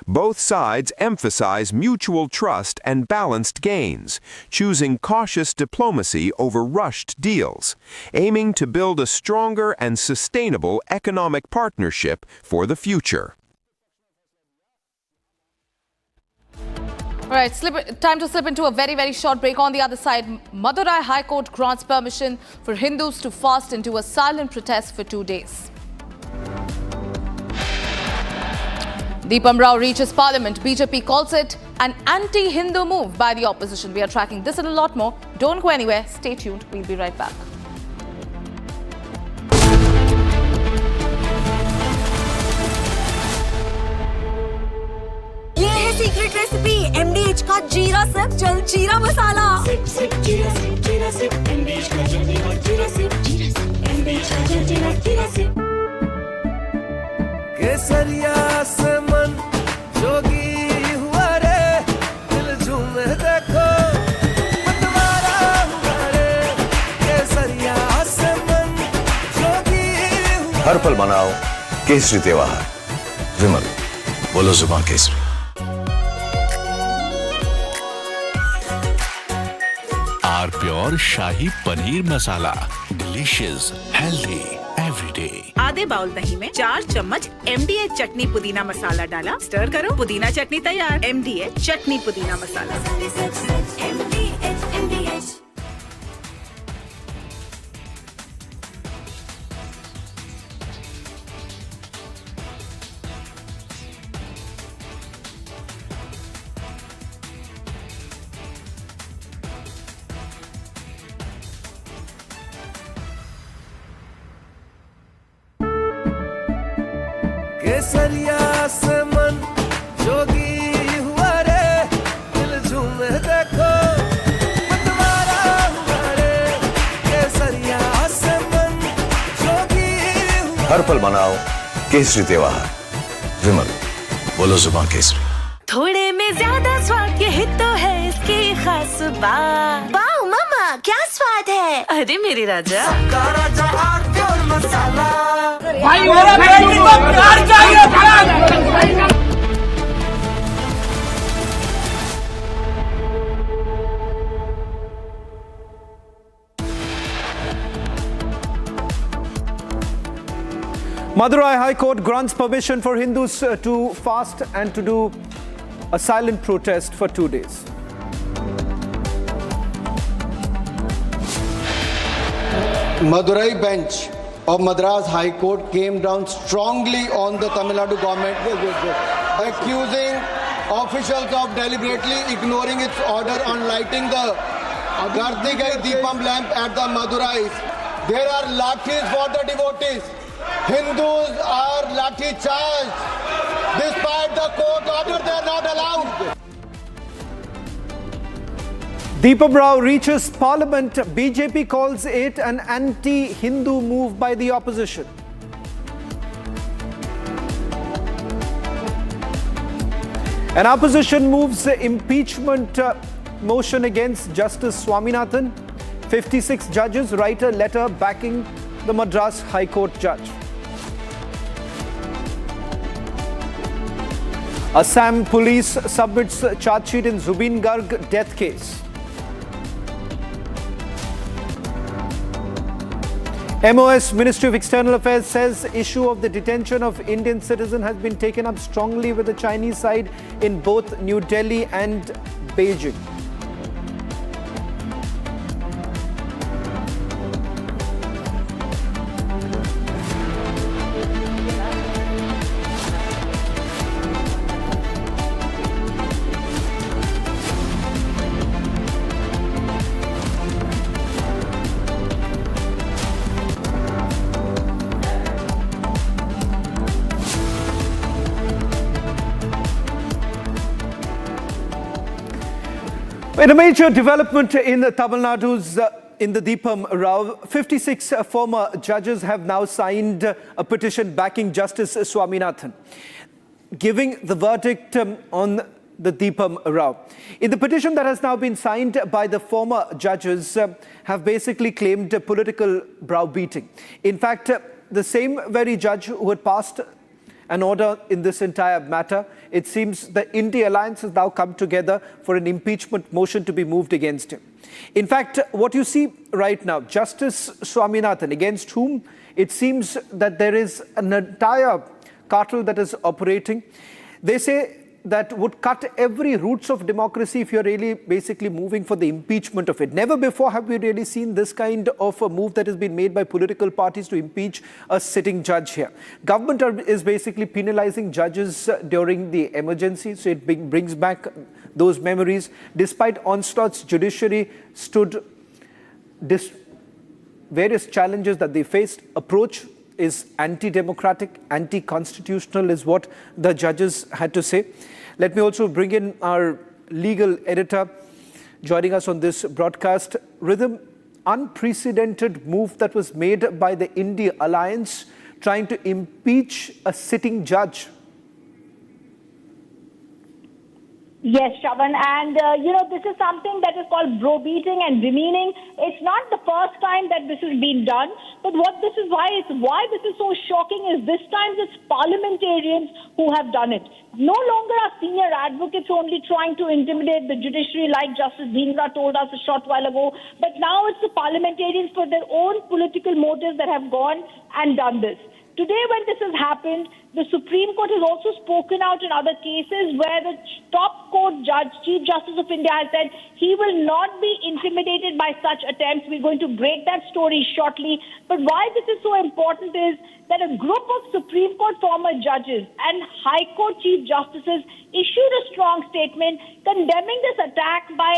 S19: Both sides emphasize mutual trust and balanced gains, choosing cautious diplomacy over rushed deals, aiming to build a stronger and sustainable economic partnership for the future.
S17: All right, time to slip into a very, very short break. On the other side, Madurai High Court grants permission for Hindus to fast into a silent protest for 2 days. Deepens Rao reaches Parliament. BJP calls it an anti-Hindu move by the opposition. We are tracking this and a lot more. Don't go anywhere. Stay tuned. We'll be right back.
S3: ये है secret recipe MDH का जीरा SIP जल जीरा मसाला SIP SIP जीरा SIP MDH का जल जीरा सिप MDH का जल जीरा सिप
S9: केसरिया से मन जोगी हुआ रे दिल झूमे देखो मतवारा हुआ रे केसरिया से मन जोगी हुआ
S4: हर पल मनाओ केसरी त्योहार विमल बोलो जुबान केसरी
S23: R pure shahi paneer masala delicious healthy everyday
S3: आधे बाउल दही में 4 चम्मच MDH चटनी पुदीना मसाला डाला स्टर करो पुदीना चटनी तैयार MDH चटनी पुदीना मसाला MDH
S9: केसरिया से मन जोगी हुआ रे दिल झूमे देखो मतवारा हुआ रे केसरिया से मन जोगी हुआ
S4: हर पल मनाओ केसरी त्योहार विमल बोलो जुबान केसरी
S3: थोड़े में ज्यादा स्वाद यही तो है इसकी खास बात वाओ मामा क्या स्वाद है अरे मेरे राजा
S9: सबका राजा आर प्योर मसाला
S11: भाई मेरा बेटी को प्यार चाहिए प्यार
S8: Madurai High Court grants permission for Hindus to fast and to do a silent protest for 2 days.
S1: Madurai bench of Madras High Court came down strongly on the Tamil Nadu government, accusing officials of deliberately ignoring its order on lighting the Gardigai Deepam lamp at the Madurais. There are lathis for the devotees. Hindus are lathi charged. Despite the court order, they are not allowed.
S8: Deepens Rao reaches Parliament. BJP calls it an anti-Hindu move by the opposition. An opposition moves impeachment motion against Justice Swaminathan. 56 judges write a letter backing the Madras High Court judge. Assam police submits charge sheet in Zubin Garg death case. MOS Ministry of External Affairs says issue of the detention of Indian citizen has been taken up strongly with the Chinese side in both New Delhi and Beijing. In a major development in Tamil Nadu's in the Deepam Rao, 56 former judges have now signed a petition backing Justice Swaminathan, giving the verdict on the Deepam Rao. In the petition that has now been signed by the former judges have basically claimed political browbeating. In fact, the same very judge who had passed an order in this entire matter, it seems the India Alliance has now come together for an impeachment motion to be moved against him. In fact, what you see right now, Justice Swaminathan, against whom it seems that there is an entire cartel that is operating, they say that would cut every roots of democracy if you're really basically moving for the impeachment of it. Never before have we really seen this kind of a move that has been made by political parties to impeach a sitting judge here. Government is basically penalizing judges during the emergency, so it brings back those memories. Despite onslaughts, judiciary stood various challenges that they faced. Approach is anti-democratic, anti-constitutional is what the judges had to say. Let me also bring in our legal editor joining us on this broadcast. Rhythm, unprecedented move that was made by the India Alliance trying to impeach a sitting judge.
S10: Yes, Shravan, and this is something that is called browbeating and demeaning. It's not the first time that this has been done, but why this is so shocking is this time it's parliamentarians who have done it. No longer are senior advocates only trying to intimidate the judiciary like Justice Dhingra told us a short while ago, but now it's the parliamentarians for their own political motives that have gone and done this. Today, when this has happened, the Supreme Court has also spoken out in other cases where the top court judge, Chief Justice of India, has said he will not be intimidated by such attempts. We're going to break that story shortly. But why this is so important is that a group of Supreme Court former judges and High Court Chief Justices issued a strong statement condemning this attack by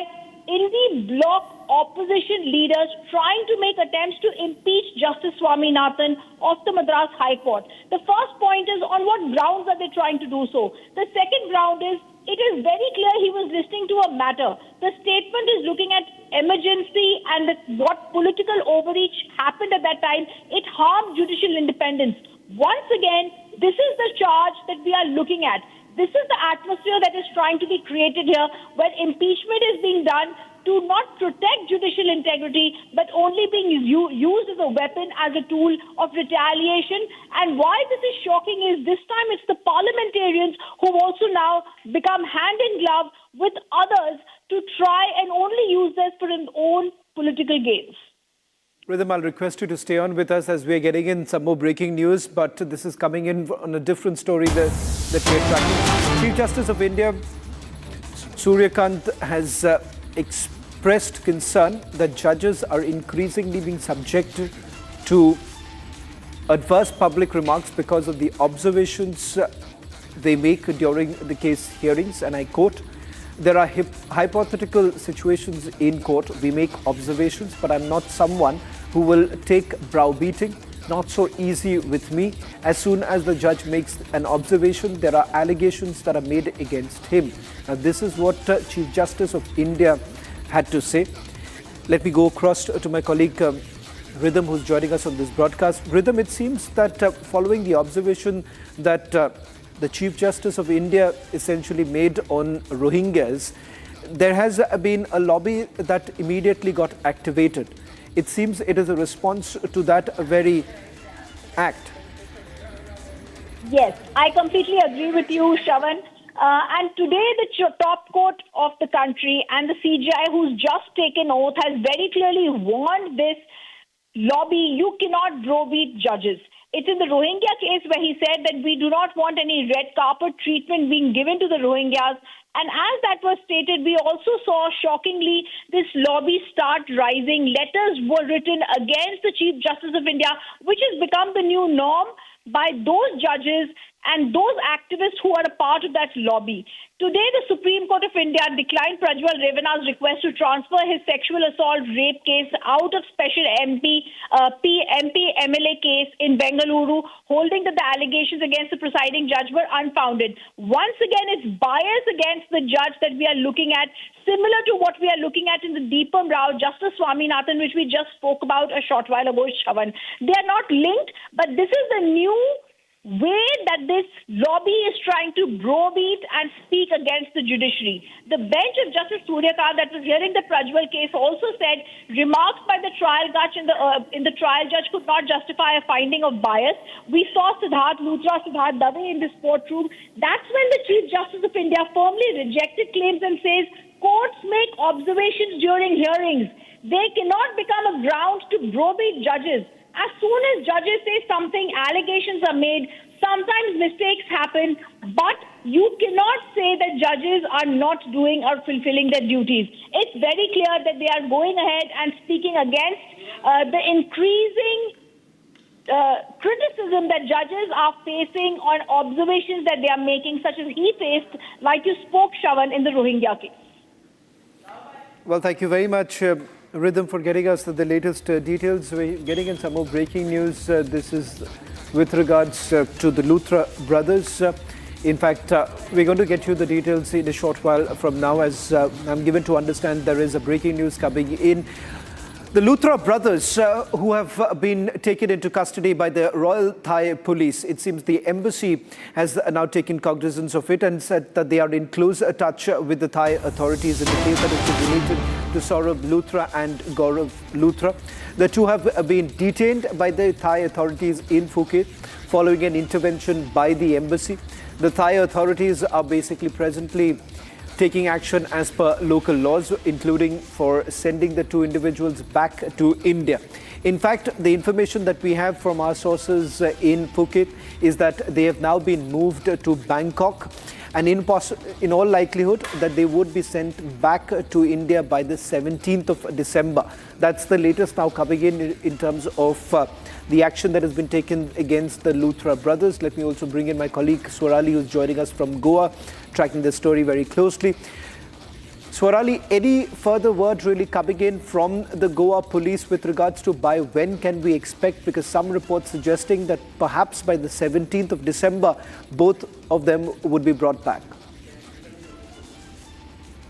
S10: Indi bloc opposition leaders trying to make attempts to impeach Justice Swaminathan of the Madras High Court. The first point is on what grounds are they trying to do so? The second ground is it is very clear he was listening to a matter. The statement is looking at emergency and what political overreach happened at that time. It harmed judicial independence. Once again, this is the charge that we are looking at. This is the atmosphere that is trying to be created here, where impeachment is being done to not protect judicial integrity, but only being used as a weapon, as a tool of retaliation. And why this is shocking is this time it's the parliamentarians who also now become hand in glove with others to try and only use this for their own political gains.
S8: Rhythm, I'll request you to stay on with us as we're getting in some more breaking news, but this is coming in on a different story that we're tracking. Chief Justice of India, Suryakant, has expressed concern that judges are increasingly being subjected to adverse public remarks because of the observations they make during the case hearings, and I quote, "There are hypothetical situations in court. We make observations, but I'm not someone who will take browbeating. Not so easy with me. As soon as the judge makes an observation, there are allegations that are made against him." Now, this is what Chief Justice of India had to say. Let me go across to my colleague Rhythm, who's joining us on this broadcast. Rhythm, it seems that following the observation that the Chief Justice of India essentially made on Rohingyas, there has been a lobby that immediately got activated. It seems it is a response to that very act.
S10: Yes, I completely agree with you, Shravan. And today the top court of the country and the CJI, who's just taken oath, has very clearly warned this lobby, you cannot browbeat judges. It's in the Rohingya case where he said that we do not want any red carpet treatment being given to the Rohingyas. And as that was stated, we also saw, shockingly, this lobby start rising. Letters were written against the Chief Justice of India, which has become the new norm by those judges and those activists who are a part of that lobby. Today, the Supreme Court of India declined Prajwal Revana's request to transfer his sexual assault rape case out of special MP-MLA case in Bengaluru, holding that the allegations against the presiding judge were unfounded. Once again, it's bias against the judge that we are looking at, similar to what we are looking at in the Deepens route, Justice Swaminathan, which we just spoke about a short while ago, Shravan. They are not linked, but this is the new way that this lobby is trying to browbeat and speak against the judiciary. The bench of Justice Suryakant that was hearing the Prajwal case also said remarks by the trial judge in the trial judge could not justify a finding of bias. We saw Siddharth Luthra, Siddharth Dave in this courtroom. That's when the Chief Justice of India firmly rejected claims and says courts make observations during hearings. They cannot become a ground to browbeat judges. As soon as judges say something, allegations are made, sometimes mistakes happen, but you cannot say that judges are not doing or fulfilling their duties. It's very clear that they are going ahead and speaking against the increasing criticism that judges are facing on observations that they are making, such as he faced, like you spoke, Shravan, in the Rohingya case.
S8: Well, thank you very much, Rhythm, for getting us the latest details. We're getting in some more breaking news. This is with regards to the Luthra brothers. In fact, we're going to get you the details in a short while from now, as I'm given to understand there is a breaking news coming in. The Luthra brothers who have been taken into custody by the Royal Thai Police, it seems the embassy has now taken cognizance of it and said that they are in close touch with the Thai authorities in the case that is related to Saurabh Luthra and Gaurav Luthra. The two have been detained by the Thai authorities in Phuket following an intervention by the embassy. The Thai authorities are basically presently taking action as per local laws, including for sending the two individuals back to India. In fact, the information that we have from our sources in Phuket is that they have now been moved to Bangkok, and in all likelihood that they would be sent back to India by the 17th of December. That's the latest now coming in terms of the action that has been taken against the Luthra brothers. Let me also bring in my colleague Swarali, who's joining us from Goa, tracking the story very closely. Swarali, any further word really coming in from the Goa police with regards to by when can we expect? Because some reports suggesting that perhaps by the 17th of December, both of them would be brought back.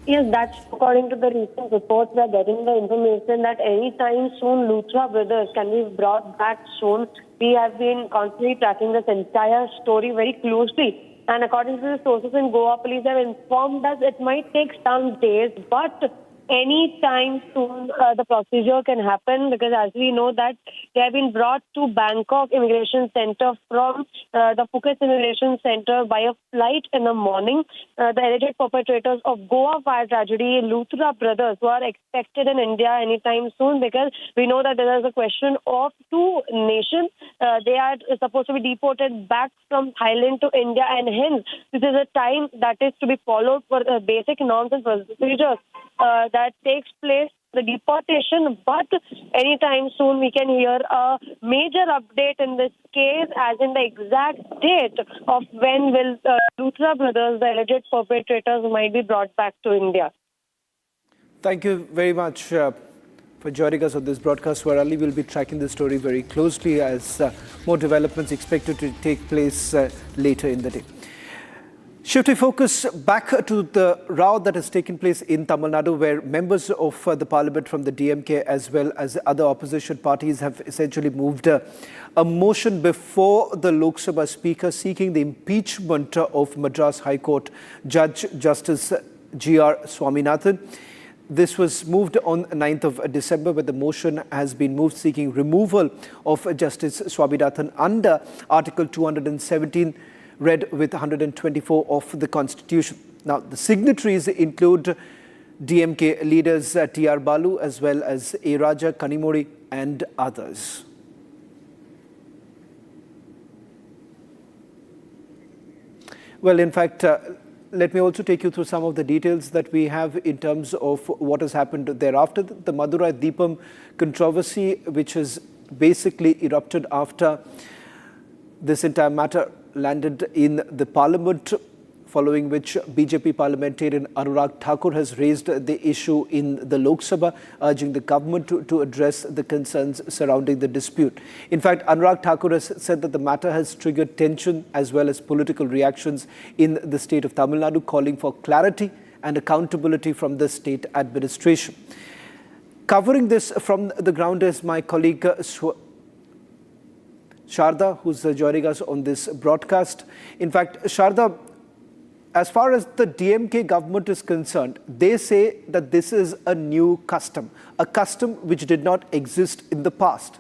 S12: Yes, that's according to the recent reports. We are getting the information that anytime soon Luthra brothers can be brought back soon. We have been constantly tracking this entire story very closely. And according to the sources in Goa, police have informed us it might take some days, but any time soon the procedure can happen, because as we know that they have been brought to Bangkok Immigration Center from the Phuket Immigration Center by a flight in the morning. The alleged perpetrators of Goa fire tragedy, Luthra brothers, who are expected in India anytime soon, because we know that there is a question of two nations. They are supposed to be deported back from Thailand to India, and hence this is a time that is to be followed for basic norms and procedures that takes place, the deportation. But anytime soon we can hear a major update in this case, as in the exact date of when will Luthra brothers, the alleged perpetrators, might be brought back to India.
S8: Thank you very much for joining us on this broadcast. Swarali will be tracking the story very closely as more developments expected to take place later in the day. Shifting focus back to the row that has taken place in Tamil Nadu, where members of the parliament from the DMK as well as other opposition parties have essentially moved a motion before the Lok Sabha Speaker seeking the impeachment of Madras High Court Judge Justice G.R. Swaminathan. This was moved on 9th of December, where the motion has been moved seeking removal of Justice Swaminathan under Article 217, read with 124 of the Constitution. Now, the signatories include DMK leaders T.R. Balu as well as A. Raja, Kanimori and others. Well, in fact, let me also take you through some of the details that we have in terms of what has happened thereafter. The Madurai Deepam controversy, which has basically erupted after this entire matter landed in the parliament, following which BJP parliamentarian Anurag Thakur has raised the issue in the Lok Sabha, urging the government to address the concerns surrounding the dispute. In fact, Anurag Thakur has said that the matter has triggered tension as well as political reactions in the state of Tamil Nadu, calling for clarity and accountability from the state administration. Covering this from the ground is my colleague Sharda, who's joining us on this broadcast. In fact, Sharda, as far as the DMK government is concerned, they say that this is a new custom, a custom which did not exist in the past.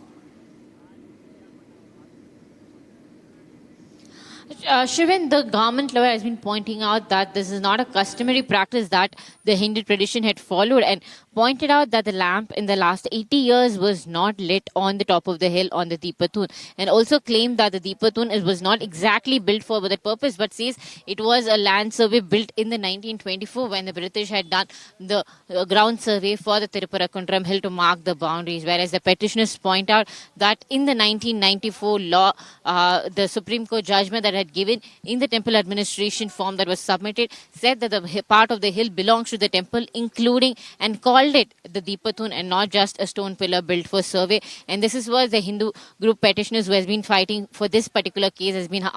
S13: Shivan, the government lawyer has been pointing out that this is not a customary practice that the Hindu tradition had followed, and pointed out that the lamp in the last 80 years was not lit on the top of the hill on the Deepatun, and also claimed that the Deepatun was not exactly built for that purpose, but says it was a land survey built in the 1924 when the British had done the ground survey for the Tiruparakunram hill to mark the boundaries, whereas the petitioners point out that in the 1994 law, the Supreme Court judgment that had given in the temple administration form that was submitted said that the part of the hill belongs to the temple, including, and called it the Deepatun and not just a stone pillar built for survey. And this is what the Hindu group petitioners who has been fighting for this particular case has been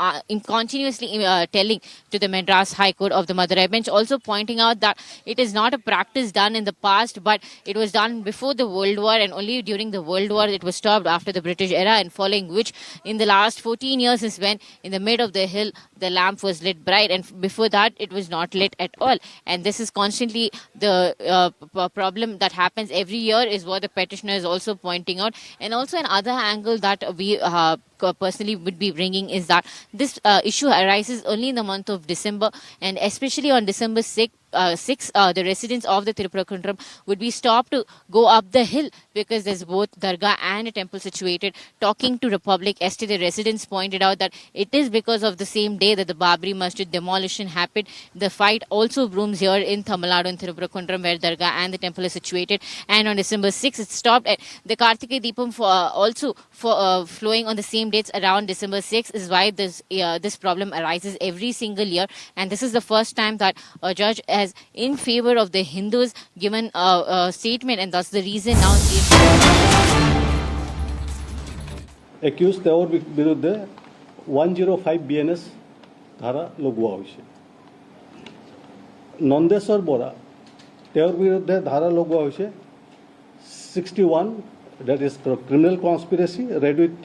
S13: continuously telling to the Madras High Court of the Madurai bench, also pointing out that it is not a practice done in the past, but it was done before the World War, and only during the World War it was stopped after the British era, and following which in the last 14 years is when in the mid of the hill the lamp was lit bright, and before that it was not lit at all. And this is constantly the problem that happens every year, is what the petitioner is also pointing out. And also another angle that we personally would be bringing is that this issue arises only in the month of December, and especially on December 6th, the residents of the Tiruparakunram would be stopped to go up the hill because there's both Dargah and a temple situated. Talking to Republic ST, the residents pointed out that it is because of the same day that the Babri Masjid demolition happened. The fight also brooms here in Tamil Nadu and Tiruparakunram, where Dargah and the temple is situated. And on December 6th, it stopped. And the Kartikeya Deepam also flowing on the same dates around December 6th is why this problem arises every single year. And this is the first time that a judge has in favor of the Hindus given a statement, and that's the reason now
S14: accused তেওঁৰ বিৰুদ্ধে 105 BNS ধাৰা লগোৱা হৈছে। নন্দেশ্বৰ বৰা তেওঁৰ বিৰুদ্ধে ধাৰা লগোৱা হৈছে 61, that is criminal conspiracy read with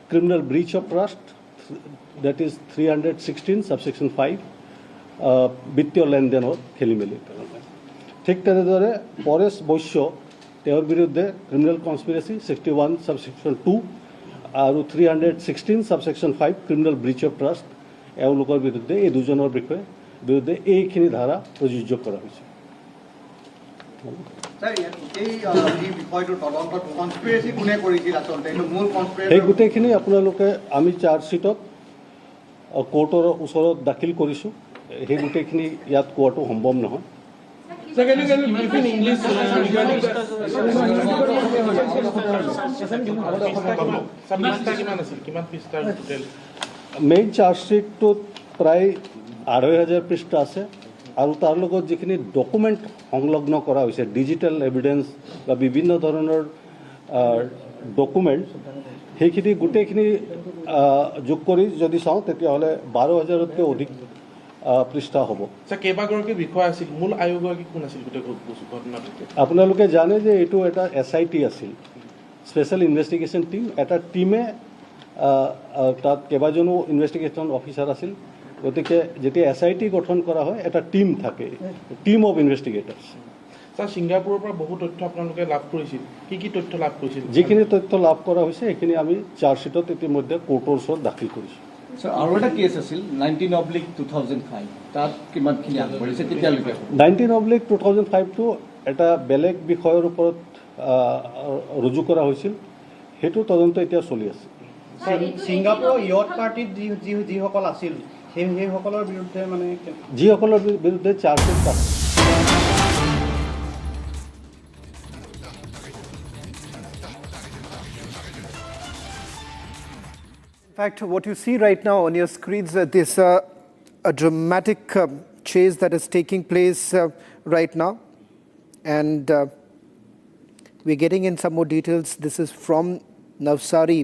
S14: criminal breach of trust, that is 316 subsection 5, বিত্তীয় লেনদেনৰ খেলিমেলিৰ কাৰণে। ঠিক তেনেদৰে পৰেশ বৈশ্য তেওঁৰ বিৰুদ্ধে ক্ৰিমিনেল কনস্পিৰেচি 61 subsection 2 আৰু 316 subsection 5 criminal breach of trust, এওঁলোকৰ বিৰুদ্ধে এই দুজনৰ বিৰুদ্ধে এইখিনি ধাৰা প্ৰযোজ্য কৰা হৈছে। সেই গোটেইখিনি আপোনালোকে আমি চাৰ্জশ্বিটত কোৰ্টৰ ওচৰত দাখিল কৰিছোঁ। সেই গোটেইখিনি ইয়াত কোৱাটো সম্ভৱ নহয়। মেইন চাৰ্জশ্বিটটোত প্ৰায় 2500 পৃষ্ঠা আছে, আৰু তাৰ লগত যিখিনি ডকুমেণ্ট সংলগ্ন কৰা হৈছে, ডিজিটেল এভিডেন্স বা বিভিন্ন ধৰণৰ ডকুমেণ্ট, সেইখিনি গোটেইখিনি যোগ কৰি যদি চাওঁ তেতিয়াহ'লে 12000তকৈ অধিক পৃষ্ঠা হ'ব।
S15: কেইবাগৰাকী বিষয় আছিল, মূল আয়োগগৰাকী কোন আছিল?
S14: আপোনালোকে জানে যে এইটো এটা SIT আছিল, স্পেচিয়েল ইনভেষ্টিগেশ্যন টিম। এটা টিমে তাত কেইবাজনো ইনভেষ্টিগেশ্যন অফিচাৰ আছিল, গতিকে যেতিয়া SIT গঠন কৰা হয় এটা টিম থাকে, টিম অফ ইনভেষ্টিগেটৰ্ছ।
S15: ছাৰ, ছিংগাপুৰৰ পৰা বহু তথ্য আপোনালোকে লাভ কৰিছিল, কি তথ্য লাভ কৰিছিল?
S14: যিখিনি তথ্য লাভ কৰা হৈছে সেইখিনি আমি চাৰ্জশ্বিটত ইতিমধ্যে কোৰ্টৰ ওচৰত দাখিল কৰিছোঁ।
S24: আৰু এটা কেছ আছিল 19/2005, তাত কিমানখিনি আগবাঢ়িছে তেতিয়ালৈকে?
S14: 19/2005টো এটা বেলেগ বিষয়ৰ ওপৰত ৰুজু কৰা হৈছিল, সেইটো তদন্ত এতিয়া চলি আছে।
S24: ছিংগাপুৰৰ ইয়ট পাৰ্টিত যিসকল আছিল সেইসকলৰ বিৰুদ্ধে মানে
S14: যিসকলৰ বিৰুদ্ধে চাৰ্জশ্বিট আছে।
S8: In fact, what you see right now on your screens, this a dramatic chase that is taking place right now, and we're getting in some more details. This is from Navsari,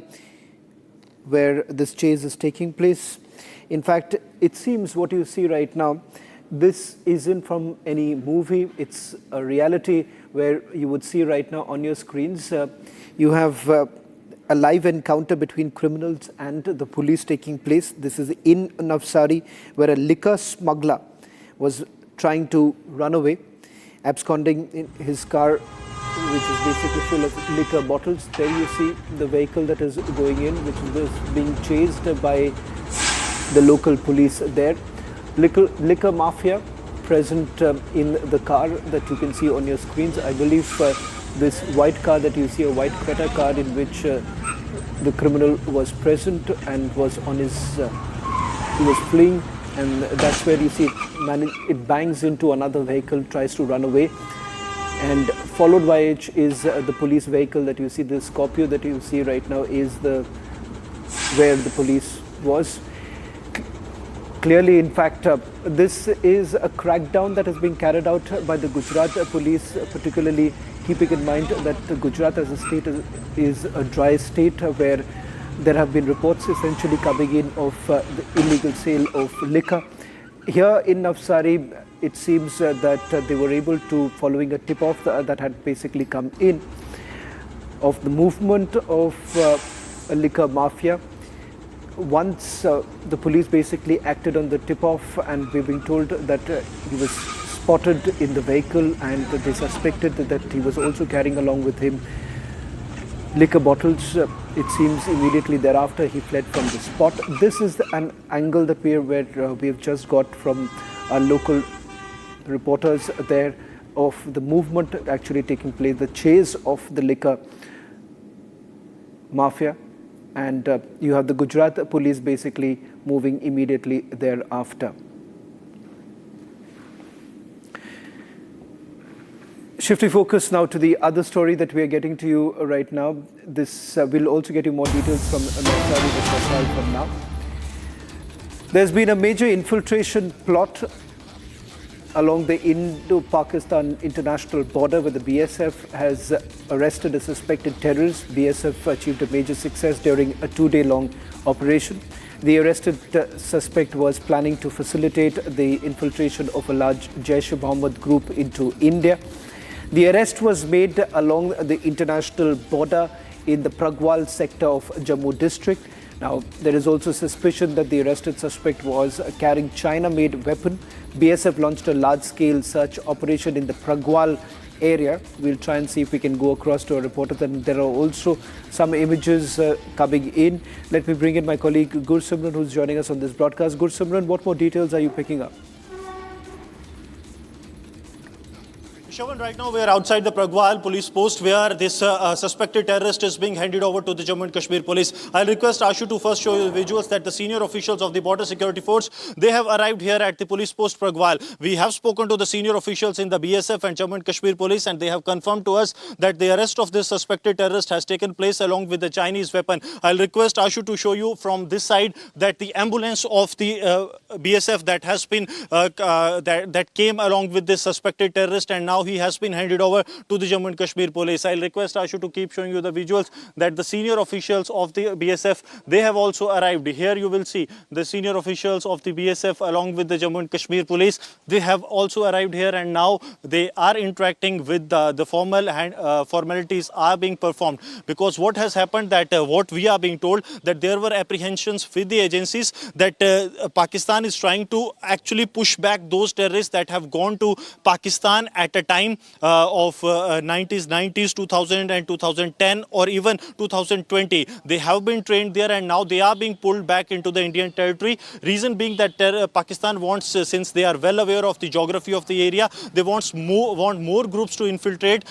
S8: where this chase is taking place. In fact, it seems what you see right now, this isn't from any movie. It's a reality where you would see right now on your screens. You have a live encounter between criminals and the police taking place. This is in Navsari, where a liquor smuggler was trying to run away, absconding in his car, which is basically full of liquor bottles. There you see the vehicle that is going in, which was being chased by the local police there. Liquor mafia present in the car that you can see on your screens. I believe this white car that you see, a white Creta car in which the criminal was present and was on his, he was fleeing, and that's where you see it bangs into another vehicle, tries to run away, and followed by it is the police vehicle that you see. The Scorpio that you see right now is where the police was. Clearly, in fact, this is a crackdown that has been carried out by the Gujarat police, particularly keeping in mind that Gujarat as a state is a dry state where there have been reports essentially coming in of the illegal sale of liquor. Here in Navsari, it seems that they were able to, following a tip-off that had basically come in of the movement of a liquor mafia. Once the police basically acted on the tip-off, and we've been told that he was spotted in the vehicle, and they suspected that he was also carrying along with him liquor bottles. It seems immediately thereafter he fled from the spot. This is an angle that we have just got from our local reporters there of the movement actually taking place, the chase of the liquor mafia. And you have the Gujarat police basically moving immediately thereafter. Shifting focus now to the other story that we are getting to you right now. This will also get you more details from Navsari from now. There's been a major infiltration plot along the Indo-Pakistan international border, where the BSF has arrested a suspected terrorist. BSF achieved a major success during a 2-day-long operation. The arrested suspect was planning to facilitate the infiltration of a large Jaish-e-Mohammed group into India. The arrest was made along the international border in the Pragwal sector of Jammu district. Now, there is also suspicion that the arrested suspect was carrying China-made weapon. BSF launched a large-scale search operation in the Pragwal area. We'll try and see if we can go across to a reporter. And there are also some images coming in. Let me bring in my colleague Gursimran, who's joining us on this broadcast. Gursimran, what more details are you picking up?
S2: Shravan, right now we are outside the Pragwal police post where this suspected terrorist is being handed over to the Jammu and Kashmir police. I'll request Ashu to first show you the visuals that the senior officials of the border security force, they have arrived here at the police post Pragwal. We have spoken to the senior officials in the BSF and Jammu and Kashmir police, and they have confirmed to us that the arrest of this suspected terrorist has taken place along with the Chinese weapon. I'll request Ashu to show you from this side that the ambulance of the BSF that has been that came along with this suspected terrorist, and now he has been handed over to the Jammu and Kashmir police. I'll request Ashu to keep showing you the visuals that the senior officials of the BSF, they have also arrived. Here you will see the senior officials of the BSF along with the Jammu and Kashmir police. They have also arrived here, and now they are interacting with the formalities are being performed. Because what has happened that what we are being told that there were apprehensions with the agencies that Pakistan is trying to actually push back those terrorists that have gone to Pakistan at a time of 90s, 2000 and 2010 or even 2020. They have been trained there, and now they are being pulled back into the Indian territory. Reason being that Pakistan wants, since they are well aware of the geography of the area, they want more groups to infiltrate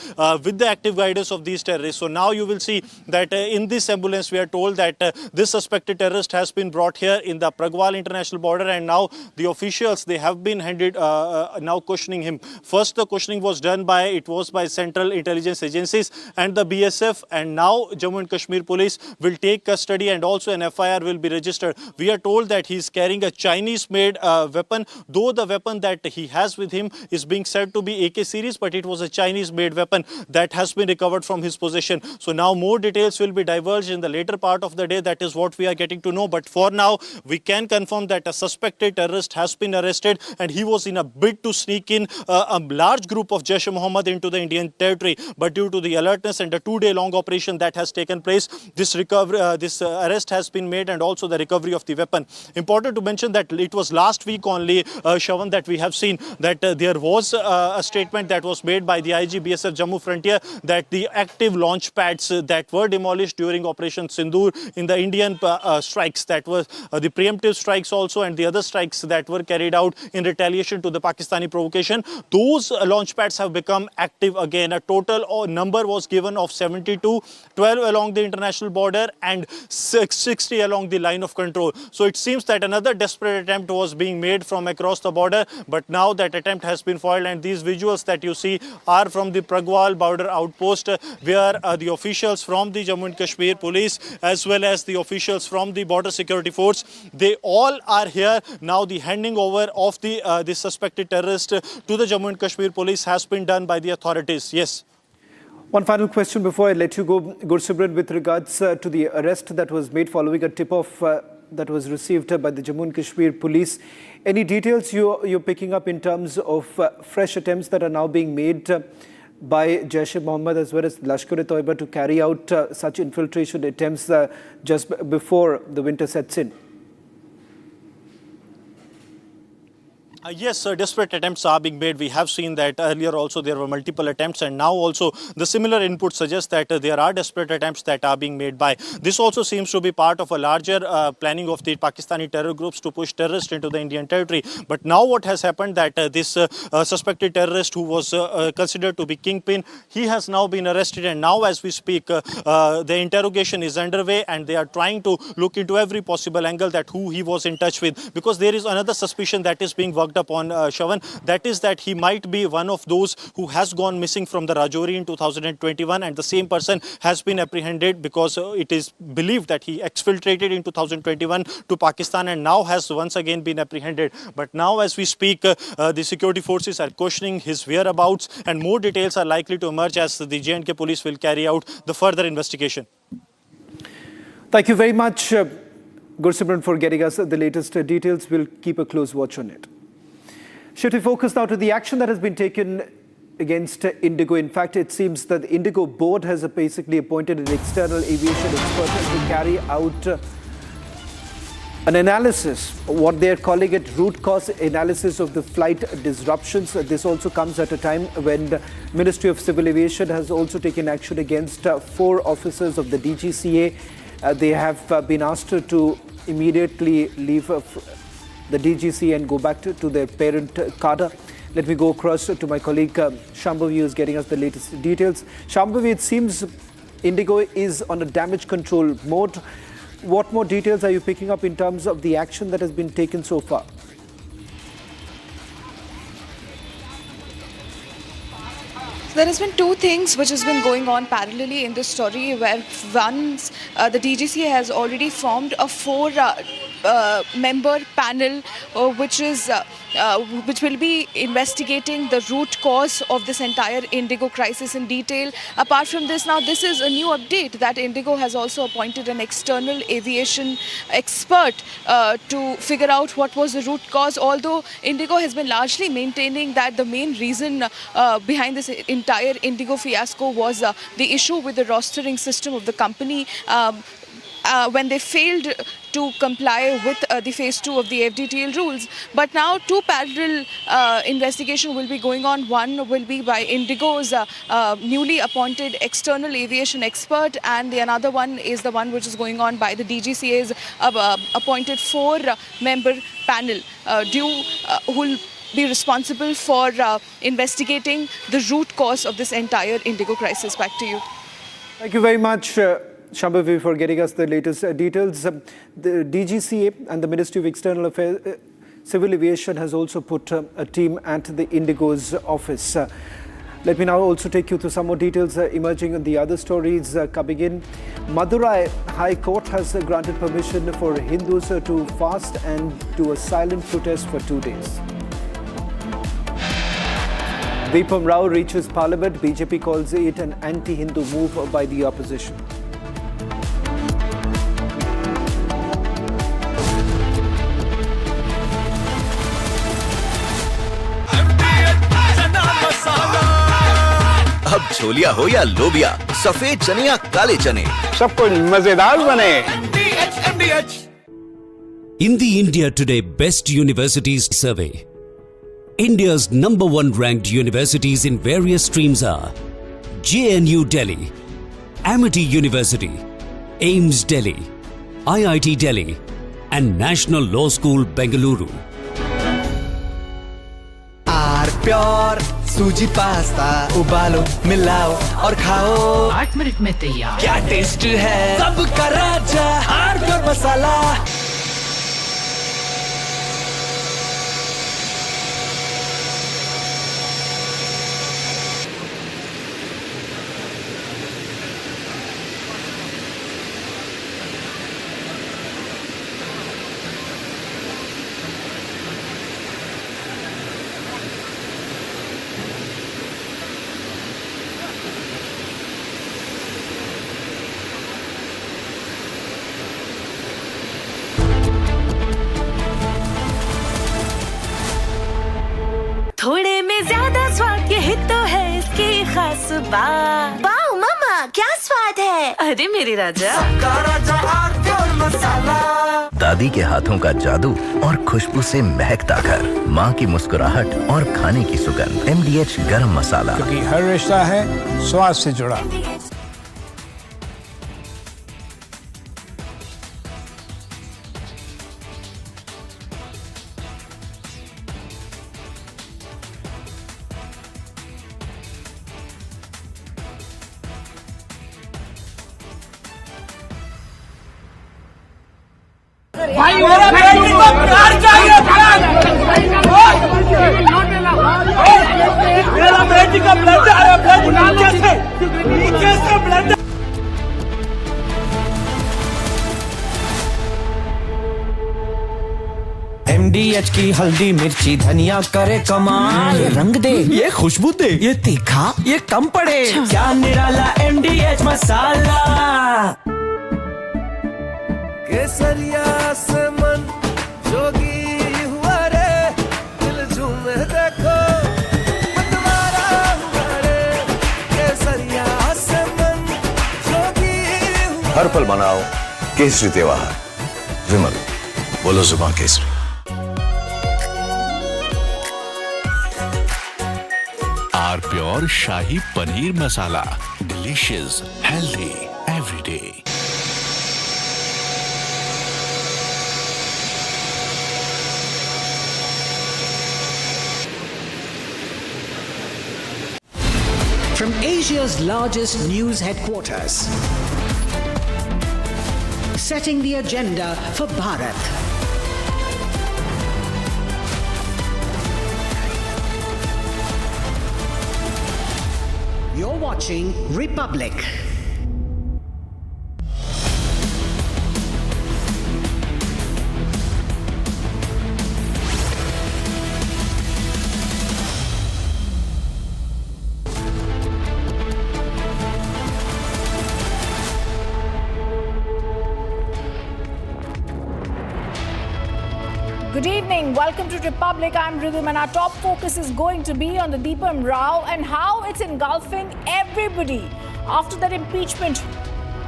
S2: with the active guidance of these terrorists. So now you will see that in this ambulance we are told that this suspected terrorist has been brought here in the Pragwal international border, and now the officials, they have been handed now questioning him. First the questioning was was done by Central Intelligence Agencies and the BSF, and now Jammu and Kashmir Police will take custody and also an FIR will be registered. We are told that he is carrying a Chinese-made weapon, though the weapon that he has with him is being said to be AK series, but it was a Chinese-made weapon that has been recovered from his possession. So now more details will be divulged in the later part of the day. That is what we are getting to know. But for now, we can confirm that a suspected terrorist has been arrested, and he was in a bid to sneak in a large group of Jaish-e-Mohammed into the Indian territory. But due to the alertness and the 2-day-long operation that has taken place, this arrest has been made and also the recovery of the weapon. Important to mention that it was last week only, Shravan, that we have seen that there was a statement that was made by the IGBSF Jammu Frontier that the active launch pads that were demolished during Operation Sindoor in the Indian strikes, that were the preemptive strikes also, and the other strikes that were carried out in retaliation to the Pakistani provocation, those launch pads have become active again. A total number was given of 72, 12 along the international border and 60 along the line of control. So it seems that another desperate attempt was being made from across the border, but now that attempt has been foiled, and these visuals that you see are from the Pragwal border outpost, where the officials from the Jammu and Kashmir Police as well as the officials from the Border Security Force, they all are here. Now the handing over of the suspected terrorist to the Jammu and Kashmir Police has been done by the authorities. Yes.
S8: One final question before I let you go, Gursimran, with regards to the arrest that was made following a tip-off that was received by the Jammu and Kashmir Police. Any details you're picking up in terms of fresh attempts that are now being made by Jaish-e-Mohammed as well as Lashkar-e-Toiba to carry out such infiltration attempts just before the winter sets in?
S2: Yes, desperate attempts are being made. We have seen that earlier also there were multiple attempts, and now also the similar input suggests that there are desperate attempts that are being made by. This also seems to be part of a larger planning of the Pakistani terror groups to push terrorists into the Indian territory. But now what has happened that this suspected terrorist who was considered to be kingpin, he has now been arrested, and now as we speak the interrogation is underway and they are trying to look into every possible angle that who he was in touch with, because there is another suspicion that is being worked upon, Shravan, that is that he might be one of those who has gone missing from the Rajouri in 2021, and the same person has been apprehended because it is believed that he exfiltrated in 2021 to Pakistan and now has once again been apprehended. But now as we speak, the security forces are questioning his whereabouts, and more details are likely to emerge as the J&K police will carry out the further investigation.
S8: Thank you very much, Gursimran, for getting us the latest details. We'll keep a close watch on it. Shifting focus now to the action that has been taken against IndiGo. In fact, it seems that the IndiGo board has basically appointed an external aviation expert to carry out an analysis, what they're calling it root cause analysis of the flight disruptions. This also comes at a time when the Ministry of Civil Aviation has also taken action against 4 officers of the DGCA. They have been asked to immediately leave the DGCA and go back to their parent cadre. Let me go across to my colleague Shambhavi, who is getting us the latest details. Shambhavi, it seems IndiGo is on a damage control mode. What more details are you picking up in terms of the action that has been taken so far?
S17: There has been 2 things which has been going on parallelly in this story, where once the DGCA has already formed a 4-member panel which will be investigating the root cause of this entire IndiGo crisis in detail. Apart from this, now this is a new update that IndiGo has also appointed an external aviation expert to figure out what was the root cause, although IndiGo has been largely maintaining that the main reason behind this entire IndiGo fiasco was the issue with the rostering system of the company. When they failed to comply with the phase 2 of the FDTL rules. But now 2 parallel investigation will be going on. One will be by IndiGo's newly appointed external aviation expert, and the another one is the one which is going on by the DGCA's appointed 4-member panel who will be responsible for investigating the root cause of this entire IndiGo crisis. Back to you.
S8: Thank you very much, Shambhavi, for getting us the latest details. The DGCA and the Ministry of External Affairs, Civil Aviation has also put a team at the IndiGo's office. Let me now also take you through some more details emerging on the other stories coming in. Madurai High Court has granted permission for Hindus to fast and do a silent protest for 2 days. Deepens Rao reaches Parliament. BJP calls it an anti-Hindu move by the opposition.
S4: अब छोलिया हो या लोबिया, सफेद चने या काले चने,
S5: सब कुछ मजेदार बने।
S6: In the India Today Best Universities Survey, India's #1 ranked universities in various streams are JNU Delhi, Amity University, AIMS Delhi, IIT Delhi, and National Law School Bengaluru.
S9: Pure सूजी पास्ता उबालो मिलाओ और खाओ 8 मिनट में तैयार। क्या टेस्ट है सबका राजा आर प्योर मसाला।
S3: थोड़े में ज्यादा स्वाद यही तो है इसकी खास बात। वाओ मामा क्या स्वाद है। अरे मेरे राजा मसाला।
S4: दादी के हाथों का जादू और खुशबू से महकता घर, माँ की मुस्कुराहट और खाने की सुगंध। MDH गरम मसाला,
S5: क्योंकि हर रिश्ता है स्वाद से जुड़ा।
S11: भाई मेरा बेटी को प्यार चाहिए, मेरा बेटी का ब्लड आ रहा है, नीचे से ब्लड।
S9: MDH की हल्दी मिर्ची धनिया करे कमाल। ये रंग दे, ये खुशबू दे, ये तीखा, ये कम पड़े। क्या निराला MDH मसाला।
S11: केसरिया से मन जोगी हुआ रे, दिल झूमे देखो मतवारा हुआ रे। केसरिया से मन जोगी हुआ।
S4: हर पल मनाओ केसरी त्योहार। विमल, बोलो जुबान केसरी।
S23: R pure shahi paneer masala, delicious, healthy every day.
S16: From Asia's largest news headquarters, setting the agenda for Bharat. You're watching Republic.
S10: Good evening. Welcome to Republic. I'm Rhythm, and our top focus is going to be on the Deepens Rao and how it's engulfing everybody after that impeachment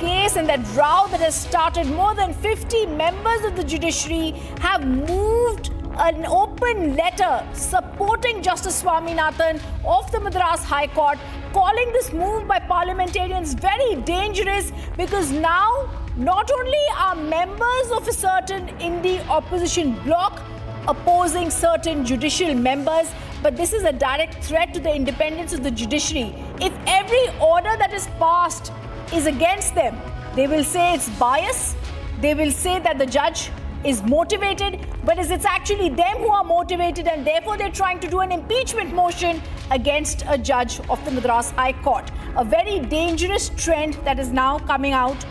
S10: case and that row that has started. More than 50 members of the judiciary have moved an open letter supporting Justice Swaminathan of the Madras High Court, calling this move by parliamentarians very dangerous because now not only are members of a certain Indi opposition bloc opposing certain judicial members, but this is a direct threat to the independence of the judiciary. If every order that is passed is against them, they will say it's bias. They will say that the judge
S3: is motivated, but it's actually them who are motivated, and therefore they're trying to do an impeachment motion against a judge of the Madras High Court. A very dangerous trend that is now coming out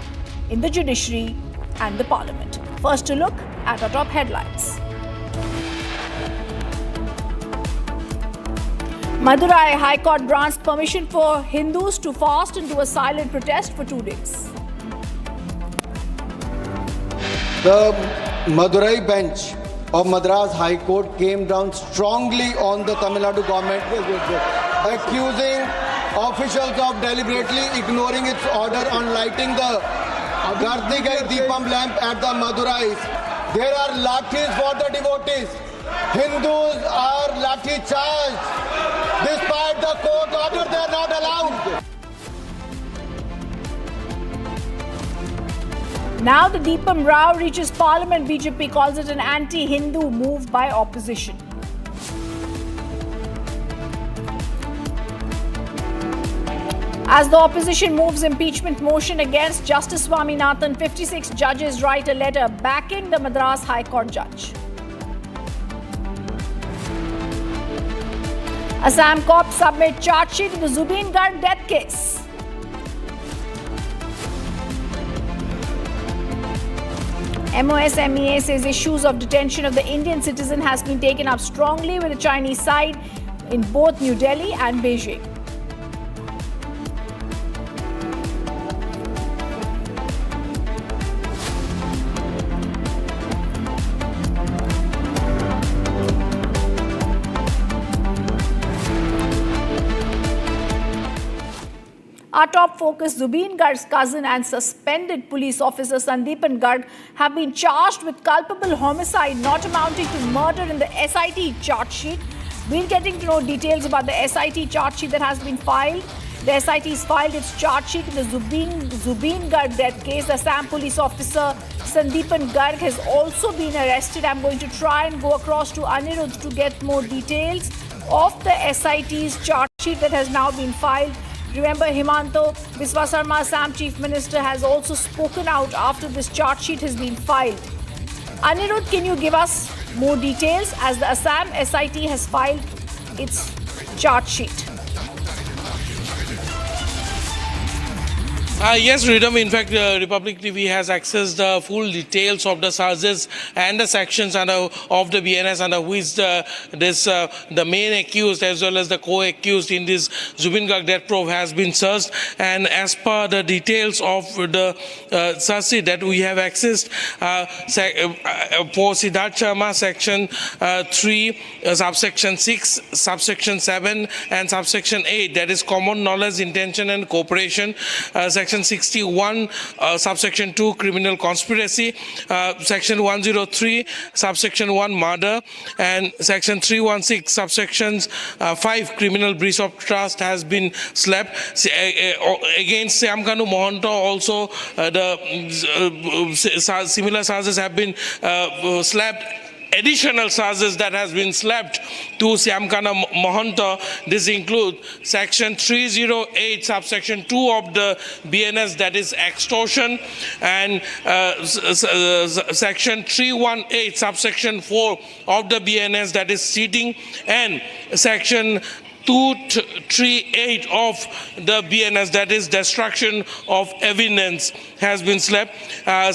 S3: in the judiciary and the parliament. First, a look at our top headlines. Madurai High Court grants permission for Hindus to fast and do a silent protest for 2 days.
S1: The Madurai bench of Madras High Court came down strongly on the Tamil Nadu government, accusing officials of deliberately ignoring its order on lighting the Kartigai Deepam lamp at the Madurais. There are lathis for the devotees. Hindus are lathi charged. Despite the court order, they are not allowed.
S3: Now the Deepam row reaches Parliament. BJP calls it an anti-Hindu move by opposition. As the opposition moves impeachment motion against Justice Swaminathan, 56 judges write a letter backing the Madras High Court judge. Assam cops submit charge sheet in the Zubeen Garg death case. MOSMEA says issues of detention of the Indian citizen has been taken up strongly with the Chinese side in both New Delhi and Beijing. Our top focus, Zubeen Garg's cousin and suspended police officer Deepens Garg have been charged with culpable homicide not amounting to murder in the SIT charge sheet. We're getting to know details about the SIT charge sheet that has been filed. The SIT has filed its charge sheet in the Zubeen Garg death case. Assam police officer Deepens Garg has also been arrested. I'm going to try and go across to Anirudh to get more details of the SIT's charge sheet that has now been filed. Remember, Himanto Biswa Sarma, Assam Chief Minister, has also spoken out after this charge sheet has been filed. Anirudh, can you give us more details as the Assam SIT has filed its charge sheet?
S15: Yes, Ridham. In fact, Republic TV has accessed the full details of the charges and the sections of the BNS under which the main accused as well as the co-accused in this Zubeen Garg death probe has been searched. And as per the details of the search sheet that we have accessed, for Siddharth Sharma, section 3, subsection 6, subsection 7 and subsection 8, that is common knowledge, intention and cooperation, Section 61, subsection 2, criminal conspiracy, Section 103, subsection 1, murder, and Section 316, subsections 5, criminal breach of trust has been slapped. Against Syamkanu Mohanto also, the similar charges have been slapped. Additional charges that has been slapped to Syamkana Mohanta. This include section 308 subsection 2 of the BNS, that is extortion, and section 318 subsection 4 of the BNS, that is cheating, and section 238 of the BNS, that is destruction of evidence, has been slapped.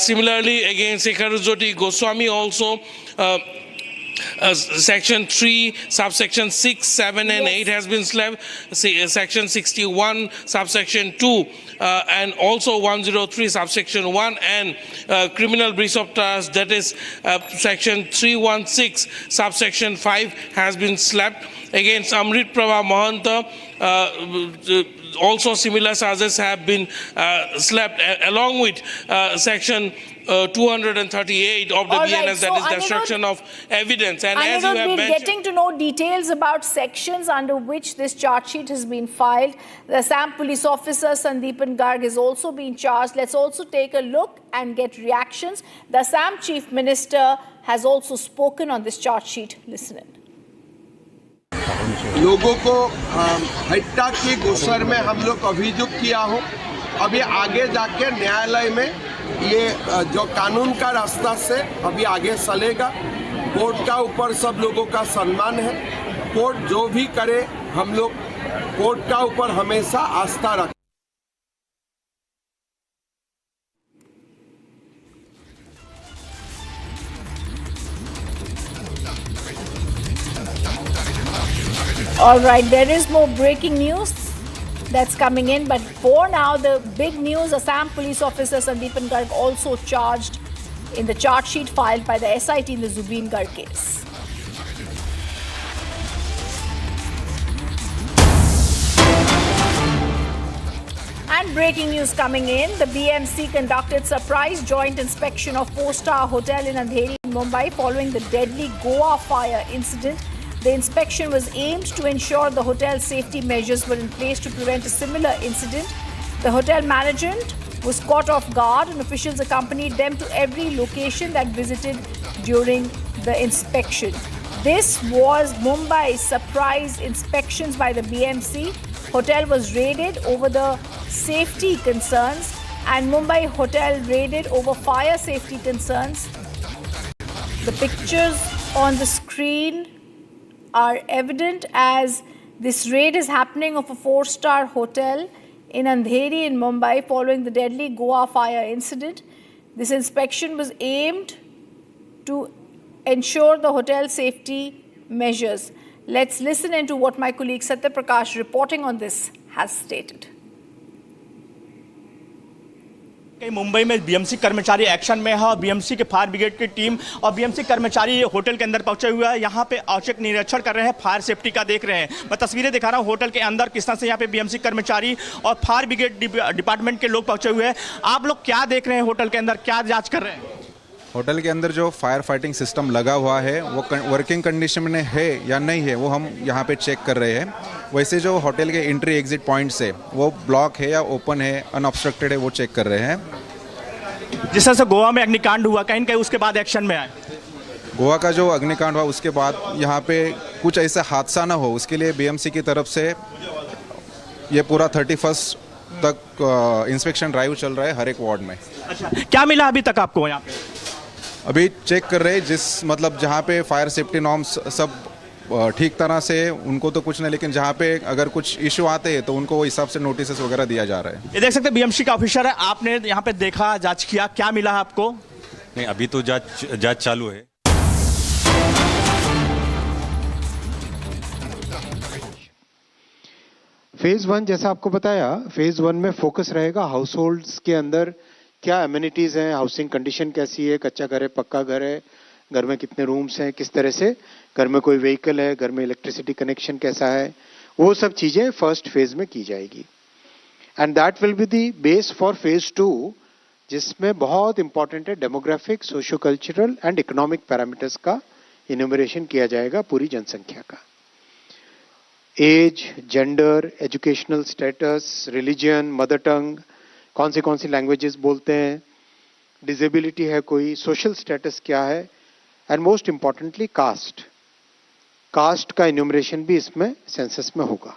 S15: Similarly, against Sekharujyoti Goswami also, section 3, subsection 6, 7 and 8 has been slapped. Section 61, subsection 2 and also 103, subsection 1 and criminal breach of trust, that is section 316, subsection 5 has been slapped. Against Amrit Prabha Mahanta, also similar charges have been slapped, along with section 238 of the BNS, that is destruction of evidence. And as you have
S3: we're
S15: mentioned,
S3: getting to know details about sections under which this charge sheet has been filed. The Assam police officer Deepens Garg has also been charged. Let's also take a look and get reactions. The Assam Chief Minister has also spoken on this charge sheet. Listen in.
S18: लोगों को हत्या की गुस्सर में हम लोग अभियुक्त किया हो, अभी आगे जाके न्यायालय में ये जो कानून का रास्ता से अभी आगे चलेगा। कोर्ट का ऊपर सब लोगों का सम्मान है। कोर्ट जो भी करे, हम लोग कोर्ट का ऊपर हमेशा आस्था रखें।
S3: All right, there is more breaking news that's coming in, but for now, the big news: Assam police officer Deepens Garg also charged in the charge sheet filed by the SIT in the Zubeen Garg case. And breaking news coming in: the BMC conducted surprise joint inspection of 4-star hotel in Andheri, Mumbai, following the deadly Goa fire incident. The inspection was aimed to ensure the hotel's safety measures were in place to prevent a similar incident. The hotel management was caught off guard, and officials accompanied them to every location that visited during the inspection. This was Mumbai's surprise inspections by the BMC. Hotel was raided over the safety concerns, and Mumbai hotel raided over fire safety concerns. The pictures on the screen are evident as this raid is happening of a 4-star hotel in Andheri in Mumbai following the deadly Goa fire incident. This inspection was aimed to ensure the hotel safety measures. Let's listen into what my colleague Satya Prakash reporting on this has stated.
S7: Mumbai में BMC कर्मचारी action में है और BMC के fire brigade की team और BMC कर्मचारी hotel के अंदर पहुंचे हुए हैं। यहाँ पे औचक निरीक्षण कर रहे हैं, फायर सेफ्टी का देख रहे हैं। मैं तस्वीरें दिखा रहा हूँ होटल के अंदर किस तरह से यहाँ पे बीएमसी कर्मचारी और फायर ब्रिगेड डिपार्टमेंट के लोग पहुंचे हुए हैं। आप लोग क्या देख रहे हैं होटल के अंदर, क्या जाँच कर रहे हैं?
S20: होटल के अंदर जो फायर फाइटिंग सिस्टम लगा हुआ है वो वर्किंग कंडीशन में है या नहीं है, वो हम यहाँ पे चेक कर रहे हैं। वैसे जो होटल के एंट्री एग्जिट पॉइंट्स है वो ब्लॉक है या ओपन है, अनऑब्स्ट्रक्टेड है, वो चेक कर रहे हैं।
S7: जिस तरह से गोवा में अग्निकांड हुआ, कहीं कहीं उसके बाद एक्शन में आए।
S20: गोवा का जो अग्निकांड हुआ उसके बाद यहाँ पे कुछ ऐसा हादसा ना हो, उसके लिए बीएमसी की तरफ से ये पूरा 31 तक इंस्पेक्शन ड्राइव चल रहा है हर एक वार्ड में।
S7: अच्छा, क्या मिला अभी तक आपको यहाँ पे?
S20: अभी चेक कर रहे हैं, जिस मतलब जहाँ पे फायर सेफ्टी नॉर्म्स सब ठीक तरह से, उनको तो कुछ नहीं, लेकिन जहाँ पे अगर कुछ इशू आते हैं तो उनको वो हिसाब से नोटिस वगैरह दिया जा रहा है।
S7: ये देख सकते हैं बीएमसी का ऑफिसर है, आपने यहाँ पे देखा, जांच किया, क्या मिला है आपको?
S21: नहीं, अभी तो जांच चालू है।
S22: फेज 1 जैसा आपको बताया, फेज 1 में फोकस रहेगा हाउस होल्ड्स के अंदर क्या एमिनिटीज हैं, हाउसिंग कंडीशन कैसी है, कच्चा घर है, पक्का घर है, घर में कितने रूम्स हैं, किस तरह से घर में कोई व्हीकल है, घर में इलेक्ट्रिसिटी कनेक्शन कैसा है, वो सब चीजें फर्स्ट फेज में की जाएगी। And that will be the base for phase 2, जिसमें बहुत इंपॉर्टेंट है demographic, socio cultural and economic parameters का इन्यूमरेशन किया जाएगा पूरी जनसंख्या का। Age, gender, educational status, religion, mother tongue, कौन सी लैंग्वेजेस बोलते हैं, डिसेबिलिटी है कोई, सोशल स्टेटस क्या है, एंड मोस्ट इंपॉर्टेंटली कास्ट का इन्यूमरेशन भी इसमें सेंसस में होगा।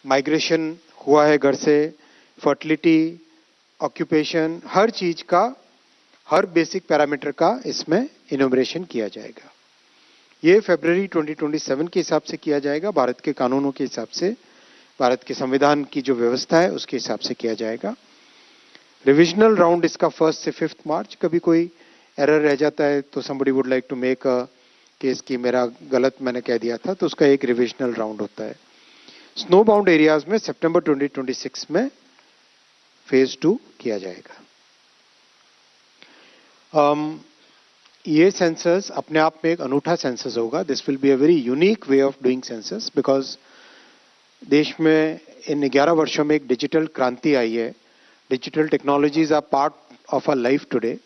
S22: माइग्रेशन हुआ है घर से, फर्टिलिटी, ऑक्यूपेशन, हर चीज का, हर बेसिक पैरामीटर का इसमें इन्यूमरेशन किया जाएगा। ये फरवरी 2027 के हिसाब से किया जाएगा, भारत के कानूनों के हिसाब से, भारत के संविधान की जो व्यवस्था है उसके हिसाब से किया जाएगा। रिविजनल राउंड इसका 1 से 5 मार्च। कभी कोई एरर रह जाता है तो somebody would like to make a case की मेरा गलत मैंने कह दिया था, तो उसका एक रिविजनल राउंड होता है। स्नो बाउंड एरियाज में सितंबर 2026 में फेज 2 किया जाएगा। ये सेंसस अपने आप में एक अनूठा सेंसस होगा। This will be a very unique way of doing census, because देश में इन 11 वर्षों में एक डिजिटल क्रांति आई है। Digital technologies are part of our life today.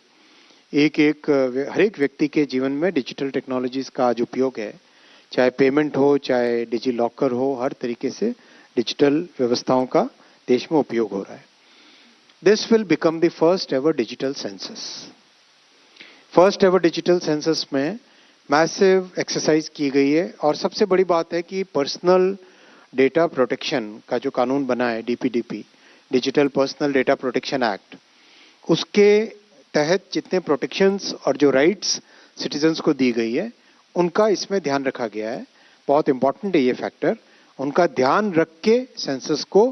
S22: हर एक व्यक्ति के जीवन में डिजिटल टेक्नोलॉजीज का आज उपयोग है, चाहे पेमेंट हो, चाहे डिजी लॉकर हो, हर तरीके से डिजिटल व्यवस्थाओं का देश में उपयोग हो रहा है। This will become the first ever digital census. First ever digital census में मैसिव एक्सरसाइज की गई है, और सबसे बड़ी बात है कि पर्सनल डेटा प्रोटेक्शन का जो कानून बना है, DPDP, digital personal data protection act, उसके तहत जितने प्रोटेक्शंस और जो राइट्स सिटीजन्स को दी गई है उनका इसमें ध्यान रखा गया है। बहुत इंपॉर्टेंट है ये फैक्टर। उनका ध्यान रख के सेंसस को